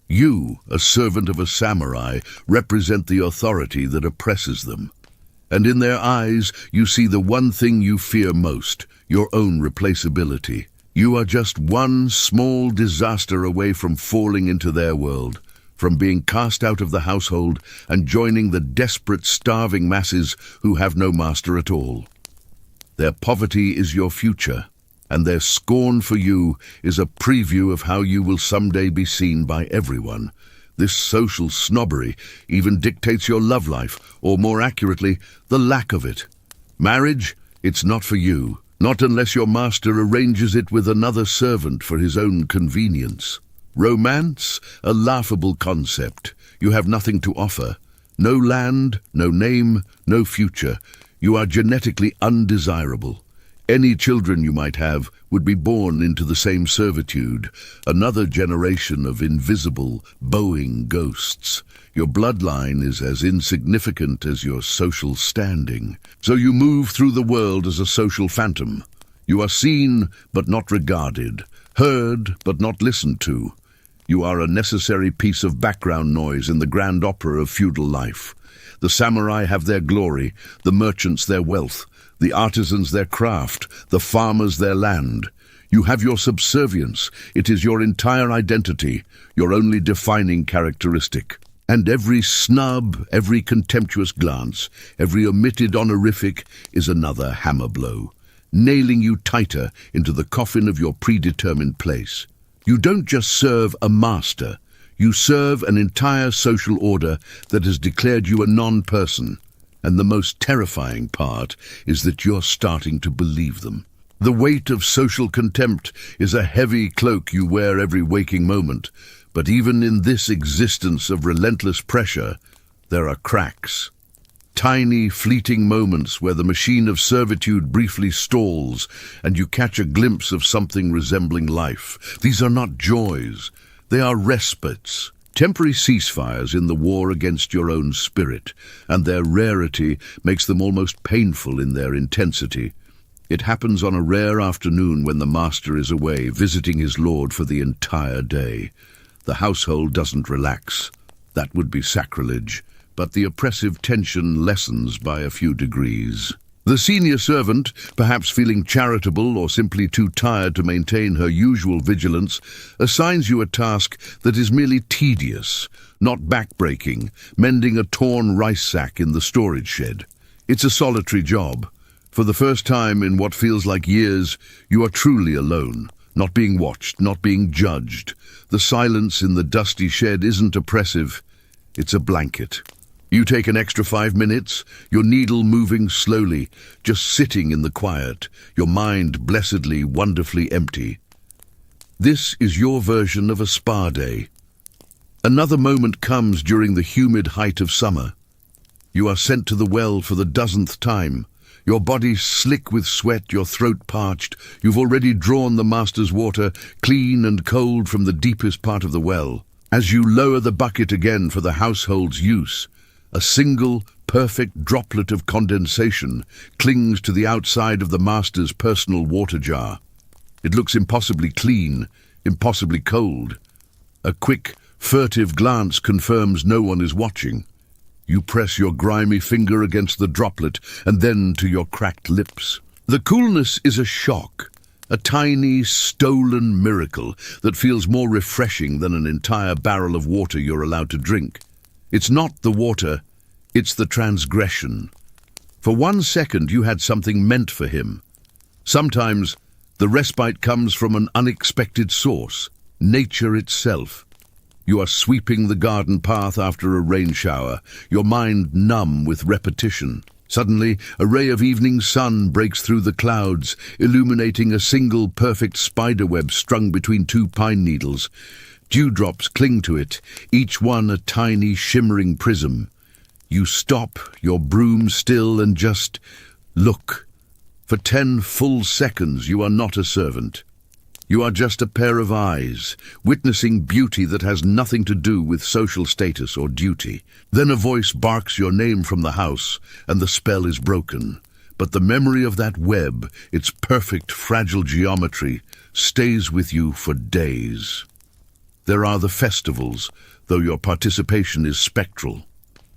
You, a servant of a samurai, represent the authority that oppresses them. And in their eyes, you see the one thing you fear most, your own replaceability. You are just one small disaster away from falling into their world, from being cast out of the household and joining the desperate, starving masses who have no master at all. Their poverty is your future, and their scorn for you is a preview of how you will someday be seen by everyone. This social snobbery even dictates your love life, or more accurately, the lack of it. Marriage, it's not for you, not unless your master arranges it with another servant for his own convenience. Romance, a laughable concept. You have nothing to offer. No land, no name, no future. You are genetically undesirable. Any children you might have would be born into the same servitude, another generation of invisible, bowing ghosts. Your bloodline is as insignificant as your social standing. So you move through the world as a social phantom. You are seen but not regarded, heard but not listened to. You are a necessary piece of background noise in the grand opera of feudal life. The samurai have their glory, the merchants their wealth, the artisans their craft, the farmers their land. You have your subservience. It is your entire identity, your only defining characteristic. And every snub, every contemptuous glance, every omitted honorific is another hammer blow, nailing you tighter into the coffin of your predetermined place. You don't just serve a master. You serve an entire social order that has declared you a non-person. And the most terrifying part is that you're starting to believe them. The weight of social contempt is a heavy cloak you wear every waking moment. But even in this existence of relentless pressure, there are cracks. Tiny, fleeting moments where the machine of servitude briefly stalls and you catch a glimpse of something resembling life. These are not joys. They are respites, temporary ceasefires in the war against your own spirit, and their rarity makes them almost painful in their intensity. It happens on a rare afternoon when the master is away, visiting his lord for the entire day. The household doesn't relax. That would be sacrilege, but the oppressive tension lessens by a few degrees. The senior servant, perhaps feeling charitable or simply too tired to maintain her usual vigilance, assigns you a task that is merely tedious, not backbreaking, mending a torn rice sack in the storage shed. It's a solitary job. For the first time in what feels like years, you are truly alone, not being watched, not being judged. The silence in the dusty shed isn't oppressive, it's a blanket. You take an extra 5 minutes, your needle moving slowly, just sitting in the quiet, your mind blessedly, wonderfully empty. This is your version of a spa day. Another moment comes during the humid height of summer. You are sent to the well for the dozenth time. Your body slick with sweat, your throat parched. You've already drawn the master's water, clean and cold from the deepest part of the well. As you lower the bucket again for the household's use, a single, perfect droplet of condensation clings to the outside of the master's personal water jar. It looks impossibly clean, impossibly cold. A quick, furtive glance confirms no one is watching. You press your grimy finger against the droplet and then to your cracked lips. The coolness is a shock, a tiny, stolen miracle that feels more refreshing than an entire barrel of water you're allowed to drink. It's not the water, it's the transgression. For 1 second you had something meant for him. Sometimes the respite comes from an unexpected source, nature itself. You are sweeping the garden path after a rain shower, your mind numb with repetition. Suddenly, a ray of evening sun breaks through the clouds, illuminating a single perfect spiderweb strung between 2 pine needles. Dewdrops cling to it, each one a tiny, shimmering prism. You stop, your broom still, and just look. For 10 full seconds you are not a servant. You are just a pair of eyes, witnessing beauty that has nothing to do with social status or duty. Then a voice barks your name from the house, and the spell is broken. But the memory of that web, its perfect, fragile geometry, stays with you for days. There are the festivals, though your participation is spectral.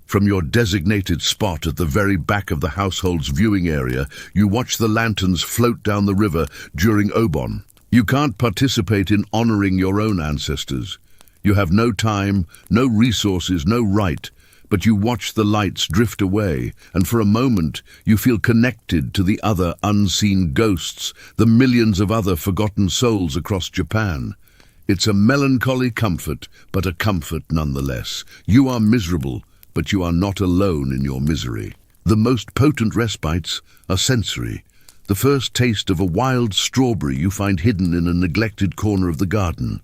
From your designated spot at the very back of the household's viewing area, you watch the lanterns float down the river during Obon. You can't participate in honoring your own ancestors. You have no time, no resources, no right, but you watch the lights drift away, and for a moment you feel connected to the other unseen ghosts, the millions of other forgotten souls across Japan. It's a melancholy comfort, but a comfort nonetheless. You are miserable, but you are not alone in your misery. The most potent respites are sensory. The first taste of a wild strawberry you find hidden in a neglected corner of the garden.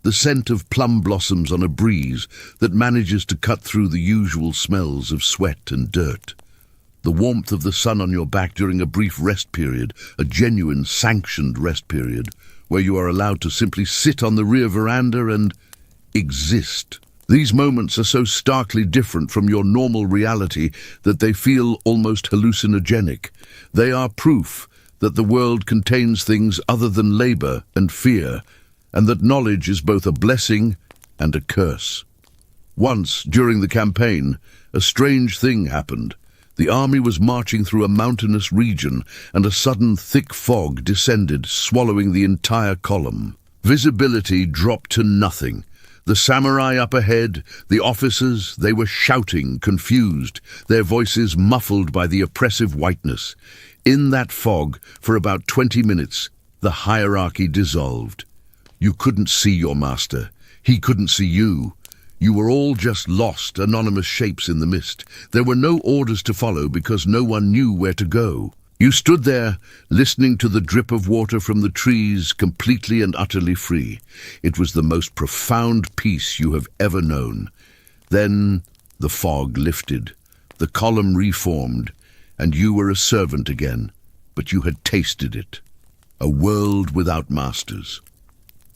The scent of plum blossoms on a breeze that manages to cut through the usual smells of sweat and dirt. The warmth of the sun on your back during a brief rest period, a genuine sanctioned rest period, where you are allowed to simply sit on the rear veranda and exist. These moments are so starkly different from your normal reality that they feel almost hallucinogenic. They are proof that the world contains things other than labor and fear, and that knowledge is both a blessing and a curse. Once, during the campaign, a strange thing happened. The army was marching through a mountainous region, and a sudden thick fog descended, swallowing the entire column. Visibility dropped to nothing. The samurai up ahead, the officers, they were shouting, confused, their voices muffled by the oppressive whiteness. In that fog, for about 20 minutes, the hierarchy dissolved. You couldn't see your master. He couldn't see you. You were all just lost, anonymous shapes in the mist. There were no orders to follow because no one knew where to go. You stood there, listening to the drip of water from the trees, completely and utterly free. It was the most profound peace you have ever known. Then the fog lifted, the column reformed, and you were a servant again, but you had tasted it. A world without masters.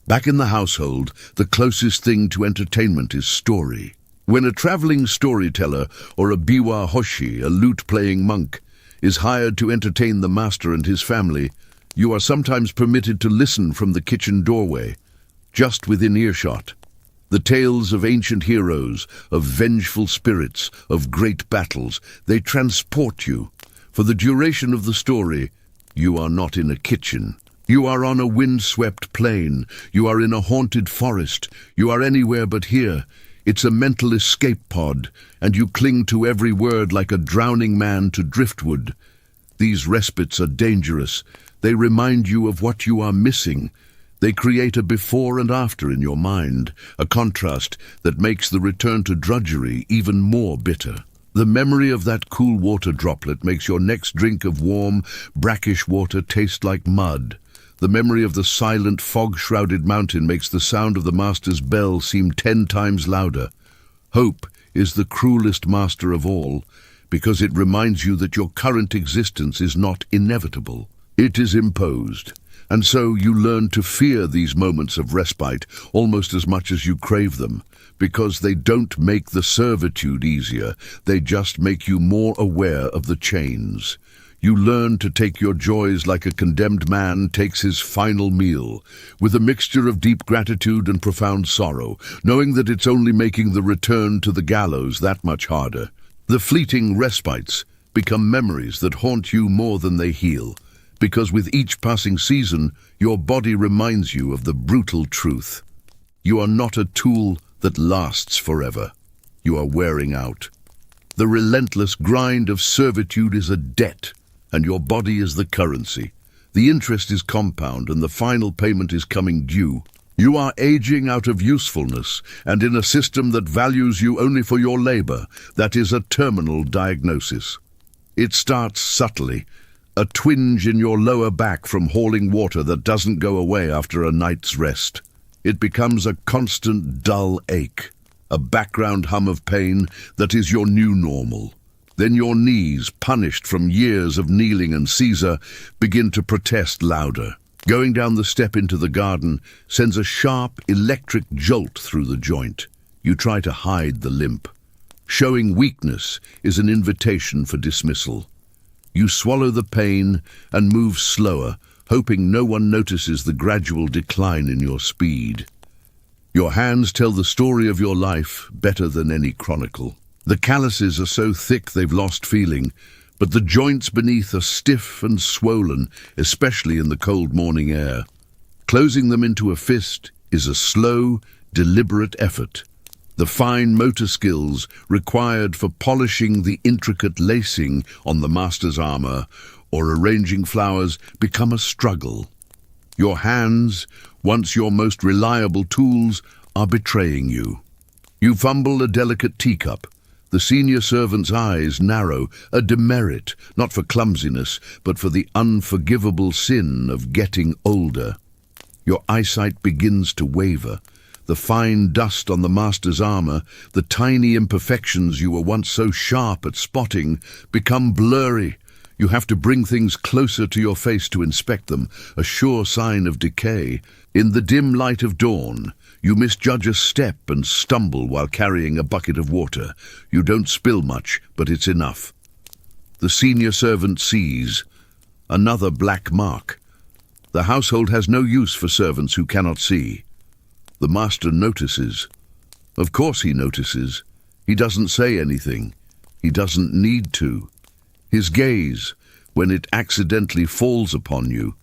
Back in the household, the closest thing to entertainment is story. When a traveling storyteller or a biwa hoshi, a lute-playing monk, is hired to entertain the master and his family, you are sometimes permitted to listen from the kitchen doorway, just within earshot. The tales of ancient heroes, of vengeful spirits, of great battles, they transport you. For the duration of the story, you are not in a kitchen. You are on a wind-swept plain. You are in a haunted forest. You are anywhere but here. It's a mental escape pod, and you cling to every word like a drowning man to driftwood. These respites are dangerous. They remind you of what you are missing. They create a before and after in your mind, a contrast that makes the return to drudgery even more bitter. The memory of that cool water droplet makes your next drink of warm, brackish water taste like mud. The memory of the silent, fog-shrouded mountain makes the sound of the master's bell seem 10 times louder. Hope is the cruelest master of all, because it reminds you that your current existence is not inevitable. It is imposed. And so you learn to fear these moments of respite almost as much as you crave them, because they don't make the servitude easier, they just make you more aware of the chains. You learn to take your joys like a condemned man takes his final meal, with a mixture of deep gratitude and profound sorrow, knowing that it's only making the return to the gallows that much harder. The fleeting respites become memories that haunt you more than they heal, because with each passing season, your body reminds you of the brutal truth. You are not a tool that lasts forever. You are wearing out. The relentless grind of servitude is a debt, and your body is the currency. The interest is compound, and the final payment is coming due. You are aging out of usefulness, and in a system that values you only for your labor. That is a terminal diagnosis. It starts subtly, a twinge in your lower back from hauling water that doesn't go away after a night's rest. It becomes a constant dull ache, a background hum of pain that is your new normal. Then your knees, punished from years of kneeling and Caesar, begin to protest louder. Going down the step into the garden sends a sharp, electric jolt through the joint. You try to hide the limp. Showing weakness is an invitation for dismissal. You swallow the pain and move slower, hoping no one notices the gradual decline in your speed. Your hands tell the story of your life better than any chronicle. The calluses are so thick they've lost feeling, but the joints beneath are stiff and swollen, especially in the cold morning air. Closing them into a fist is a slow, deliberate effort. The fine motor skills required for polishing the intricate lacing on the master's armor or arranging flowers become a struggle. Your hands, once your most reliable tools, are betraying you. You fumble a delicate teacup. The senior servant's eyes narrow, a demerit, not for clumsiness, but for the unforgivable sin of getting older. Your eyesight begins to waver. The fine dust on the master's armor, the tiny imperfections you were once so sharp at spotting, become blurry. You have to bring things closer to your face to inspect them, a sure sign of decay. In the dim light of dawn, you misjudge a step and stumble while carrying a bucket of water. You don't spill much, but it's enough. The senior servant sees. Another black mark. The household has no use for servants who cannot see. The master notices. Of course he notices. He doesn't say anything. He doesn't need to. His gaze, when it accidentally falls upon you,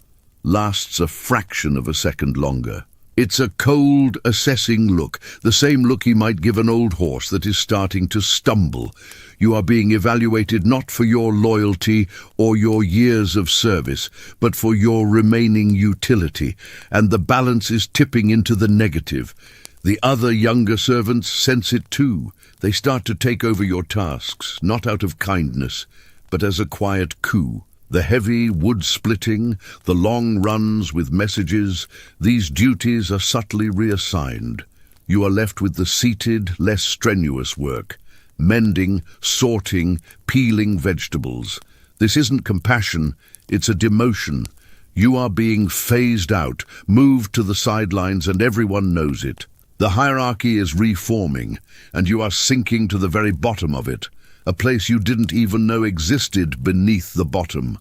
lasts a fraction of a second longer. It's a cold, assessing look, the same look he might give an old horse that is starting to stumble. You are being evaluated not for your loyalty or your years of service, but for your remaining utility, and the balance is tipping into the negative. The other younger servants sense it too. They start to take over your tasks, not out of kindness, but as a quiet coup. The heavy wood-splitting, the long runs with messages, these duties are subtly reassigned. You are left with the seated, less strenuous work, mending, sorting, peeling vegetables. This isn't compassion, it's a demotion. You are being phased out, moved to the sidelines, and everyone knows it. The hierarchy is reforming, and you are sinking to the very bottom of it. A place you didn't even know existed beneath the bottom.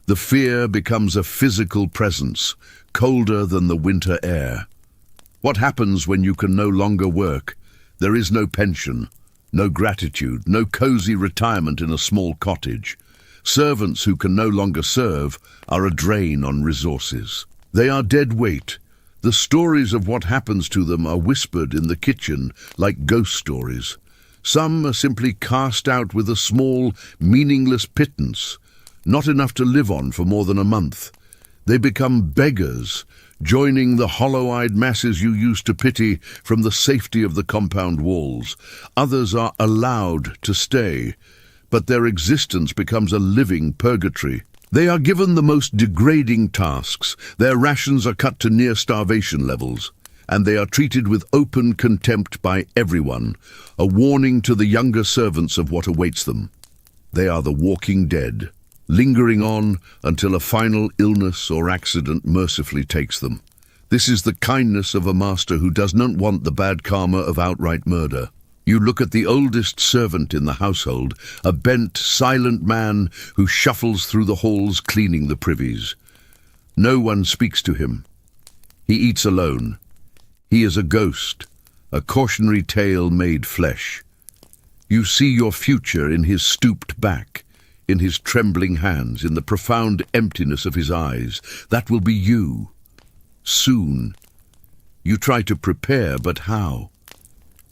The fear becomes a physical presence, colder than the winter air. What happens when you can no longer work? There is no pension, no gratitude, no cozy retirement in a small cottage. Servants who can no longer serve are a drain on resources. They are dead weight. The stories of what happens to them are whispered in the kitchen like ghost stories. Some are simply cast out with a small, meaningless pittance, not enough to live on for more than a month. They become beggars, joining the hollow-eyed masses you used to pity from the safety of the compound walls. Others are allowed to stay, but their existence becomes a living purgatory. They are given the most degrading tasks, their rations are cut to near starvation levels, and they are treated with open contempt by everyone, a warning to the younger servants of what awaits them. They are the walking dead, lingering on until a final illness or accident mercifully takes them. This is the kindness of a master who does not want the bad karma of outright murder. You look at the oldest servant in the household, a bent, silent man who shuffles through the halls cleaning the privies. No one speaks to him. He eats alone. He is a ghost, a cautionary tale made flesh. You see your future in his stooped back, in his trembling hands, in the profound emptiness of his eyes. That will be you. Soon. You try to prepare, but how?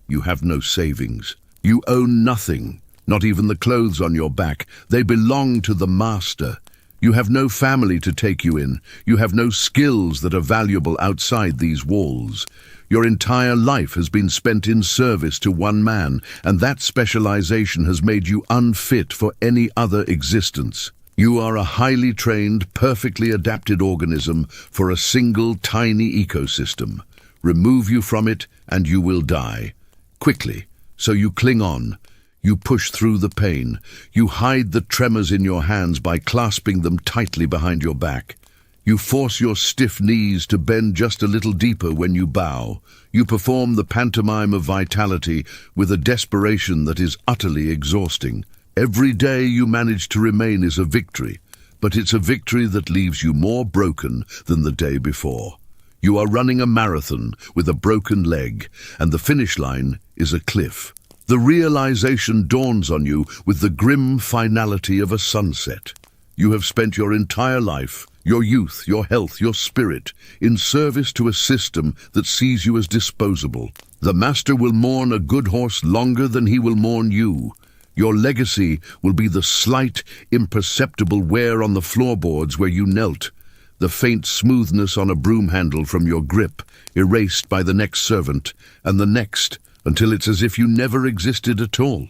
You have no savings. You own nothing, not even the clothes on your back. They belong to the master. You have no family to take you in. You have no skills that are valuable outside these walls. Your entire life has been spent in service to one man, and that specialization has made you unfit for any other existence. You are a highly trained, perfectly adapted organism for a single tiny ecosystem. Remove you from it, and you will die. Quickly, so you cling on. You push through the pain. You hide the tremors in your hands by clasping them tightly behind your back. You force your stiff knees to bend just a little deeper when you bow. You perform the pantomime of vitality with a desperation that is utterly exhausting. Every day you manage to remain is a victory, but it's a victory that leaves you more broken than the day before. You are running a marathon with a broken leg, and the finish line is a cliff. The realization dawns on you with the grim finality of a sunset. You have spent your entire life, your youth, your health, your spirit, in service to a system that sees you as disposable. The master will mourn a good horse longer than he will mourn you. Your legacy will be the slight, imperceptible wear on the floorboards where you knelt, the faint smoothness on a broom handle from your grip, erased by the next servant, and the next, until it's as if you never existed at all.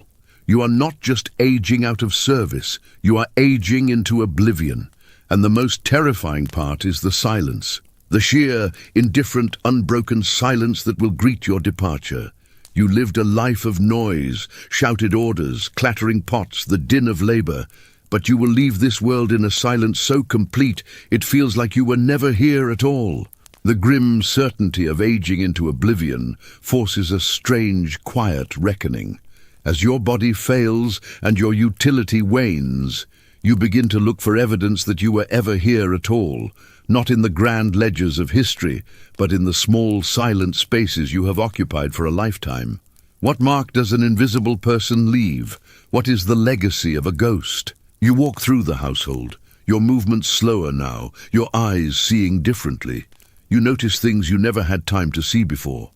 You are not just aging out of service, you are aging into oblivion. And the most terrifying part is the silence. The sheer, indifferent, unbroken silence that will greet your departure. You lived a life of noise, shouted orders, clattering pots, the din of labor. But you will leave this world in a silence so complete it feels like you were never here at all. The grim certainty of aging into oblivion forces a strange, quiet reckoning. As your body fails and your utility wanes, you begin to look for evidence that you were ever here at all, not in the grand ledgers of history, but in the small, silent spaces you have occupied for a lifetime. What mark does an invisible person leave? What is the legacy of a ghost? You walk through the household, your movements slower now, your eyes seeing differently. You notice things you never had time to see before.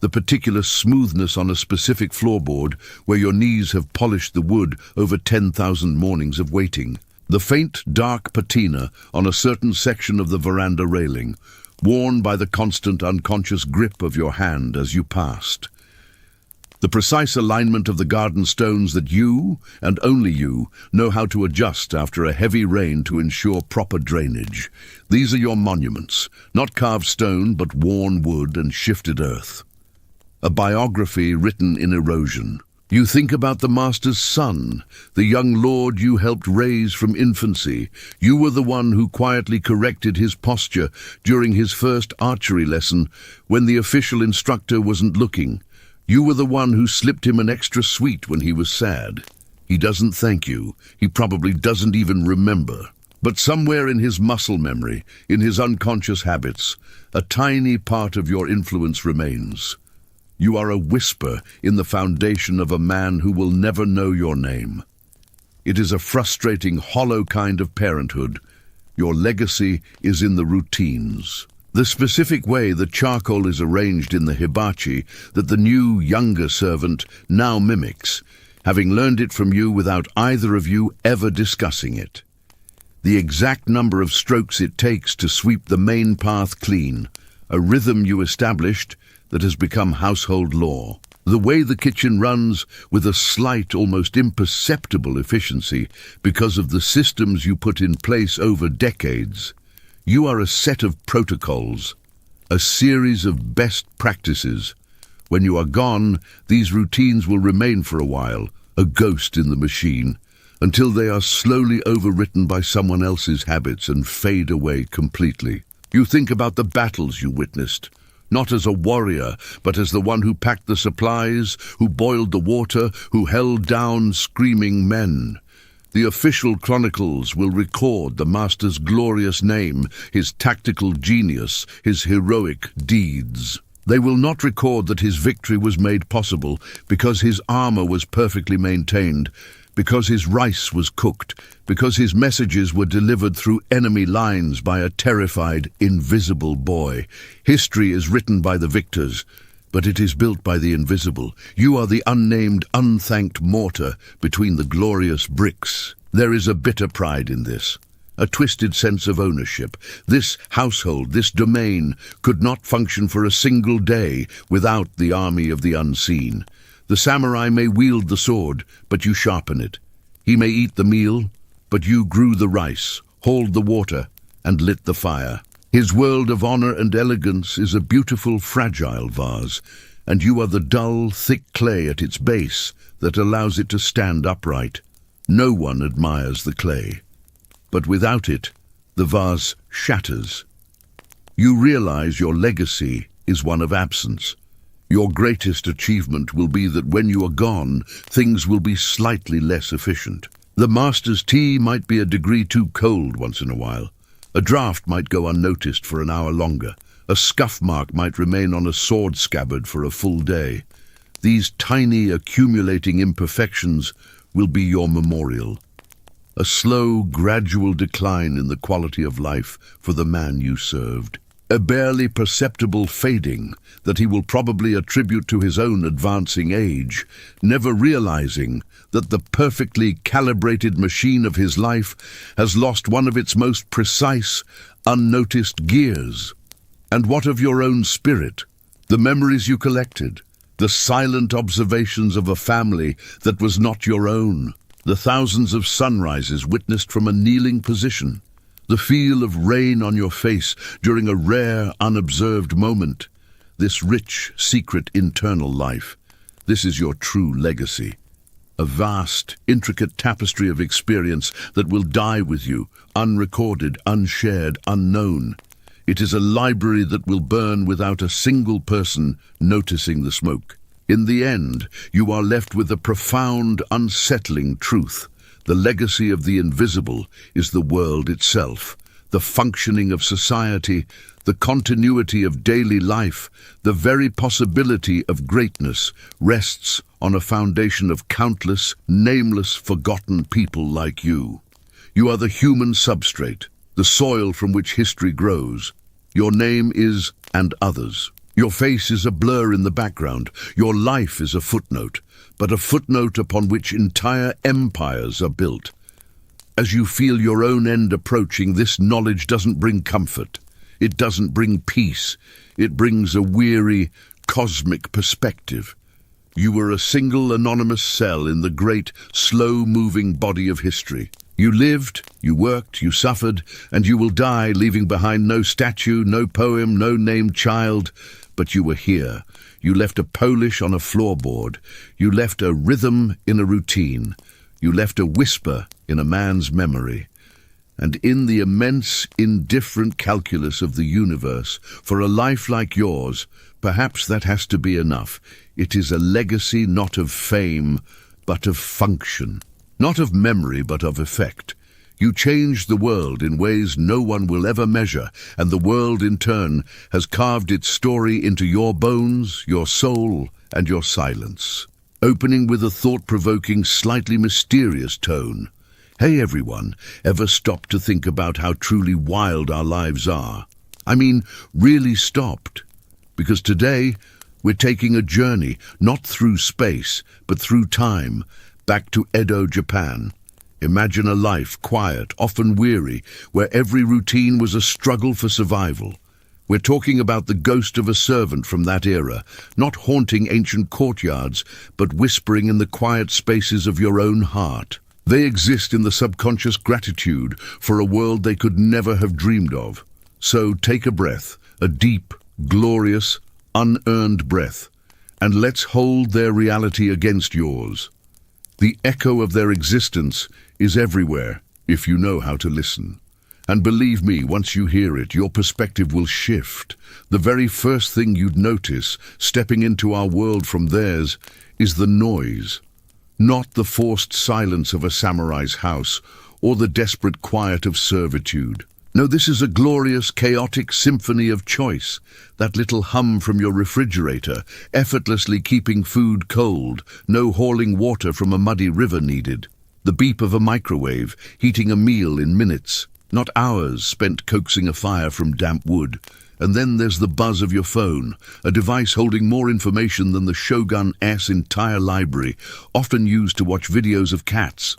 The particular smoothness on a specific floorboard where your knees have polished the wood over 10,000 mornings of waiting. The faint, dark patina on a certain section of the veranda railing, worn by the constant unconscious grip of your hand as you passed. The precise alignment of the garden stones that you, and only you, know how to adjust after a heavy rain to ensure proper drainage. These are your monuments, not carved stone but worn wood and shifted earth. A biography written in erosion. You think about the master's son, the young lord you helped raise from infancy. You were the one who quietly corrected his posture during his first archery lesson when the official instructor wasn't looking. You were the one who slipped him an extra sweet when he was sad. He doesn't thank you. He probably doesn't even remember. But somewhere in his muscle memory, in his unconscious habits, a tiny part of your influence remains. You are a whisper in the foundation of a man who will never know your name. It is a frustrating, hollow kind of parenthood. Your legacy is in the routines. The specific way the charcoal is arranged in the hibachi that the new, younger servant now mimics, having learned it from you without either of you ever discussing it. The exact number of strokes it takes to sweep the main path clean, a rhythm you established that has become household law. The way the kitchen runs with a slight, almost imperceptible efficiency because of the systems you put in place over decades. You are a set of protocols, a series of best practices. When you are gone, these routines will remain for a while, a ghost in the machine, until they are slowly overwritten by someone else's habits and fade away completely. You think about the battles you witnessed, not as a warrior, but as the one who packed the supplies, who boiled the water, who held down screaming men. The official chronicles will record the master's glorious name, his tactical genius, his heroic deeds. They will not record that his victory was made possible because his armor was perfectly maintained, because his rice was cooked, because his messages were delivered through enemy lines by a terrified, invisible boy. History is written by the victors, but it is built by the invisible. You are the unnamed, unthanked mortar between the glorious bricks. There is a bitter pride in this, a twisted sense of ownership. This household, this domain, could not function for a single day without the army of the unseen. The samurai may wield the sword, but you sharpen it. He may eat the meal, but you grew the rice, hauled the water, and lit the fire. His world of honor and elegance is a beautiful, fragile vase, and you are the dull, thick clay at its base that allows it to stand upright. No one admires the clay, but without it, the vase shatters. You realize your legacy is one of absence. Your greatest achievement will be that when you are gone, things will be slightly less efficient. The master's tea might be a degree too cold once in a while. A draft might go unnoticed for an hour longer. A scuff mark might remain on a sword scabbard for a full day. These tiny accumulating imperfections will be your memorial. A slow, gradual decline in the quality of life for the man you served. A barely perceptible fading that he will probably attribute to his own advancing age, never realizing that the perfectly calibrated machine of his life has lost one of its most precise, unnoticed gears. And what of your own spirit? The memories you collected, the silent observations of a family that was not your own, the thousands of sunrises witnessed from a kneeling position, the feel of rain on your face during a rare, unobserved moment. This rich, secret, internal life, this is your true legacy. A vast, intricate tapestry of experience that will die with you, unrecorded, unshared, unknown. It is a library that will burn without a single person noticing the smoke. In the end, you are left with a profound, unsettling truth. The legacy of the invisible is the world itself, the functioning of society, the continuity of daily life, the very possibility of greatness rests on a foundation of countless, nameless, forgotten people like you. You are the human substrate, the soil from which history grows. Your name is and others. Your face is a blur in the background. Your life is a footnote, but a footnote upon which entire empires are built. As you feel your own end approaching, this knowledge doesn't bring comfort. It doesn't bring peace. It brings a weary, cosmic perspective. You were a single anonymous cell in the great, slow-moving body of history. You lived, you worked, you suffered, and you will die, leaving behind no statue, no poem, no named child. But you were here. You left a Polish on a floorboard. You left a rhythm in a routine. You left a whisper in a man's memory. And in the immense, indifferent calculus of the universe, for a life like yours, perhaps that has to be enough. It is a legacy not of fame, but of function. Not of memory, but of effect. You changed the world in ways no one will ever measure, and the world in turn has carved its story into your bones, your soul, and your silence. Opening with a thought-provoking, slightly mysterious tone. Hey everyone, ever stopped to think about how truly wild our lives are? I mean, really stopped. Because today, we're taking a journey, not through space, but through time, back to Edo, Japan. Imagine a life, quiet, often weary, where every routine was a struggle for survival. We're talking about the ghost of a servant from that era, not haunting ancient courtyards, but whispering in the quiet spaces of your own heart. They exist in the subconscious gratitude for a world they could never have dreamed of. So take a breath, a deep, glorious, unearned breath, and let's hold their reality against yours. The echo of their existence is everywhere, if you know how to listen. And believe me, once you hear it, your perspective will shift. The very first thing you'd notice, stepping into our world from theirs, is the noise. Not the forced silence of a samurai's house, or the desperate quiet of servitude. No, this is a glorious, chaotic symphony of choice. That little hum from your refrigerator, effortlessly keeping food cold, no hauling water from a muddy river needed. The beep of a microwave, heating a meal in minutes, not hours spent coaxing a fire from damp wood. And then there's the buzz of your phone, a device holding more information than the Shogun's entire library, often used to watch videos of cats.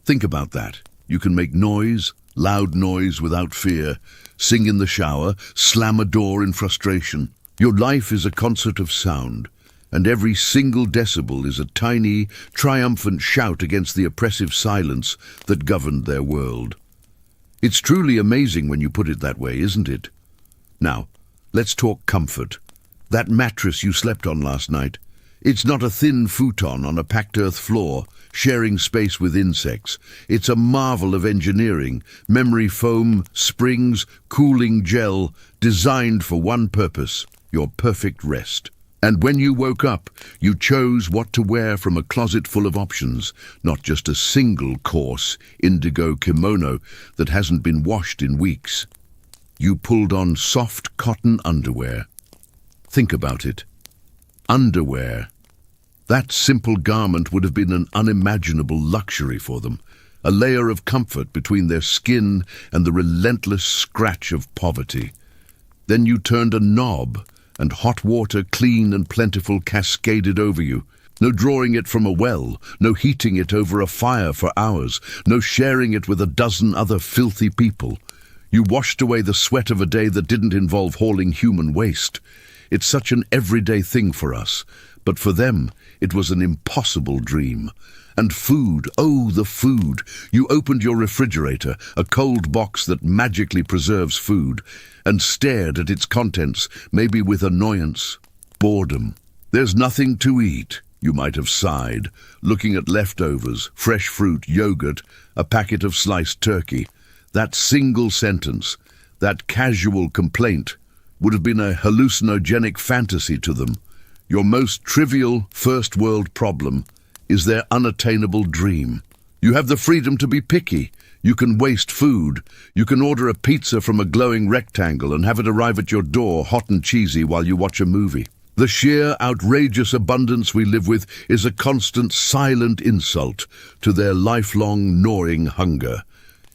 Think about that. You can make noise, loud noise without fear, sing in the shower, slam a door in frustration. Your life is a concert of sound, and every single decibel is a tiny, triumphant shout against the oppressive silence that governed their world. It's truly amazing when you put it that way, isn't it? Now, let's talk comfort. That mattress you slept on last night, it's not a thin futon on a packed earth floor, sharing space with insects. It's a marvel of engineering, memory foam, springs, cooling gel, designed for one purpose, your perfect rest. And when you woke up, you chose what to wear from a closet full of options, not just a single coarse indigo kimono that hasn't been washed in weeks. You pulled on soft cotton underwear. Think about it. Underwear. That simple garment would have been an unimaginable luxury for them, a layer of comfort between their skin and the relentless scratch of poverty. Then you turned a knob, and hot water, clean and plentiful, cascaded over you. No drawing it from a well, no heating it over a fire for hours, no sharing it with a dozen other filthy people. You washed away the sweat of a day that didn't involve hauling human waste. It's such an everyday thing for us, but for them, it was an impossible dream. And food, oh, the food. You opened your refrigerator, a cold box that magically preserves food, and stared at its contents, maybe with annoyance, boredom. There's nothing to eat, you might have sighed, looking at leftovers, fresh fruit, yogurt, a packet of sliced turkey. That single sentence, that casual complaint, would have been a hallucinogenic fantasy to them. Your most trivial first-world problem is their unattainable dream. You have the freedom to be picky. You can waste food. You can order a pizza from a glowing rectangle and have it arrive at your door hot and cheesy while you watch a movie. The sheer, outrageous abundance we live with is a constant, silent insult to their lifelong, gnawing hunger.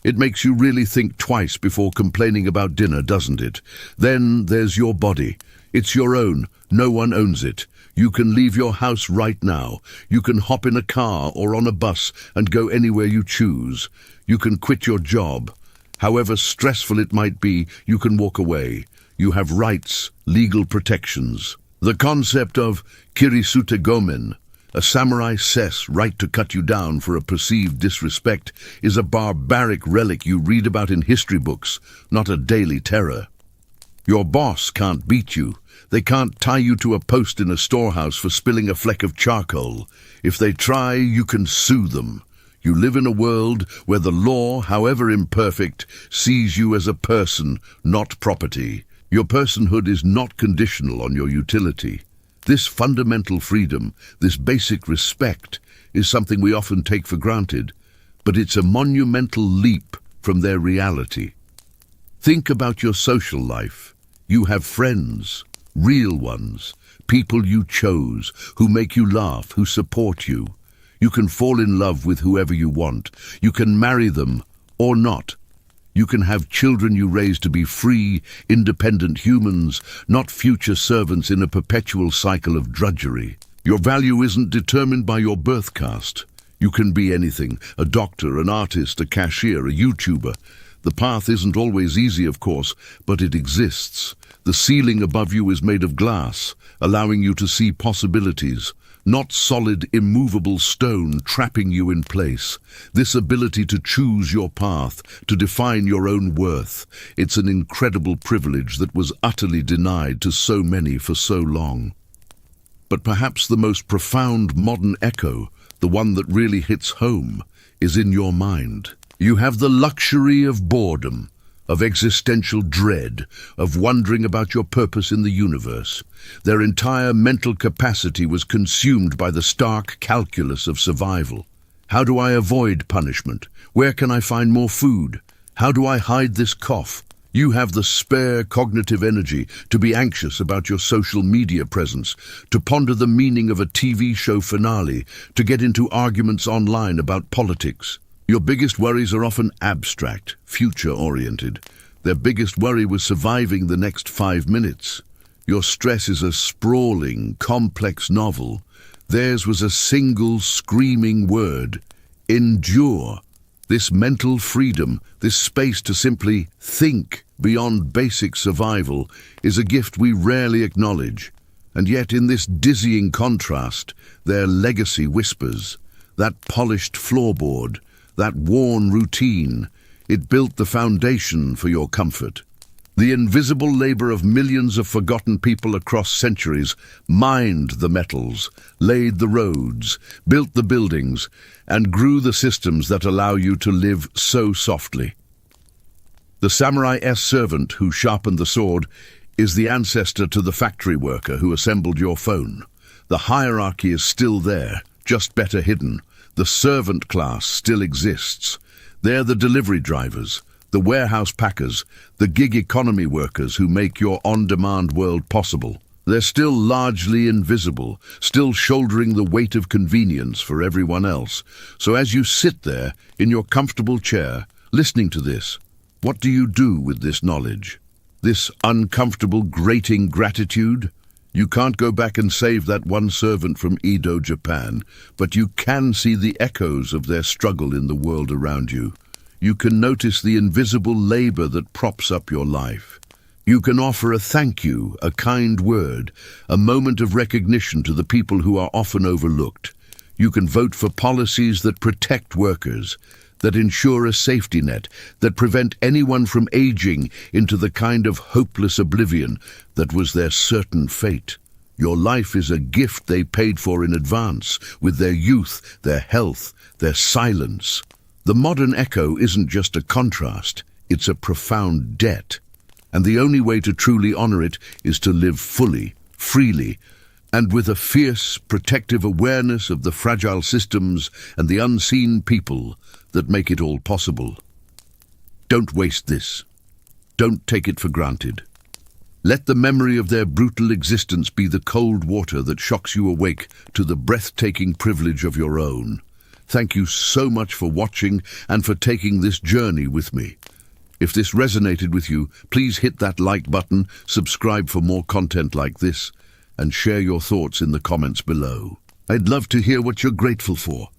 It makes you really think twice before complaining about dinner, doesn't it? Then there's your body. It's your own. No one owns it. You can leave your house right now. You can hop in a car or on a bus and go anywhere you choose. You can quit your job. However stressful it might be, you can walk away. You have rights, legal protections. The concept of kirisute gomen, a samurai says right to cut you down for a perceived disrespect, is a barbaric relic you read about in history books, not a daily terror. Your boss can't beat you. They can't tie you to a post in a storehouse for spilling a fleck of charcoal. If they try, you can sue them. You live in a world where the law, however imperfect, sees you as a person, not property. Your personhood is not conditional on your utility. This fundamental freedom, this basic respect, is something we often take for granted, but it's a monumental leap from their reality. Think about your social life. You have friends, real ones, people you chose, who make you laugh, who support you. You can fall in love with whoever you want. You can marry them or not. You can have children you raise to be free, independent humans, not future servants in a perpetual cycle of drudgery. Your value isn't determined by your birth caste. You can be anything, a doctor, an artist, a cashier, a YouTuber. The path isn't always easy, of course, but it exists. The ceiling above you is made of glass, allowing you to see possibilities, not solid, immovable stone trapping you in place. This ability to choose your path, to define your own worth, it's an incredible privilege that was utterly denied to so many for so long. But perhaps the most profound modern echo, the one that really hits home, is in your mind. You have the luxury of boredom, of existential dread, of wondering about your purpose in the universe. Their entire mental capacity was consumed by the stark calculus of survival. How do I avoid punishment? Where can I find more food? How do I hide this cough? You have the spare cognitive energy to be anxious about your social media presence, to ponder the meaning of a TV show finale, to get into arguments online about politics. Your biggest worries are often abstract, future-oriented. Their biggest worry was surviving the next 5 minutes. Your stress is a sprawling, complex novel. Theirs was a single, screaming word: endure. This mental freedom, this space to simply think beyond basic survival, is a gift we rarely acknowledge. And yet, in this dizzying contrast, their legacy whispers. That polished floorboard, that worn routine, it built the foundation for your comfort. The invisible labor of millions of forgotten people across centuries mined the metals, laid the roads, built the buildings, and grew the systems that allow you to live so softly. The samurai's servant who sharpened the sword is the ancestor to the factory worker who assembled your phone. The hierarchy is still there, just better hidden. The servant class still exists. They're the delivery drivers, the warehouse packers, the gig economy workers who make your on-demand world possible. They're still largely invisible, still shouldering the weight of convenience for everyone else. So as you sit there in your comfortable chair, listening to this, what do you do with this knowledge? This uncomfortable, grating gratitude? You can't go back and save that one servant from Edo, Japan, but you can see the echoes of their struggle in the world around you. You can notice the invisible labor that props up your life. You can offer a thank you, a kind word, a moment of recognition to the people who are often overlooked. You can vote for policies that protect workers, that ensure a safety net, that prevent anyone from aging into the kind of hopeless oblivion that was their certain fate. Your life is a gift they paid for in advance, with their youth, their health, their silence. The modern echo isn't just a contrast, it's a profound debt. And the only way to truly honor it is to live fully, freely, and with a fierce, protective awareness of the fragile systems and the unseen people that make it all possible. Don't waste this. Don't take it for granted. Let the memory of their brutal existence be the cold water that shocks you awake to the breathtaking privilege of your own. Thank you so much for watching and for taking this journey with me. If this resonated with you, please hit that like button, subscribe for more content like this, and share your thoughts in the comments below. I'd love to hear what you're grateful for.